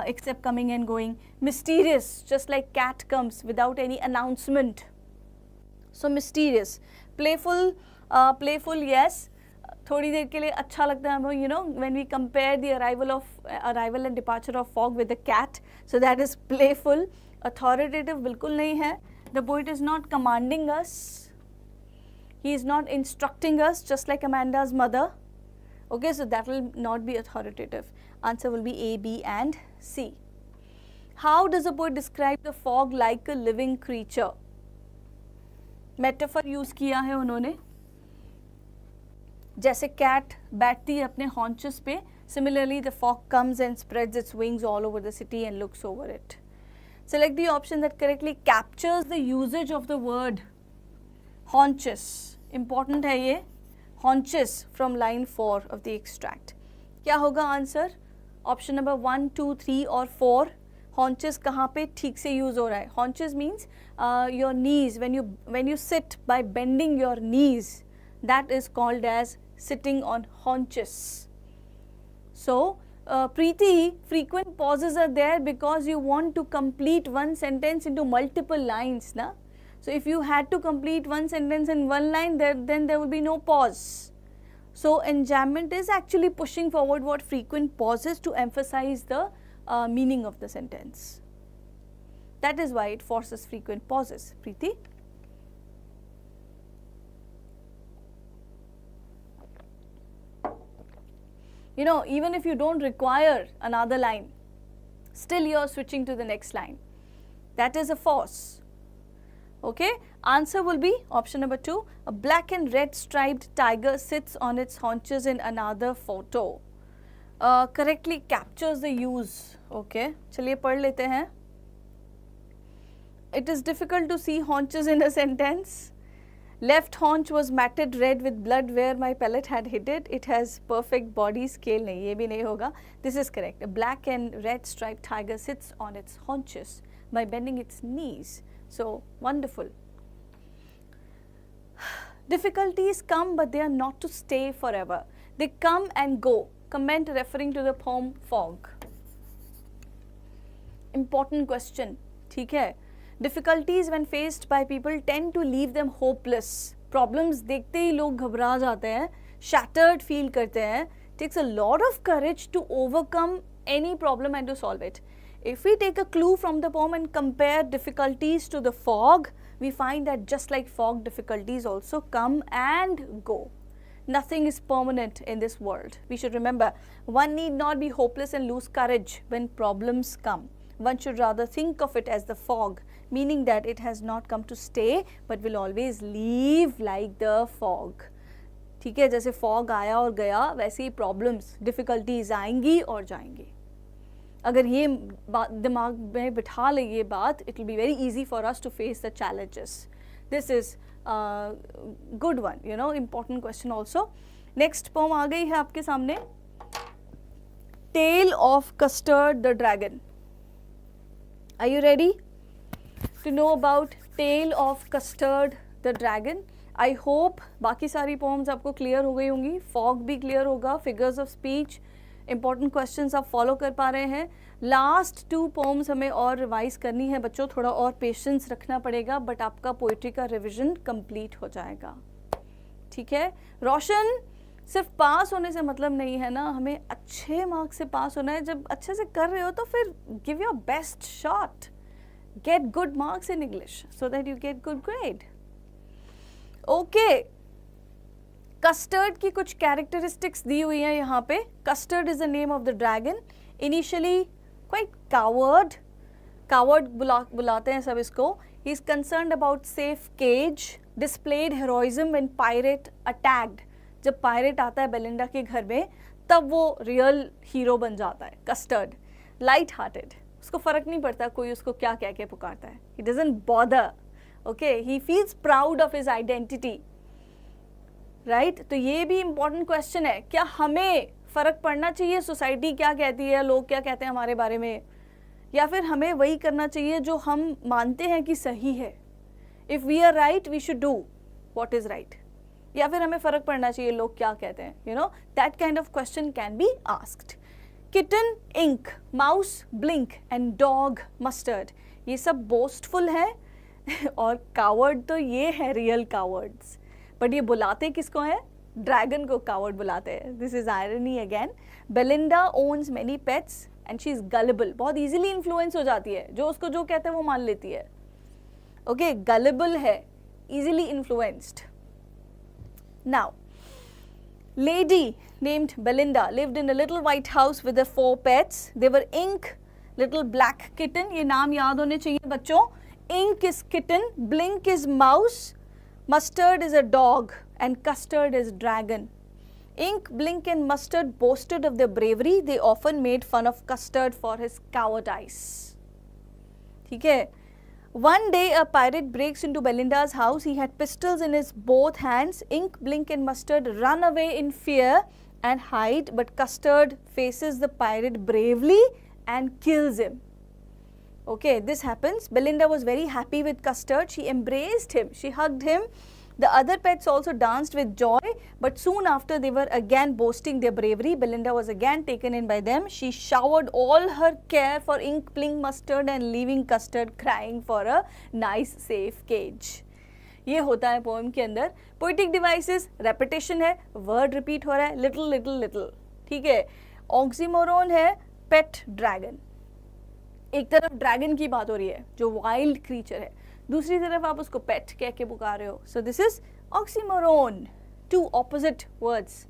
except coming and going. Mysterious, just like cat comes without any announcement. So mysterious. Playful, yes. थोड़ी देर के लिए अच्छा लगता है हमें, you know, when we compare the arrival and departure of fog with the cat, so that is playful. Authoritative बिल्कुल नहीं है. The poet is not commanding us. He is not instructing us, just like Amanda's mother. Okay, so that will not be authoritative. Answer will be A, B and C. How does the poet describe the fog like a living creature? Metaphor use किया है उन्होंने. जैसे cat बैठती है अपने haunches पे, similarly the fog comes and spreads its wings all over the city and looks over it. Select the option that correctly captures the usage of the word haunches. Important है ये. Haunches from line 4 of the extract. क्या होगा answer? Option number 1, 2, 3 और 4. Haunches कहाँ पे ठीक से use हो रहा है? Haunches means your knees. When you sit by bending your knees, that is called as sitting on haunches. So Preeti, frequent pauses are there because you want to complete one sentence into multiple lines, na? So if you had to complete one sentence in one line, then there will be no pause. So enjambment is actually pushing forward what frequent pauses to emphasize the meaning of the sentence. That is why it forces frequent pauses. Preeti? You know, even if you don't require another line, still you are switching to the next line. That is a force. Okay, answer will be option number 2. A black and red striped tiger sits on its haunches in another photo. Correctly captures the use. Okay, चलिए पढ़ लेते हैं. It is difficult to see haunches in a sentence. Left haunch was matted red with blood where my pellet had hit it. It has perfect body scale. नहीं, ये भी नहीं होगा. This is correct. A black and red striped tiger sits on its haunches by bending its knees. So wonderful. Difficulties come, but they are not to stay forever. They come and go. Comment referring to the poem Fog. Important question. ठीक है. Difficulties when faced by people tend to leave them hopeless. Problems देखते ही लोग घबरा जाते हैं, shattered feel करते हैं. Takes a lot of courage to overcome any problem and to solve it. If we take a clue from the poem and compare difficulties to the fog, we find that just like fog, difficulties also come and go. Nothing is permanent in this world. We should remember, one need not be hopeless and lose courage when problems come. One should rather think of it as the fog, meaning that it has not come to stay but will always leave like the fog. ठीक है, जैसे fog आया और गया, वैसे ही problems, difficulties आएंगी और जाएंगी. अगर ये दिमाग में बिठा ले ये बात, it will be very easy for us to face the challenges. This is a good one, you know, important question also. Next poem आ गई है आपके सामने. Tale of Custard the Dragon. Are you ready to know about Tale of Custard the Dragon? I hope बाकी सारी poems आपको clear हो गई होंगी. Fog भी clear होगा. Figures of speech. Important questions आप follow कर पा रहे हैं. Last 2 poems हमें और revise करनी है बच्चों. थोड़ा और patience रखना पड़ेगा, but आपका poetry का revision complete हो जाएगा. ठीक है. रोशन, सिर्फ पास होने से मतलब नहीं है ना, हमें अच्छे मार्क्स से पास होना है. जब अच्छे से कर रहे हो तो फिर give your best shot. Get good marks in English so that you get good grade. Okay. Custard की कुछ characteristics दी हुई हैं यहाँ पे. Custard is the name of the dragon. Initially quite coward बुलाते हैं सब इसको. He is concerned about safe cage. Displayed heroism when pirate attacked. जब पायरेट आता है बेलिंडा के घर में, तब वो रियल हीरो बन जाता है. कस्टर्ड, लाइट हार्टेड, उसको फर्क नहीं पड़ता कोई उसको क्या कह के पुकारता है. He doesn't bother. Okay, he feels proud of his identity. Right, तो ये भी इंपॉर्टेंट क्वेश्चन है. क्या हमें फर्क पड़ना चाहिए सोसाइटी क्या कहती है, लोग क्या कहते हैं हमारे बारे में, या फिर हमें वही करना चाहिए जो हम मानते हैं कि सही है. If we are right we should do what is right. या फिर हमें फर्क पड़ना चाहिए लोग क्या कहते हैं, you know, that kind of question can be asked. Kitten Ink, mouse Blink and dog Mustard, ये सब बोस्टफुल है और कावर्ड तो ये है रियल कावर्ड्स. बट ये बुलाते किसको है? ड्रैगन को कावर्ड बुलाते हैं. This is irony again. Belinda owns many pets and she is gullible, बहुत इजीली इन्फ्लुएंस हो जाती है, जो उसको जो कहते हैं वो मान लेती है. ओके, गलेबल है, easily influenced. Now lady named Belinda lived in a little white house with her 4 pets. They were Ink, little black kitten, ये नाम याद होने चाहिए बच्चों. Ink is kitten, Blink is mouse, Mustard is a dog and Custard is dragon. Ink, Blink and Mustard boasted of their bravery. They often made fun of Custard for his cowardice. ठीक है. One day a pirate breaks into Belinda's house. He had pistols in his both hands. Ink, Blink and Mustard run away in fear and hide, but Custard faces the pirate bravely and kills him. Okay, this happens. Belinda was very happy with Custard. She embraced him. She hugged him. The other pets also danced with joy, but soon after they were again boasting their bravery. Belinda was again taken in by them. She showered all her care for Ink, Blink, Mustard and leaving Custard crying for a nice safe cage. ये होता है poem के अंदर. Poetic devices, repetition है, word repeat हो रहा है, little little little. ठीक है. ऑक्सीमोरोन है पेट ड्रैगन. एक तरफ ड्रैगन की बात हो रही है जो वाइल्ड क्रीचर है, दूसरी तरफ आप उसको पेट कह के पुकार रहे हो. So this is oxymoron, two opposite words.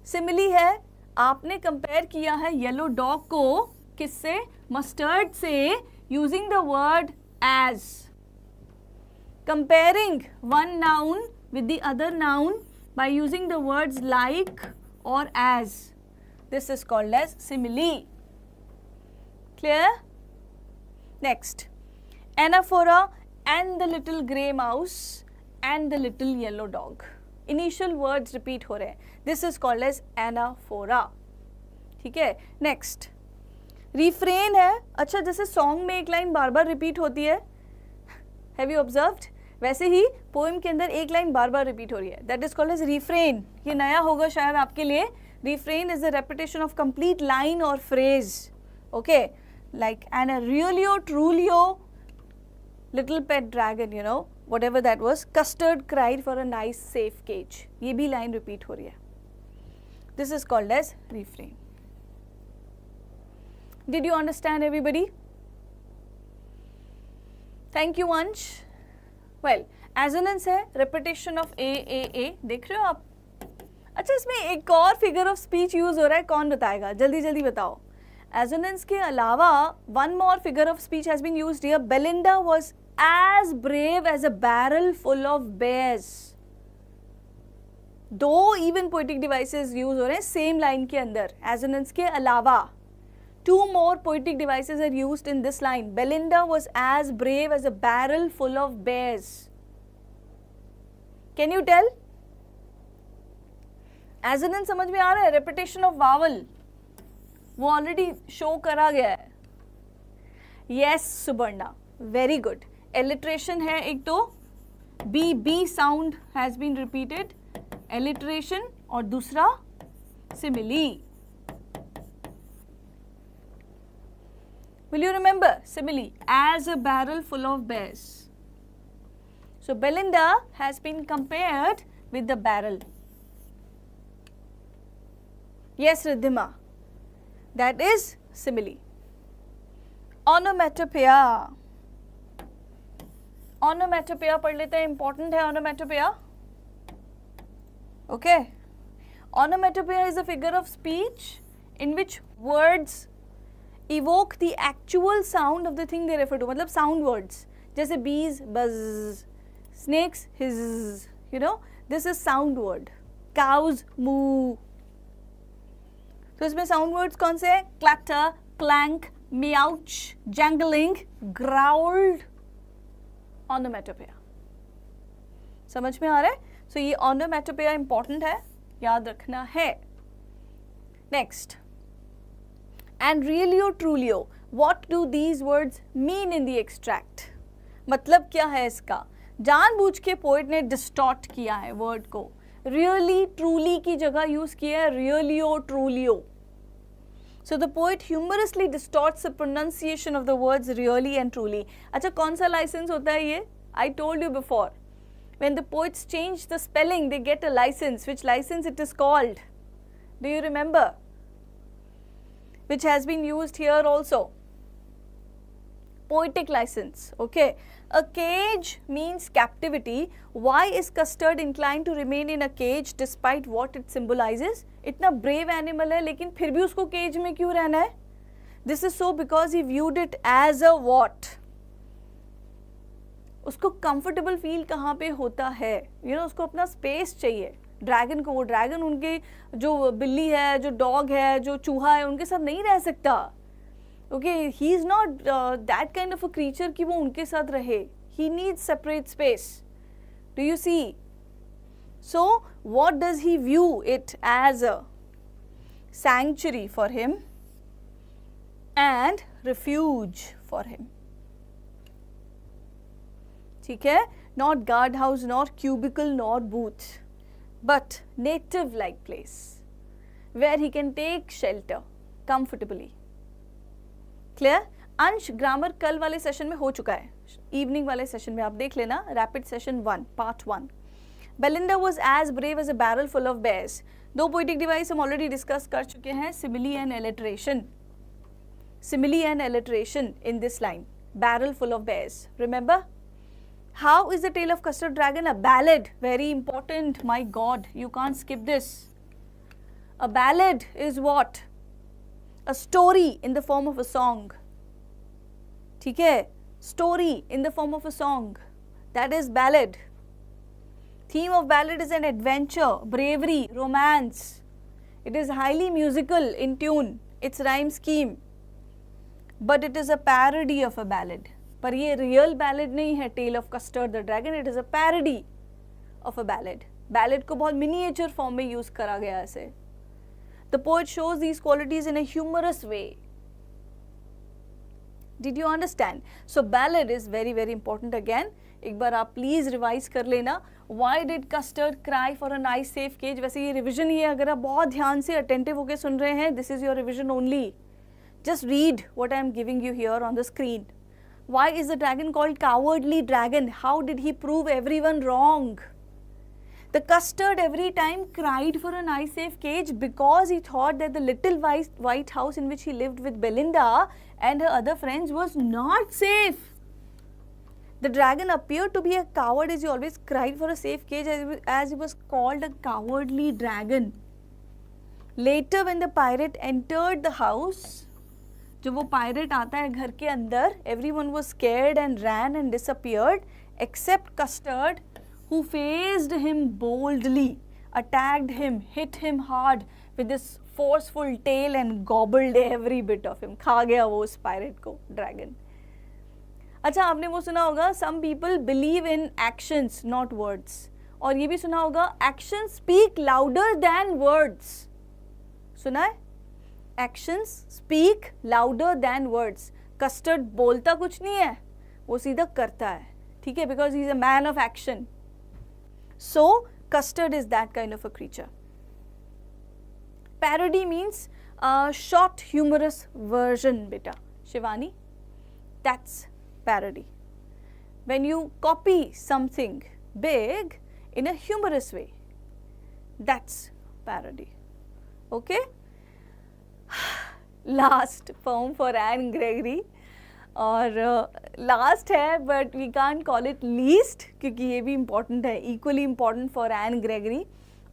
Simile है, आपने कंपेयर किया है येलो डॉग को किससे? मस्टर्ड से, using the word as. Comparing one noun with the other noun by using the words like or as. This is called as simile. Clear? Next, anaphora and the little grey mouse and the little yellow dog. Initial words repeat हो रहे हैं. This is called as anaphora. ठीक है. Next, refrain है. अच्छा, जैसे song में एक लाइन बार बार रिपीट होती है, Have you observed? वैसे ही पोएम के अंदर एक लाइन बार बार रिपीट हो रही है. That is called as refrain. ये नया होगा शायद आपके लिए. Refrain is the repetition of complete line or phrase. Okay, like and a realio, trulio, little pet dragon, you know, whatever that was. Custard cried for a nice safe cage. ये भी line repeat हो रही है. This is called as refrain. Did you understand everybody? Thank you Ansh. Well, assonance है repetition of a. देख रहे हो आप? अच्छा, इसमें एक और figure of speech use हो रहा है, कौन बताएगा? जल्दी जल्दी बताओ. Assonance के अलावा one more figure of speech has been used here. Belinda was as brave as a barrel full of bears. दो even poetic devices use हो रहे हैं same line के अंदर. Assonance के अलावा two more poetic devices are used in this line. Belinda was as brave as a barrel full of bears. Can you tell? Assonance समझ में आ रहा है? Repetition of vowel वो ऑलरेडी शो करा गया है. Yes Suparna, very good. Alliteration है एक तो, B sound has been repeated, alliteration, और दूसरा simile. Will you remember simile? As a barrel full of bears. So Belinda has been compared with the barrel. Yes Riddhima, that is simile. Onomatopoeia. Onomatopoeia पढ़ लेते हैं, important है onomatopoeia. Okay. Onomatopoeia is a figure of speech in which words evoke the actual sound of the thing they refer to. मतलब sound words. जैसे bees, buzz, snakes, hiss. You know, this is sound word. Cows, moo. तो इसमें sound words कौन से हैं? Clatter, clank, meowch, jangling, growled, onomatopoeia. समझ में आ रहा है? सो ये ऑनोमेटोपोएया इंपॉर्टेंट है, याद रखना है. Next, and रियलियो, ट्रूलियो. What do these words mean in the extract? मतलब क्या है इसका? जानबूझ के पोएट ने डिस्टॉर्ट किया है वर्ड को. really truly की जगह यूज किया है realio trulio. So the poet humorously distorts the pronunciation of the words really and truly. अच्छा कौन सा license होता है ये? I told you before. When the poets change the spelling, they get a license. Which license it is called? Do you remember? Which has been used here also. Poetic license. Okay. A cage means captivity. Why is custard inclined to remain in a cage despite what it symbolizes? इतना brave animal है लेकिन फिर भी उसको cage में क्यों रहना है? This is so because he viewed it as a what? उसको comfortable feel कहाँ पे होता है? You know, उसको अपना space चाहिए. ड्रैगन को, वो ड्रैगन उनके जो बिल्ली है, जो डॉग है, जो चूहा है, उनके साथ नहीं रह सकता. Okay, he is not that kind of a creature कि वो उनके साथ रहे. He needs separate space. Do you see? So what does he view it as a sanctuary for him and refuge for him. ठीक है? Not guard house, not cubicle, not booth, but native like place where he can take shelter comfortably. Clear? अंश grammar कल वाले session में हो चुका है, evening वाले सेशन में आप देख लेना. Rapid session 1 part 1. Belinda was as brave as a barrel full of bears. दो पोइटिक डिवाइस हम ऑलरेडी डिस्कस कर चुके हैं, simile and alliteration. Simile and alliteration in this line, barrel full of bears. Remember? How is the tale of Custard Dragon a ballad? Very important, my God, you can't skip this. A ballad is what? A story in the form of a song. ठीक है? Story in the form of a song. That is ballad. Theme of ballad is an adventure, bravery, romance. It is highly musical in tune, its rhyme scheme. But it is a parody of a ballad. पर ये real ballad नहीं है tale of Custard the dragon. It is a parody of a ballad. Ballad को बहुत miniature form में use करा गया है ऐसे. The poet shows these qualities in a humorous way. Did you understand? So ballad is very very important. Again एक बार आप प्लीज रिवाइज कर लेना. Why did Custard cry for a nice safe cage? वैसे ये रिविजन ही है, अगर आप बहुत ध्यान से अटेंटिव होकर सुन रहे हैं, this is your revision only. Just read what I am giving you here on the screen. Why is the dragon called cowardly dragon? How did he prove everyone wrong? The custard every time cried for a nice safe cage because he thought that the little white house in which he lived with Belinda and her other friends was not safe. The dragon appeared to be a coward as he always cried for a safe cage as he was called a cowardly dragon. Later when the pirate entered the house, जब वो pirate आता है घर के अंदर, everyone was scared and ran and disappeared except Custard, who faced him boldly, attacked him, hit him hard with his forceful tail and gobbled every bit of him. खा गया वो उस पायरेट को, ड्रैगन. अच्छा, आपने वो सुना होगा, some people believe in actions not words. और ये भी सुना होगा, actions speak louder than words. सुना है? Actions speak louder than words. Custard बोलता कुछ नहीं है, वो सीधा करता है. ठीक है? Because he is a man of action. So Custard is that kind of a creature. Parody means a short humorous version, beta. Shivani, that's parody. When you copy something big in a humorous way, that's parody. Okay? Last poem for Anne Gregory, और last है but we can't call it least क्योंकि ये भी important है, equally important for Anne Gregory.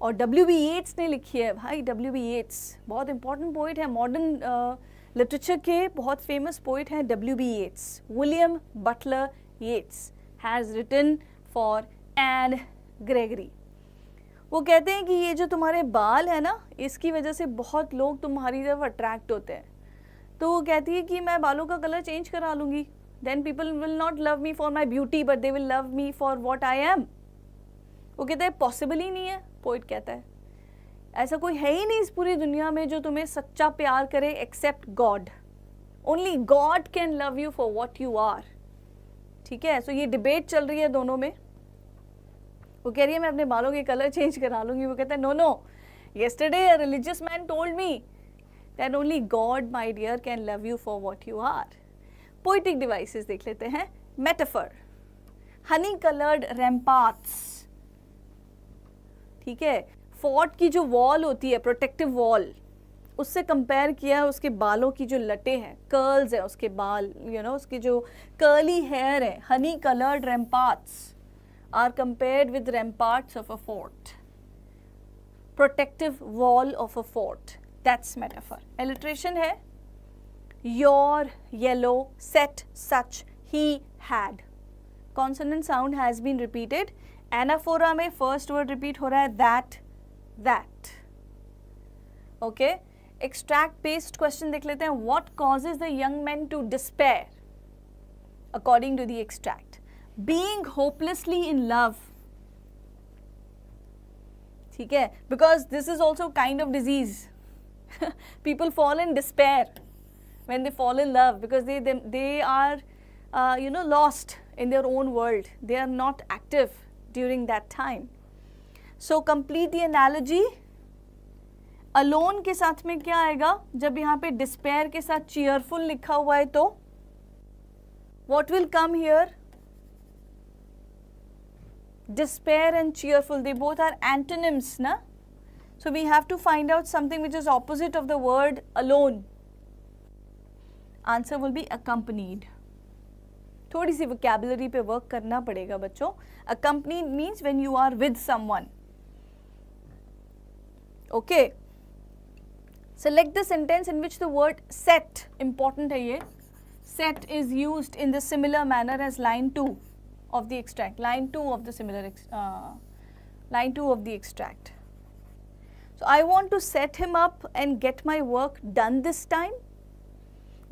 और W.B. येट्स ने लिखी है भाई. W.B. येट्स बहुत इम्पॉर्टेंट पोइट है, मॉडर्न लिटरेचर के बहुत फेमस पोइट हैं W.B. Yeats. William Butler Yeats has written for Anne Gregory. वो कहते हैं कि ये जो तुम्हारे बाल है ना, इसकी वजह से बहुत लोग तुम्हारी तरफ अट्रैक्ट होते हैं. तो वो कहती है कि मैं बालों का कलर चेंज करा लूँगी, then people will not love me for my beauty but they will love me for what I am. वो कहता है पॉसिबल ही नहीं है. पोइट कहता है ऐसा कोई है ही नहीं इस पूरी दुनिया में जो तुम्हें सच्चा प्यार करे except God. Only God can love you for what you are. ठीक है? सो ये डिबेट चल रही है दोनों में. वो कह रही है मैं अपने बालों के कलर चेंज करा लूंगी, वो कहता है no no, yesterday a religious man told me that only God my dear can love you for what you are. Poetic devices देख लेते हैं. Metaphor, honey colored ramparts, ठीक है, फोर्ट की जो वॉल होती है, प्रोटेक्टिव वॉल, उससे कंपेयर किया है उसके बालों की जो लटे हैं, कर्ल्स है उसके बाल, उसकी जो कर्ली हेयर है. Honey coloured ramparts are compared with ramparts of a fort, protective wall of a fort. That's metaphor. Alliteration है your yellow set such he had. Consonant sound has been repeated. Anaphora में first word repeat हो रहा है that. Okay, extract based question देख लेते हैं. What causes the young man to despair according to the extract? Being hopelessly in love. ठीक है, because this is also kind of disease. People fall in despair when they fall in love because they are lost in their own world. They are not active during that time. So complete the analogy. Alone के साथ में क्या आएगा? जब यहाँ पे despair के साथ cheerful लिखा हुआ है तो what will come here? Despair and cheerful, they both are antonyms, na? So we have to find out something which is opposite of the word alone. Answer will be accompanied. थोड़ी सी vocabulary पे work करना पड़ेगा बच्चों. Accompanied means when you are with someone. Okay. Select the sentence in which the word set, important है ये, set is used in the similar manner as line 2 of the extract. Line 2 of the extract. So I want to set him up and get my work done this time.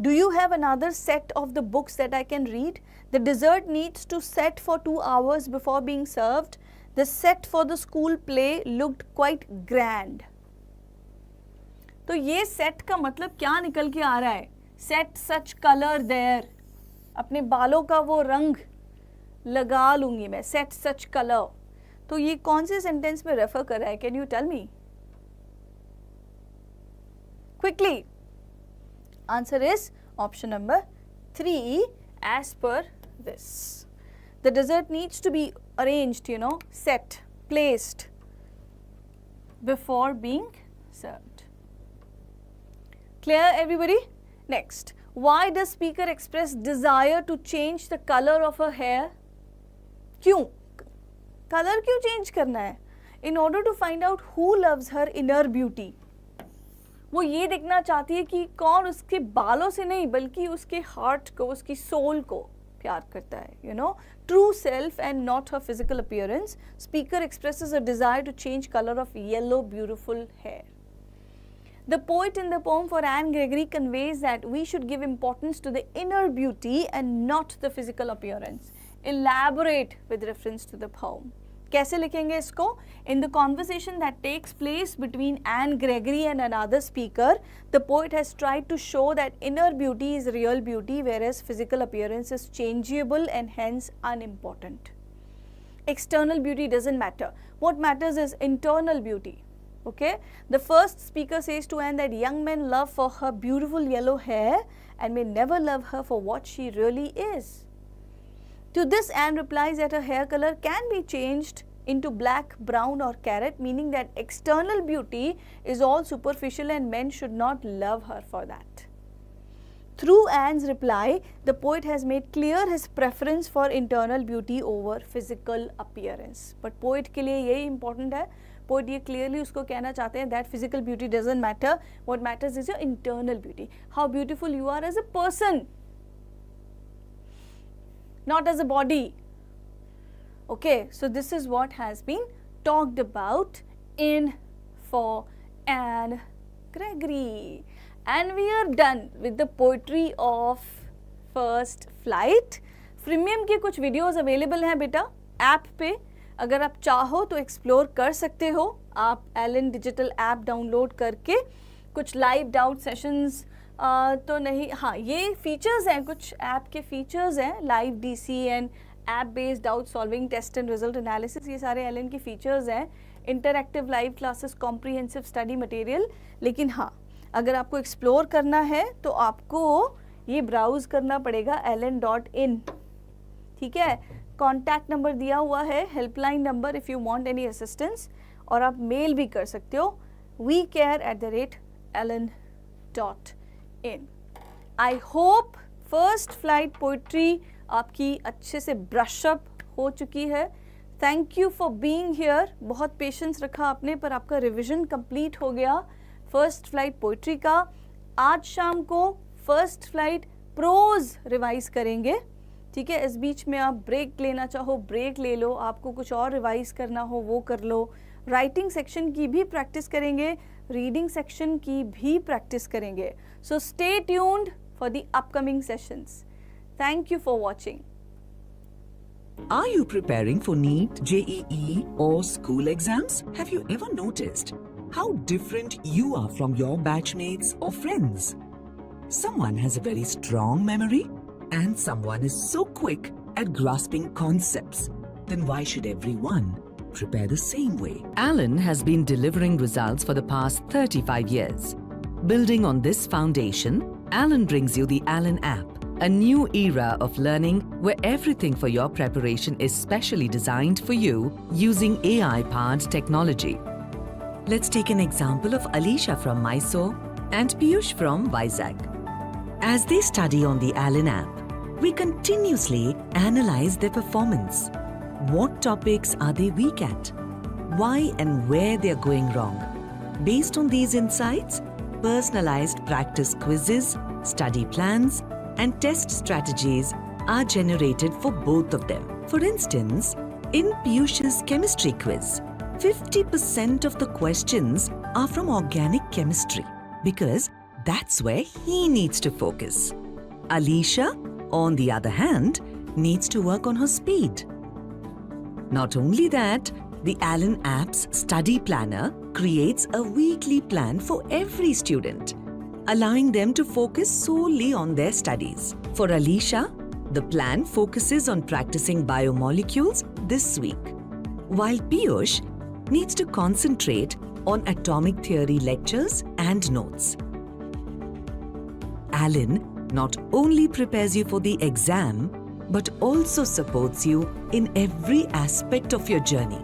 Do you have another set of the books that I can read? The dessert needs to set for 2 hours before being served. The set for the school play looked quite grand. तो ये set का मतलब क्या निकल के आ रहा है? Set such color there. अपने बालों का वो रंग लगा लूंगी मैं. Set such color. तो ये कौन से सेंटेंस में रेफर कर रहा है? Can you tell me? Quickly. Answer is option number 3 as per this. The dessert needs to be arranged, set, placed before being served. Clear everybody? Next, why does speaker express desire to change the color of her hair? क्यों? Color क्यों change करना है? In order to find out who loves her inner beauty. वो ये देखना चाहती है कि कौन उसके बालों से नहीं बल्कि उसके हार्ट को, उसकी सोल को प्यार करता है. True self and not her physical appearance. Speaker expresses a desire to change colour of yellow beautiful hair. The poet in the poem for Anne Gregory conveys that we should give importance to the inner beauty and not the physical appearance. Elaborate with reference to the poem. कैसे लिखेंगे इसको? In the conversation that takes place between Anne Gregory and another speaker, the poet has tried to show that inner beauty is real beauty, whereas physical appearance is changeable and hence unimportant. External beauty doesn't matter. What matters is internal beauty. Okay? The first speaker says to Anne that young men love for her beautiful yellow hair and may never love her for what she really is. To this, Anne replies that her hair color can be changed into black, brown or carrot, meaning that external beauty is all superficial and men should not love her for that. Through Anne's reply, the poet has made clear his preference for internal beauty over physical appearance. But poet के लिए यही important है. Poet ये clearly उसको कहना चाहते हैं that physical beauty doesn't matter. What matters is your internal beauty. How beautiful you are as a person. Not as a body. Okay, so this is what has been talked about in for Anne Gregory. And we are done with the poetry of first flight. Freemium के कुछ videos available हैं बेटा app पे. अगर आप चाहो तो explore कर सकते हो. आप एलन डिजिटल ऐप डाउनलोड करके कुछ लाइव डाउट सेशंस तो नहीं, हाँ ये फीचर्स हैं, कुछ ऐप के फीचर्स हैं, live DC and app based doubt solving, test and result analysis, ये सारे एलन के फीचर्स हैं. Interactive live classes, comprehensive study material. लेकिन हाँ, अगर आपको एक्सप्लोर करना है तो आपको ये ब्राउज करना पड़ेगा ellen.in. ठीक है. कॉन्टैक्ट नंबर दिया हुआ है, helpline number if you want any assistance, और आप मेल भी कर सकते हो wecare@ellen.in. I hope first flight poetry आपकी अच्छे से ब्रश अप हो चुकी है. Thank you for being here. बहुत पेशेंस रखा आपने, पर आपका रिवीजन कंप्लीट हो गया फर्स्ट फ्लाइट पोइट्री का. आज शाम को फर्स्ट फ्लाइट प्रोज रिवाइज करेंगे. ठीक है. इस बीच में आप ब्रेक लेना चाहो ब्रेक ले लो, आपको कुछ और रिवाइज करना हो वो कर लो. राइटिंग सेक्शन की भी प्रैक्टिस करेंगे, रीडिंग सेक्शन की भी प्रैक्टिस करेंगे. So stay tuned for the upcoming sessions. Thank you for watching. Are you preparing for NEET, JEE or school exams? Have you ever noticed how different you are from your batchmates or friends? Someone has a very strong memory and someone is so quick at grasping concepts. Then why should everyone prepare the same way? Alan has been delivering results for the past 35 years. Building on this foundation, Alan brings you the Alan app, a new era of learning where everything for your preparation is specially designed for you using AI-powered technology. Let's take an example of Alisha from Mysore and Piyush from Vizag. As they study on the Alan app, we continuously analyze their performance. What topics are they weak at? Why and where they are going wrong? Based on these insights, personalized practice quizzes, study plans, and test strategies are generated for both of them. For instance, in Piyush's chemistry quiz, 50% of the questions are from organic chemistry because that's where he needs to focus. Alisha, on the other hand, needs to work on her speed. Not only that, the Alan app's study planner creates a weekly plan for every student, allowing them to focus solely on their studies. For Alisha, the plan focuses on practicing biomolecules this week, while Piyush needs to concentrate on atomic theory lectures and notes. Alan not only prepares you for the exam, but also supports you in every aspect of your journey.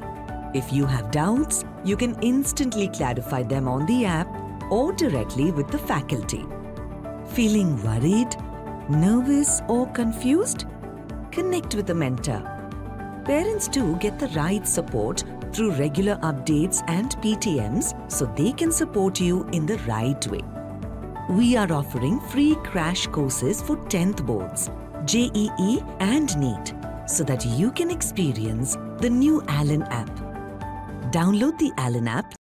If you have doubts, you can instantly clarify them on the app or directly with the faculty. Feeling worried, nervous or confused? Connect with a mentor. Parents too get the right support through regular updates and PTMs so they can support you in the right way. We are offering free crash courses for 10th boards, JEE and NEET so that you can experience the new Alan app. Download the Alan app